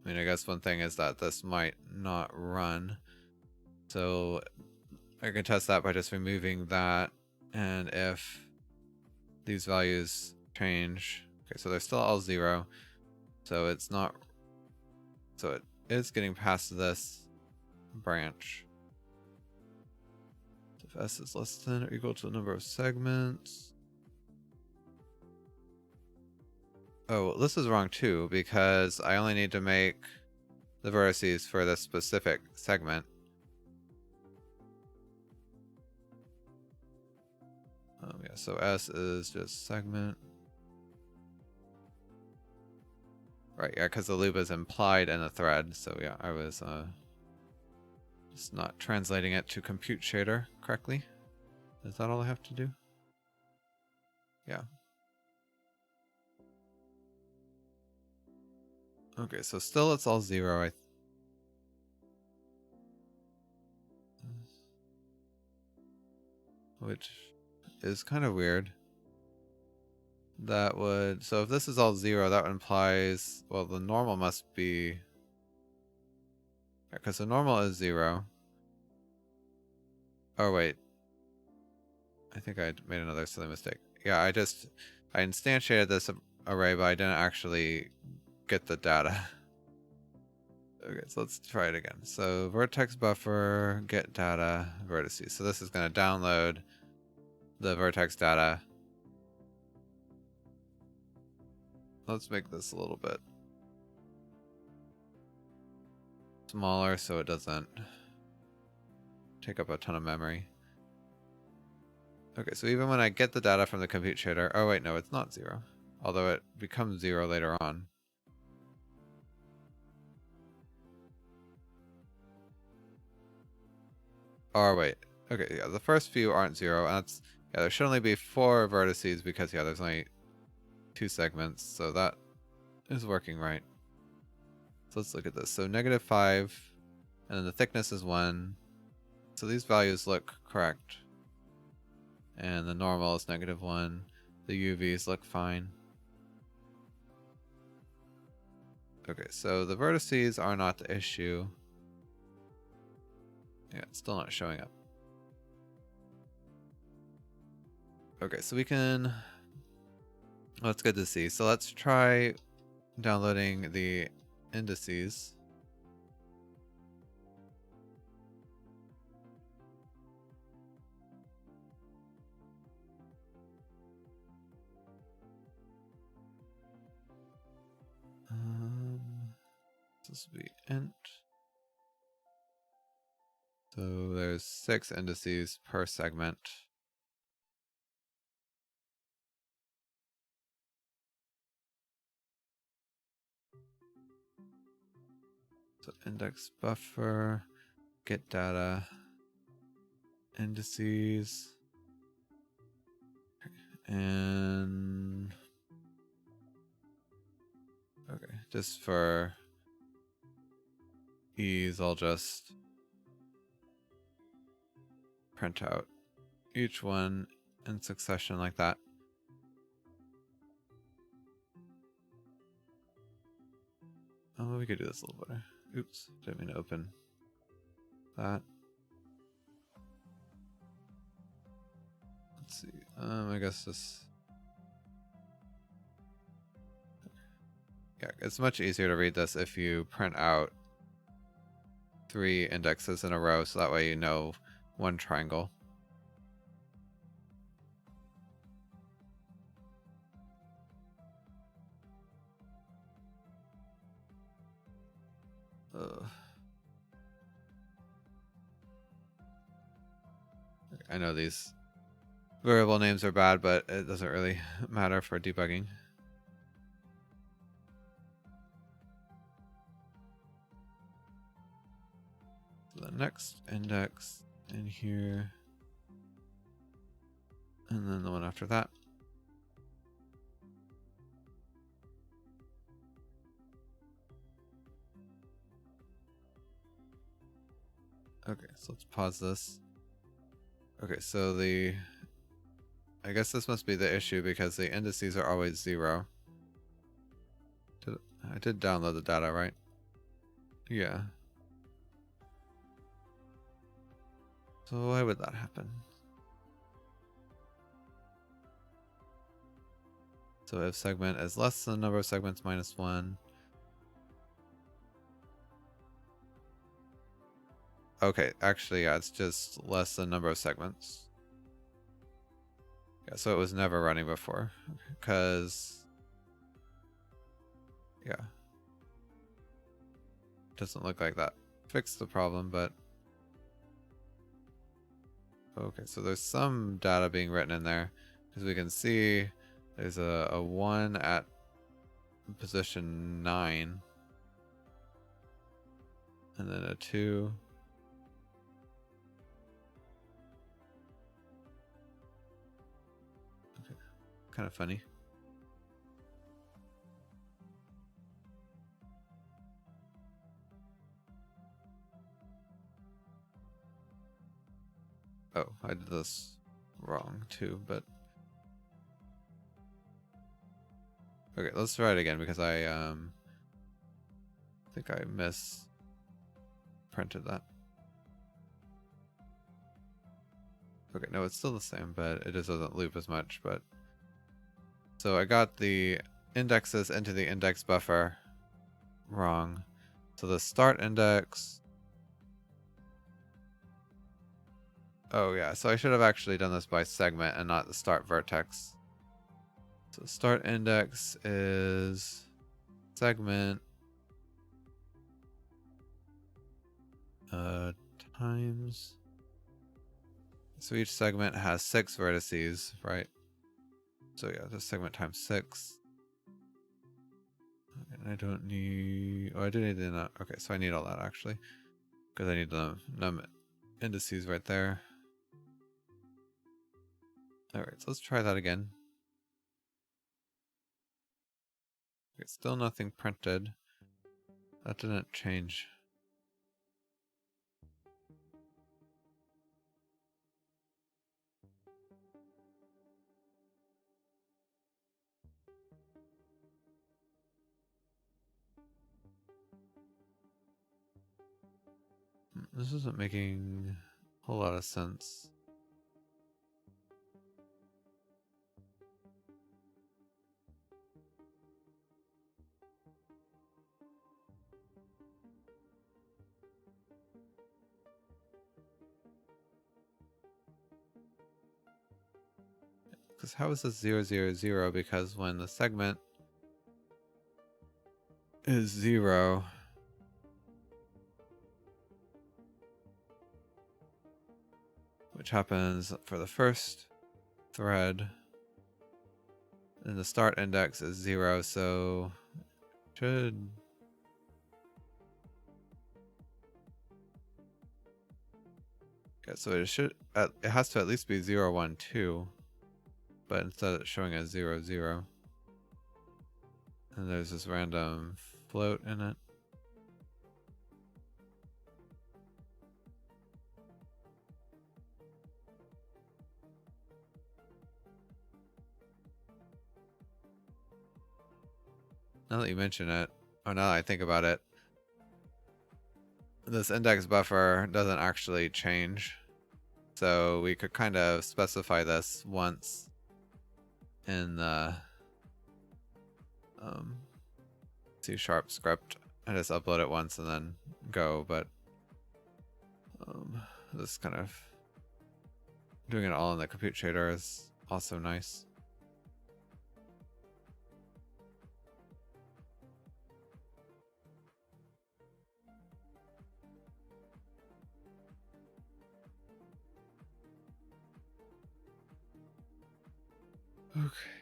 I mean, I guess one thing is that this might not run. So I can test that by just removing that, and if these values change, okay, so they're still all 0, so it's not, so it is getting past this branch. If s is less than or equal to the number of segments. Oh, this is wrong too, because I only need to make the vertices for this specific segment. Yeah, so S is just segment. Right, yeah, because the loop is implied in the thread, so yeah, I was just not translating it to compute shader correctly. Is that all I have to do? Yeah. Okay, so still it's all 0, which is kind of weird. that would, so if this is all 0, that implies, well, the normal must be, because the normal is 0. Oh wait, I think I made another silly mistake. Yeah, I instantiated this array, but I didn't actually get the data. Okay, so let's try it again. So vertex buffer, get data, vertices. So this is going to download the vertex data. Let's make this a little bit smaller so it doesn't take up a ton of memory. Okay, so even when I get the data from the compute shader, oh wait, no, it's not 0. Although it becomes 0 later on. Oh wait, okay, yeah, the first few aren't 0, and that's, yeah, there should only be 4 vertices because, yeah, there's only 2 segments, so that is working right. So let's look at this. So -5, and then the thickness is 1. So these values look correct. And the normal is -1. The UVs look fine. Okay, so the vertices are not the issue. Yeah, it's still not showing up. Okay, so we can... Well, it's good to see. So let's try downloading the indices. This will be int. So there's 6 indices per segment. So index buffer, get data, indices, and okay, just for ease, I'll just print out each one in succession like that. Oh, we could do this a little better. Oops, didn't mean to open that. Let's see. I guess this. Yeah, it's much easier to read this if you print out 3 indexes in a row, so that way you know one triangle. I know these variable names are bad, but it doesn't really matter for debugging. So the next index in here, and then the one after that. Okay, so let's pause this. Okay, so I guess this must be the issue because the indices are always 0. I did download the data, right? Yeah. So why would that happen? So if segment is less than the number of segments minus 1. Okay, actually, yeah, it's just less than number of segments. Yeah, so it was never running before. Because... yeah. Doesn't look like that fixed the problem, but... okay, so there's some data being written in there. As we can see, there's a 1 at position 9. And then a 2. Okay. Kind of funny. Oh, I did this wrong too, but... Okay, let's try it again because I think I misprinted that. Okay, no, it's still the same, but it just doesn't loop as much. But so I got the indexes into the index buffer wrong. So the start index. Oh yeah, so I should have actually done this by segment and not the start vertex. So start index is segment times. So each segment has 6 vertices, right? So yeah, this segment times 6. And I don't need. Oh, I do need the. Okay, so I need all that actually, because I need the num indices right there. All right, so let's try that again. Okay, still nothing printed. That didn't change. This isn't making a whole lot of sense. Because how is this 0, 0, 0? Because when the segment is 0, which happens for the first thread, and the start index is 0, so should. Okay, so it should. It has to at least be 0, 1, 2, but instead it's showing as 0, 0. And there's this random float in it. Now that you mention it, or now that I think about it, this index buffer doesn't actually change. So we could kind of specify this once in the C# script and just upload it once and then go. But this kind of doing it all in the compute shader is also nice.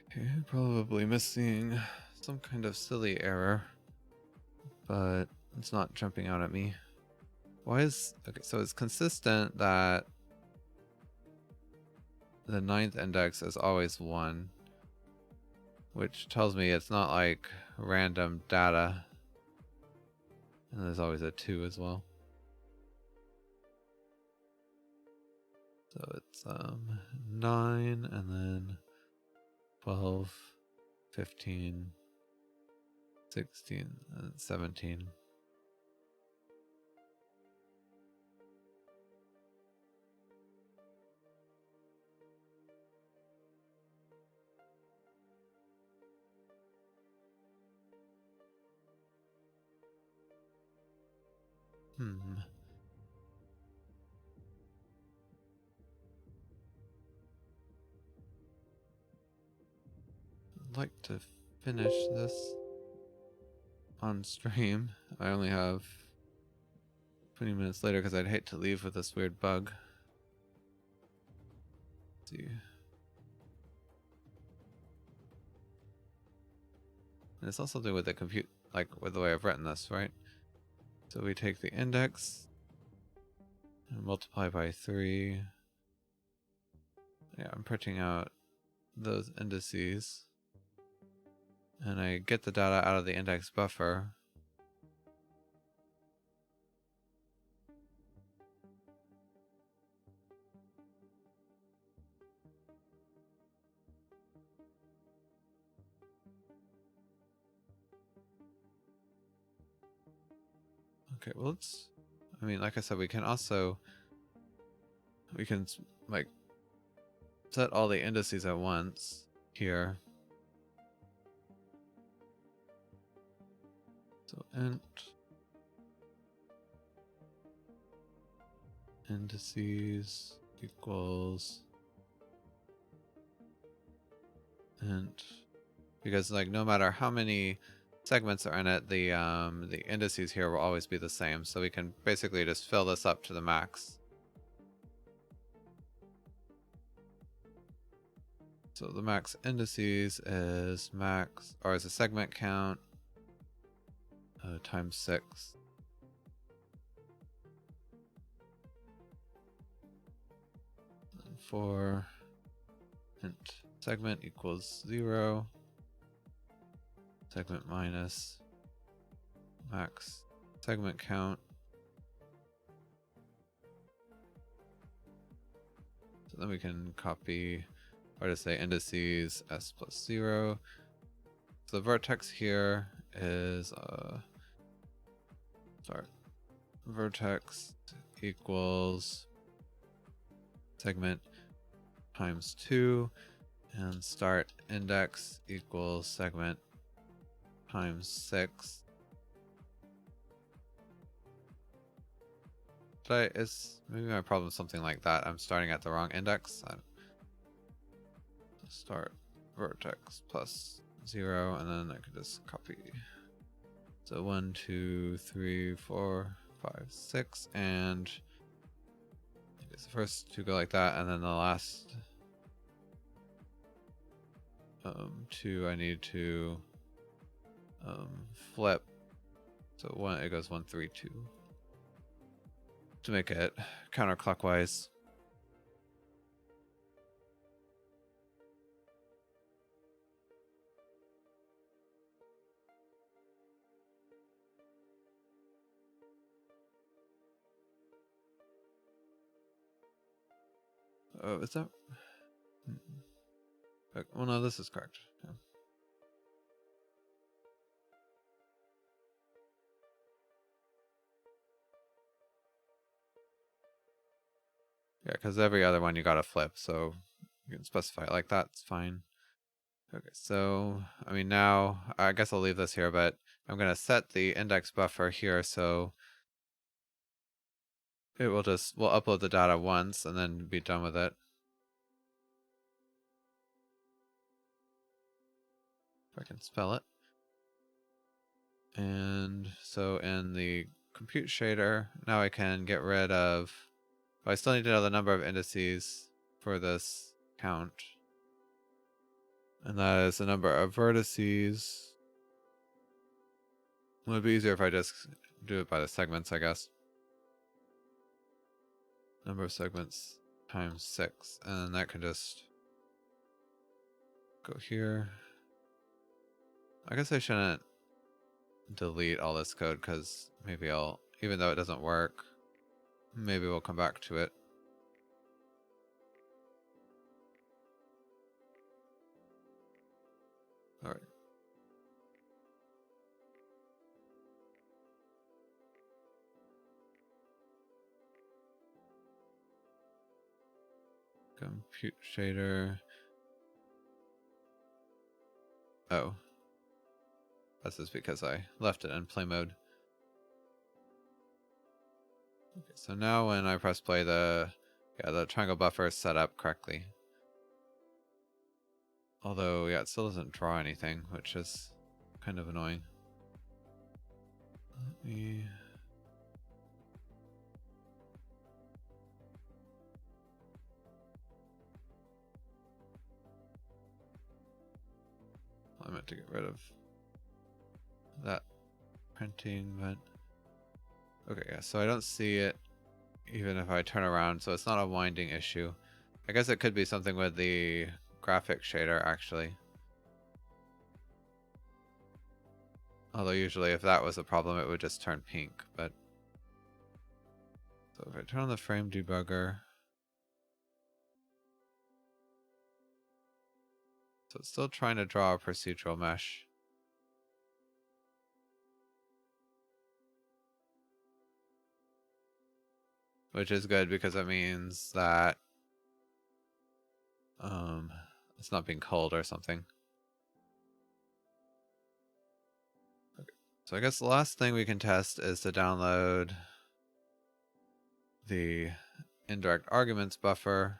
Okay, probably missing some kind of silly error, but it's not jumping out at me. Why is... Okay, so it's consistent that the 9th index is always 1, which tells me it's not like random data. And there's always a 2 as well. So it's 9 and then 12, 15, 16, and 17. I'd like to finish this on stream. I only have 20 minutes later because I'd hate to leave with this weird bug. Let's see. And it's also doing with the compute, like with the way I've written this, right? So we take the index and multiply by 3. Yeah, I'm printing out those indices. And I get the data out of the index buffer. Okay, well, let's, I mean, like I said, we can like set all the indices at once here. So int indices equals int, because like no matter how many segments are in it, the indices here will always be the same. So we can basically just fill this up to the max. So the max indices is max, or is a segment count times 6. And for int segment equals 0, segment minus max segment count. So then we can copy, or just say indices s plus 0. So the vertex here is vertex equals segment times 2, and start index equals segment times 6. Is maybe my problem something like that? I'm starting at the wrong index. Start vertex plus 0, and then I can just copy. So 1, 2, 3, 4, 5, 6, and I guess the first two go like that, and then the last 2 I need to flip. So it goes 1, 3, 2 to make it counterclockwise. Oh, is that? Well, no, this is correct. Yeah. Yeah, because every other one you gotta flip, so you can specify it like that. It's fine. Okay, so I mean now I guess I'll leave this here, but I'm gonna set the index buffer here, so it will we'll upload the data once and then be done with it. If I can spell it. And so in the compute shader, now I can get rid of, I still need to know the number of indices for this count. And that is the number of vertices. It would be easier if I just do it by the segments, I guess. Number of segments times 6. And then that can just go here. I guess I shouldn't delete all this code because maybe even though it doesn't work, maybe we'll come back to it. All right. Compute shader. Oh. That's just because I left it in play mode. Okay, so now when I press play, the triangle buffer is set up correctly. Although, yeah, it still doesn't draw anything, which is kind of annoying. Let me... I meant to get rid of that printing, but... Okay, yeah, so I don't see it even if I turn around, so it's not a winding issue. I guess it could be something with the graphic shader, actually. Although usually if that was a problem, it would just turn pink, but... So if I turn on the frame debugger... So it's still trying to draw a procedural mesh. which is good because it means that it's not being culled or something. Okay. So I guess the last thing we can test is to download the indirect arguments buffer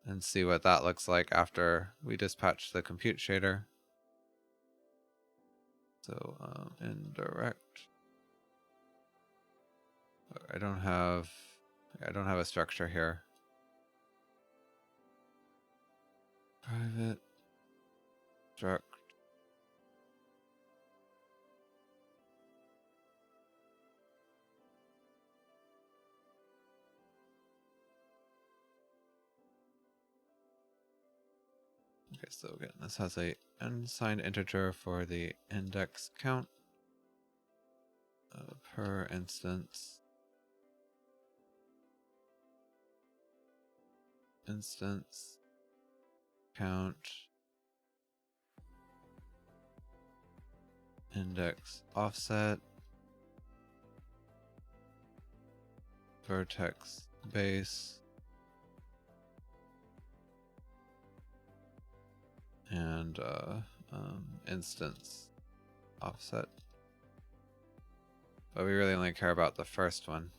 and see what that looks like after we dispatch the compute shader. So indirect. I don't have a structure here. Private struct. Okay, so again, this has a unsigned integer for the index count per instance. Instance count index offset vertex base and instance offset. But we really only care about the first one.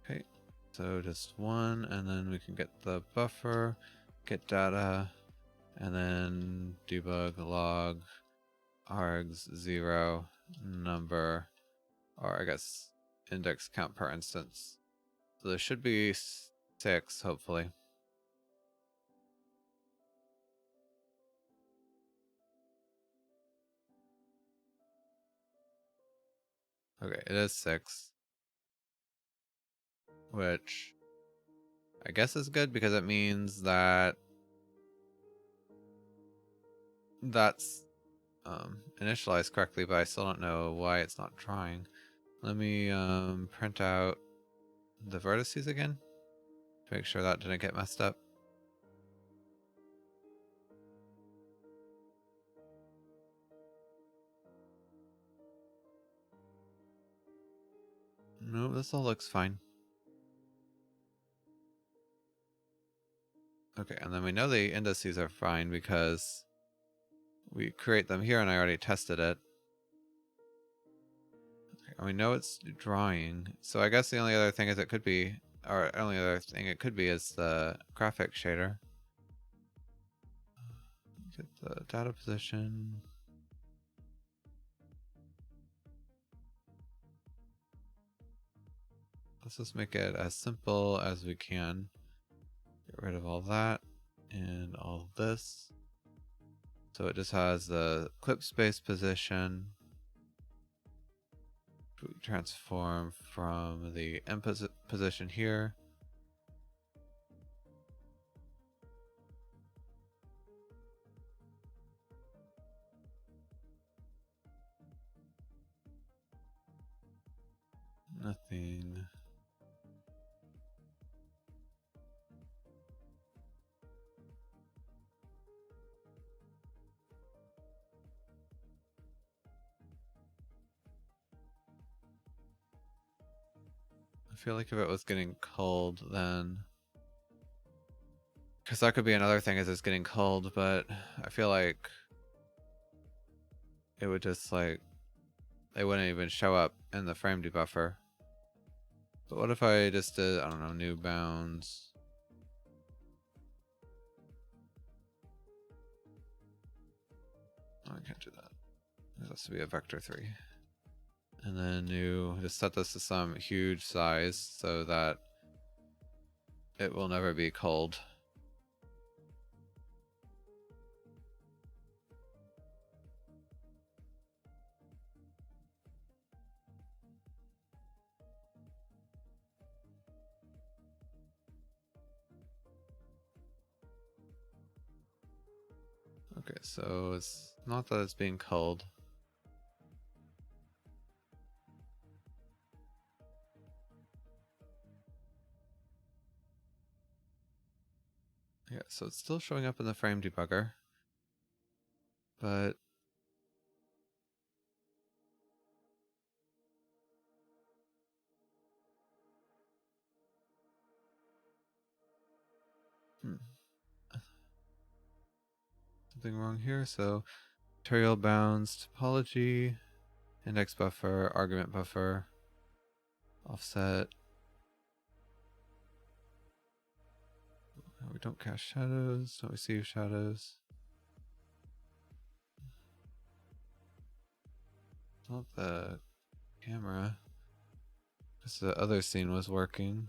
Okay, so just one, and then we can get the buffer, get data, and then debug log args 0 number, or I guess index count per instance. So there should be 6, hopefully. Okay, it is 6, which I guess is good because it means that that's initialized correctly, but I still don't know why it's not trying. Let me print out the vertices again to make sure that didn't get messed up. No, this all looks fine. Okay, and then we know the indices are fine because we create them here and I already tested it. Okay, and we know it's drawing, so I guess the only other thing is it could be, or only other thing it could be is the graphic shader. Get the data position. Let's just make it as simple as we can. Get rid of all that and all this. So it just has the clip space position. We transform from the end position here. Nothing. I feel like if it was getting culled, then... Because that could be another thing is it's getting culled, but I feel like it would just like... They wouldn't even show up in the frame debuffer. But what if I just did, I don't know, new bounds? Oh, I can't do that. It has to be a vector 3. And then new, just set this to some huge size so that it will never be culled. Okay, so it's not that it's being culled. Yeah, so it's still showing up in the frame debugger. but something wrong here. So material bounds, topology, index buffer, argument buffer, offset. We don't cache shadows, don't receive shadows. Not the camera, because the other scene was working.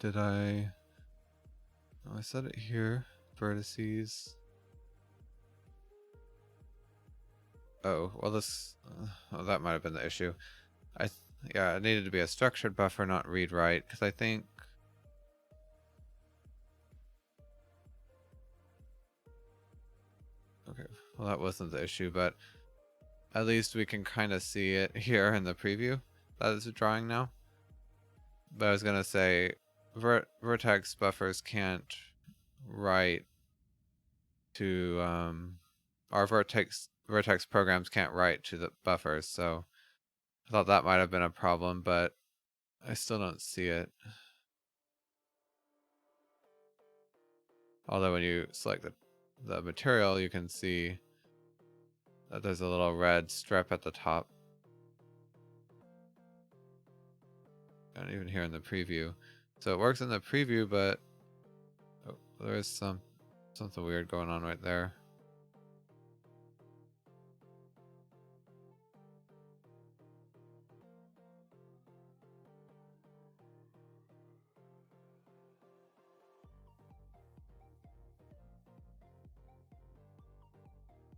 Did I? Oh, I set it here. Vertices. Oh, well, this. Oh, that might have been the issue. Yeah, it needed to be a structured buffer, not read write, because I think. Okay, well, that wasn't the issue, but at least we can kind of see it here in the preview that is drawing now. But I was gonna say, Vertex buffers can't write to our Vertex programs can't write to the buffers, so I thought that might have been a problem, but I still don't see it. Although when you select the material, you can see that there's a little red strip at the top. And even here in the preview. So it works in the preview, but there is something weird going on right there.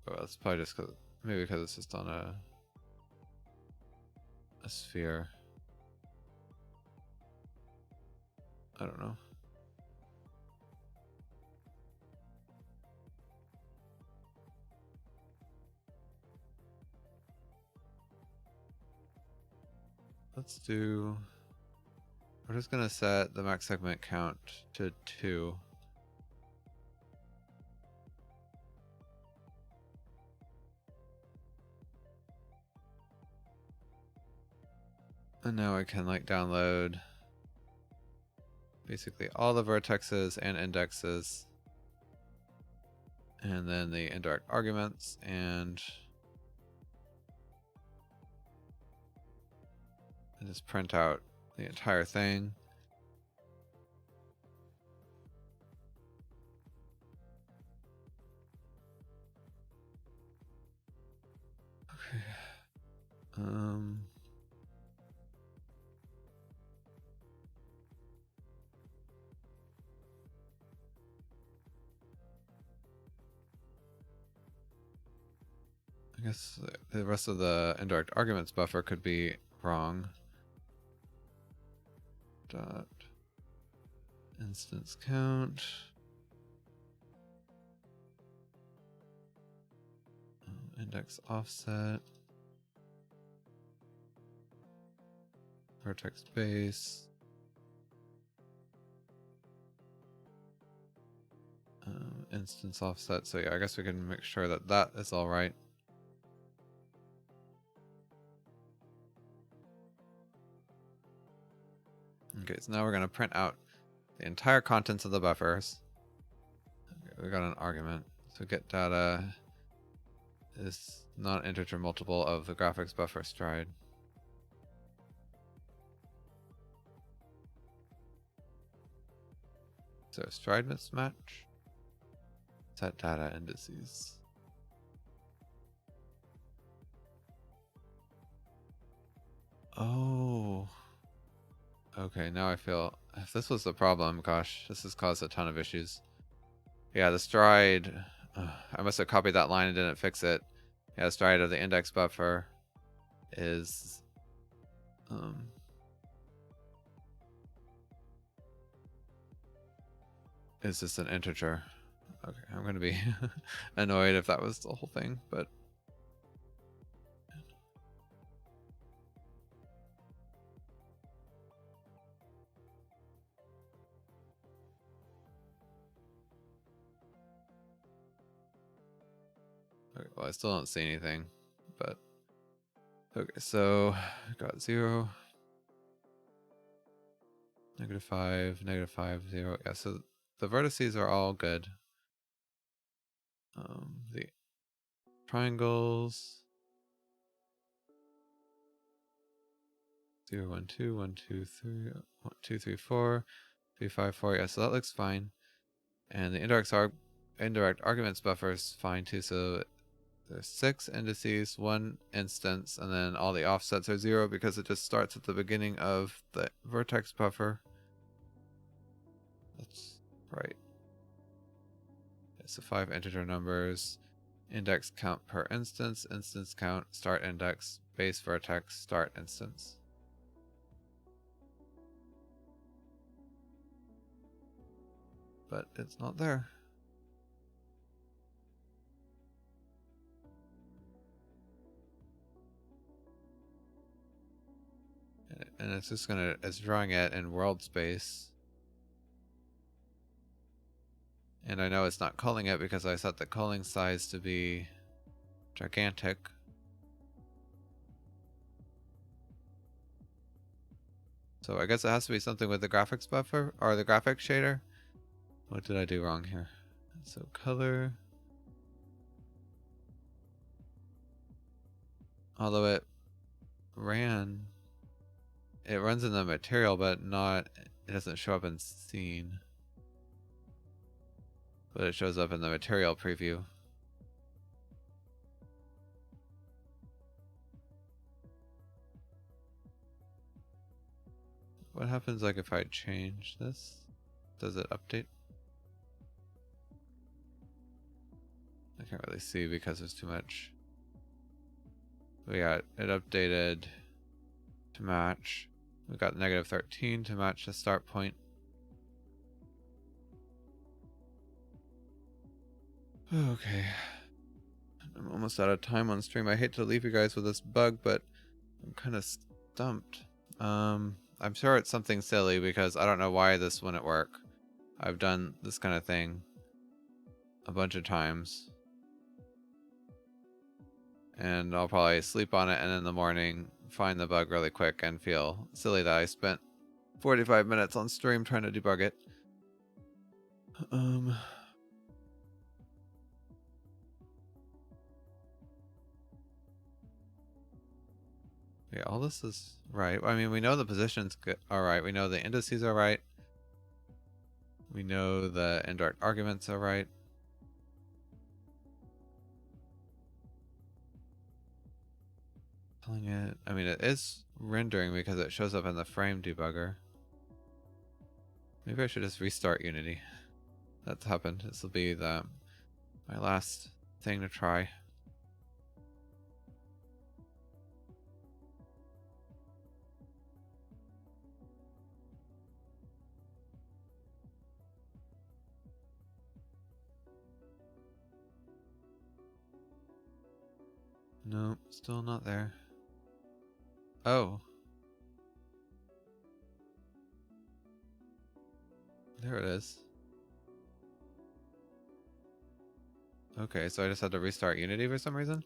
Oh, that's probably just maybe because it's just on a sphere. I don't know. We're just gonna set the max segment count to 2. And now I can like download basically all the vertexes and indexes, and then the indirect arguments, and just print out the entire thing. Okay. I guess the rest of the indirect arguments buffer could be wrong. Dot instance count. Index offset. Vertex base. Instance offset. So yeah, I guess we can make sure that that is all right. Okay, so now we're going to print out the entire contents of the buffers. Okay, we got an argument. So get data is not integer multiple of the graphics buffer stride. So stride mismatch. Set data indices. Oh. Okay, now I feel if this was the problem, gosh, this has caused a ton of issues. Yeah, the stride. I must have copied that line and didn't fix it. Yeah, the stride of the index buffer is is just an integer. Okay, I'm gonna be annoyed if that was the whole thing, but okay, well, I still don't see anything, but okay, so I got 0, -5, -5, 0. Yeah, so the vertices are all good. The triangles 0, 1, 2, 1, 2, 3, 1, 2, 3, 4, 3, 5, 4. Yeah, so that looks fine. And the indirect arguments buffer is fine too. So there's 6 indices, 1 instance, and then all the offsets are 0 because it just starts at the beginning of the vertex buffer. That's right. So 5 integer numbers, index count per instance, instance count, start index, base vertex, start instance. But it's not there. And it's just it's drawing it in world space. And I know it's not calling it because I set the calling size to be gigantic. So I guess it has to be something with the graphics buffer or the graphics shader. What did I do wrong here? So color. Although it runs in the material, but it doesn't show up in scene. But it shows up in the material preview. What happens like if I change this? Does it update? I can't really see because there's too much. But yeah, it updated to match. We got -13 to match the start point. Okay. I'm almost out of time on stream. I hate to leave you guys with this bug, but I'm kind of stumped. I'm sure it's something silly because I don't know why this wouldn't work. I've done this kind of thing a bunch of times. And I'll probably sleep on it and in the morning find the bug really quick and feel silly that I spent 45 minutes on stream trying to debug it. Yeah, all this is right. I mean, we know the positions are right. We know the indices are right. We know the indirect arguments are right. Telling it, I mean, it is rendering because it shows up in the frame debugger. Maybe I should just restart Unity. That's happened. This will be my last thing to try. Nope, still not there. Oh. There it is. Okay, so I just had to restart Unity for some reason?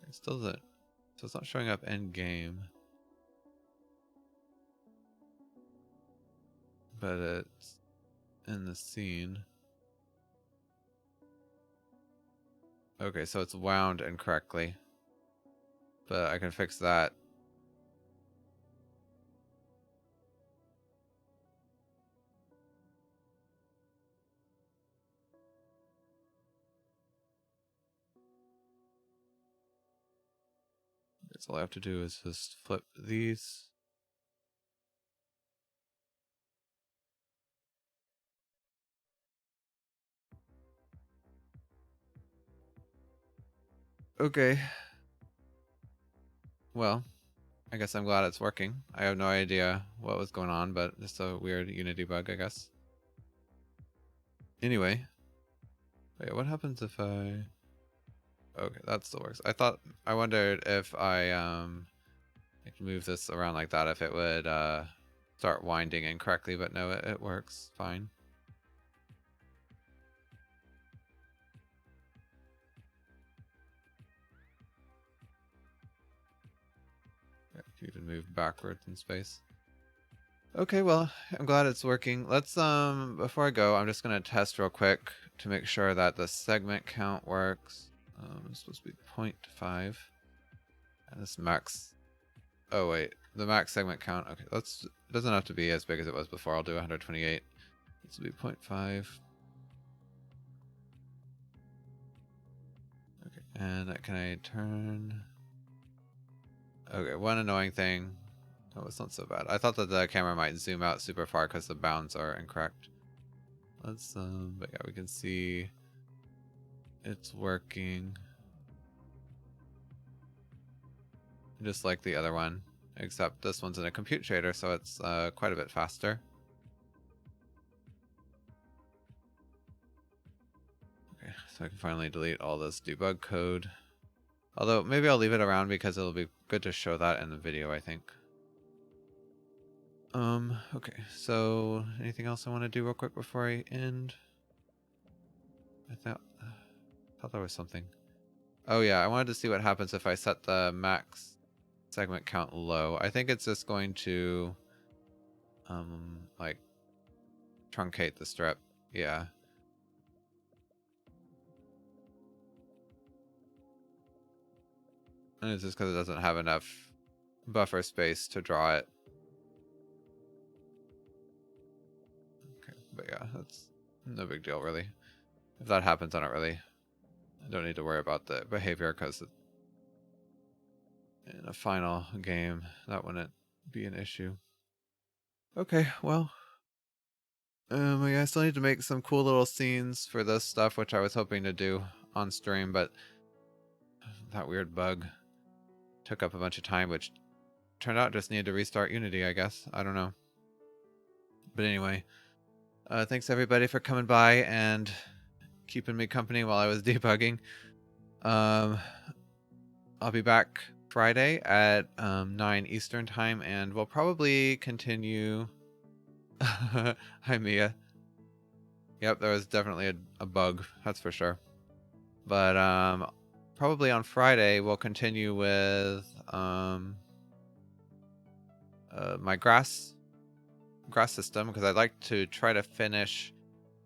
It still doesn't. So it's not showing up in game. But it's in the scene. Okay, so it's wound incorrectly. But I can fix that. So all I have to do is just flip these. Okay. Well, I guess I'm glad it's working. I have no idea what was going on, but just a weird Unity bug, I guess. Anyway. Wait, what happens if I... Okay, that still works. I wondered if I could move this around like that, if it would start winding incorrectly, but no, it works fine. Yeah, you can even move backwards in space. Okay, well, I'm glad it's working. Let's before I go, I'm just gonna test real quick to make sure that the segment count works. It's supposed to be 0.5. And this max. Oh wait, the max segment count. Okay, it doesn't have to be as big as it was before. I'll do 128. This will be 0.5. Okay, and can I turn? Okay, one annoying thing. Oh, it's not so bad. I thought that the camera might zoom out super far because the bounds are incorrect. Let's but yeah, we can see it's working. Just like the other one, except this one's in a compute shader, so it's quite a bit faster. Okay, so I can finally delete all this debug code. Although maybe I'll leave it around because it'll be good to show that in the video, I think. Okay, so anything else I want to do real quick before I end? I thought there was something. Oh yeah, I wanted to see what happens if I set the max segment count low. I think it's just going to like truncate the strip. Yeah. And it's just because it doesn't have enough buffer space to draw it. Okay, but yeah, that's no big deal really. If that happens, I don't need to worry about the behavior because in a final game, that wouldn't be an issue. Okay, well, I still need to make some cool little scenes for this stuff, which I was hoping to do on stream, but that weird bug took up a bunch of time, which turned out just needed to restart Unity, I guess. I don't know. But anyway, thanks everybody for coming by and keeping me company while I was debugging. I'll be back Friday at 9 Eastern time, and we'll probably continue. Hi, Mia. Yep, there was definitely a bug, that's for sure. But probably on Friday we'll continue with my grass system, because I'd like to try to finish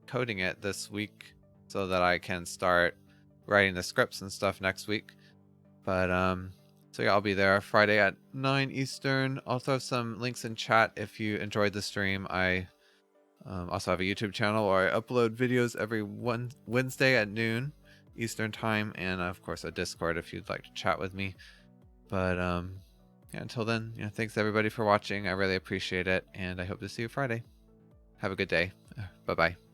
coding it this week so that I can start writing the scripts and stuff next week. But so yeah, I'll be there Friday at 9 Eastern. I'll throw some links in chat if you enjoyed the stream. I also have a YouTube channel where I upload videos every Wednesday at noon Eastern time, and of course a Discord if you'd like to chat with me. But yeah, until then, thanks everybody for watching. I really appreciate it, and I hope to see you Friday. Have a good day. Bye bye.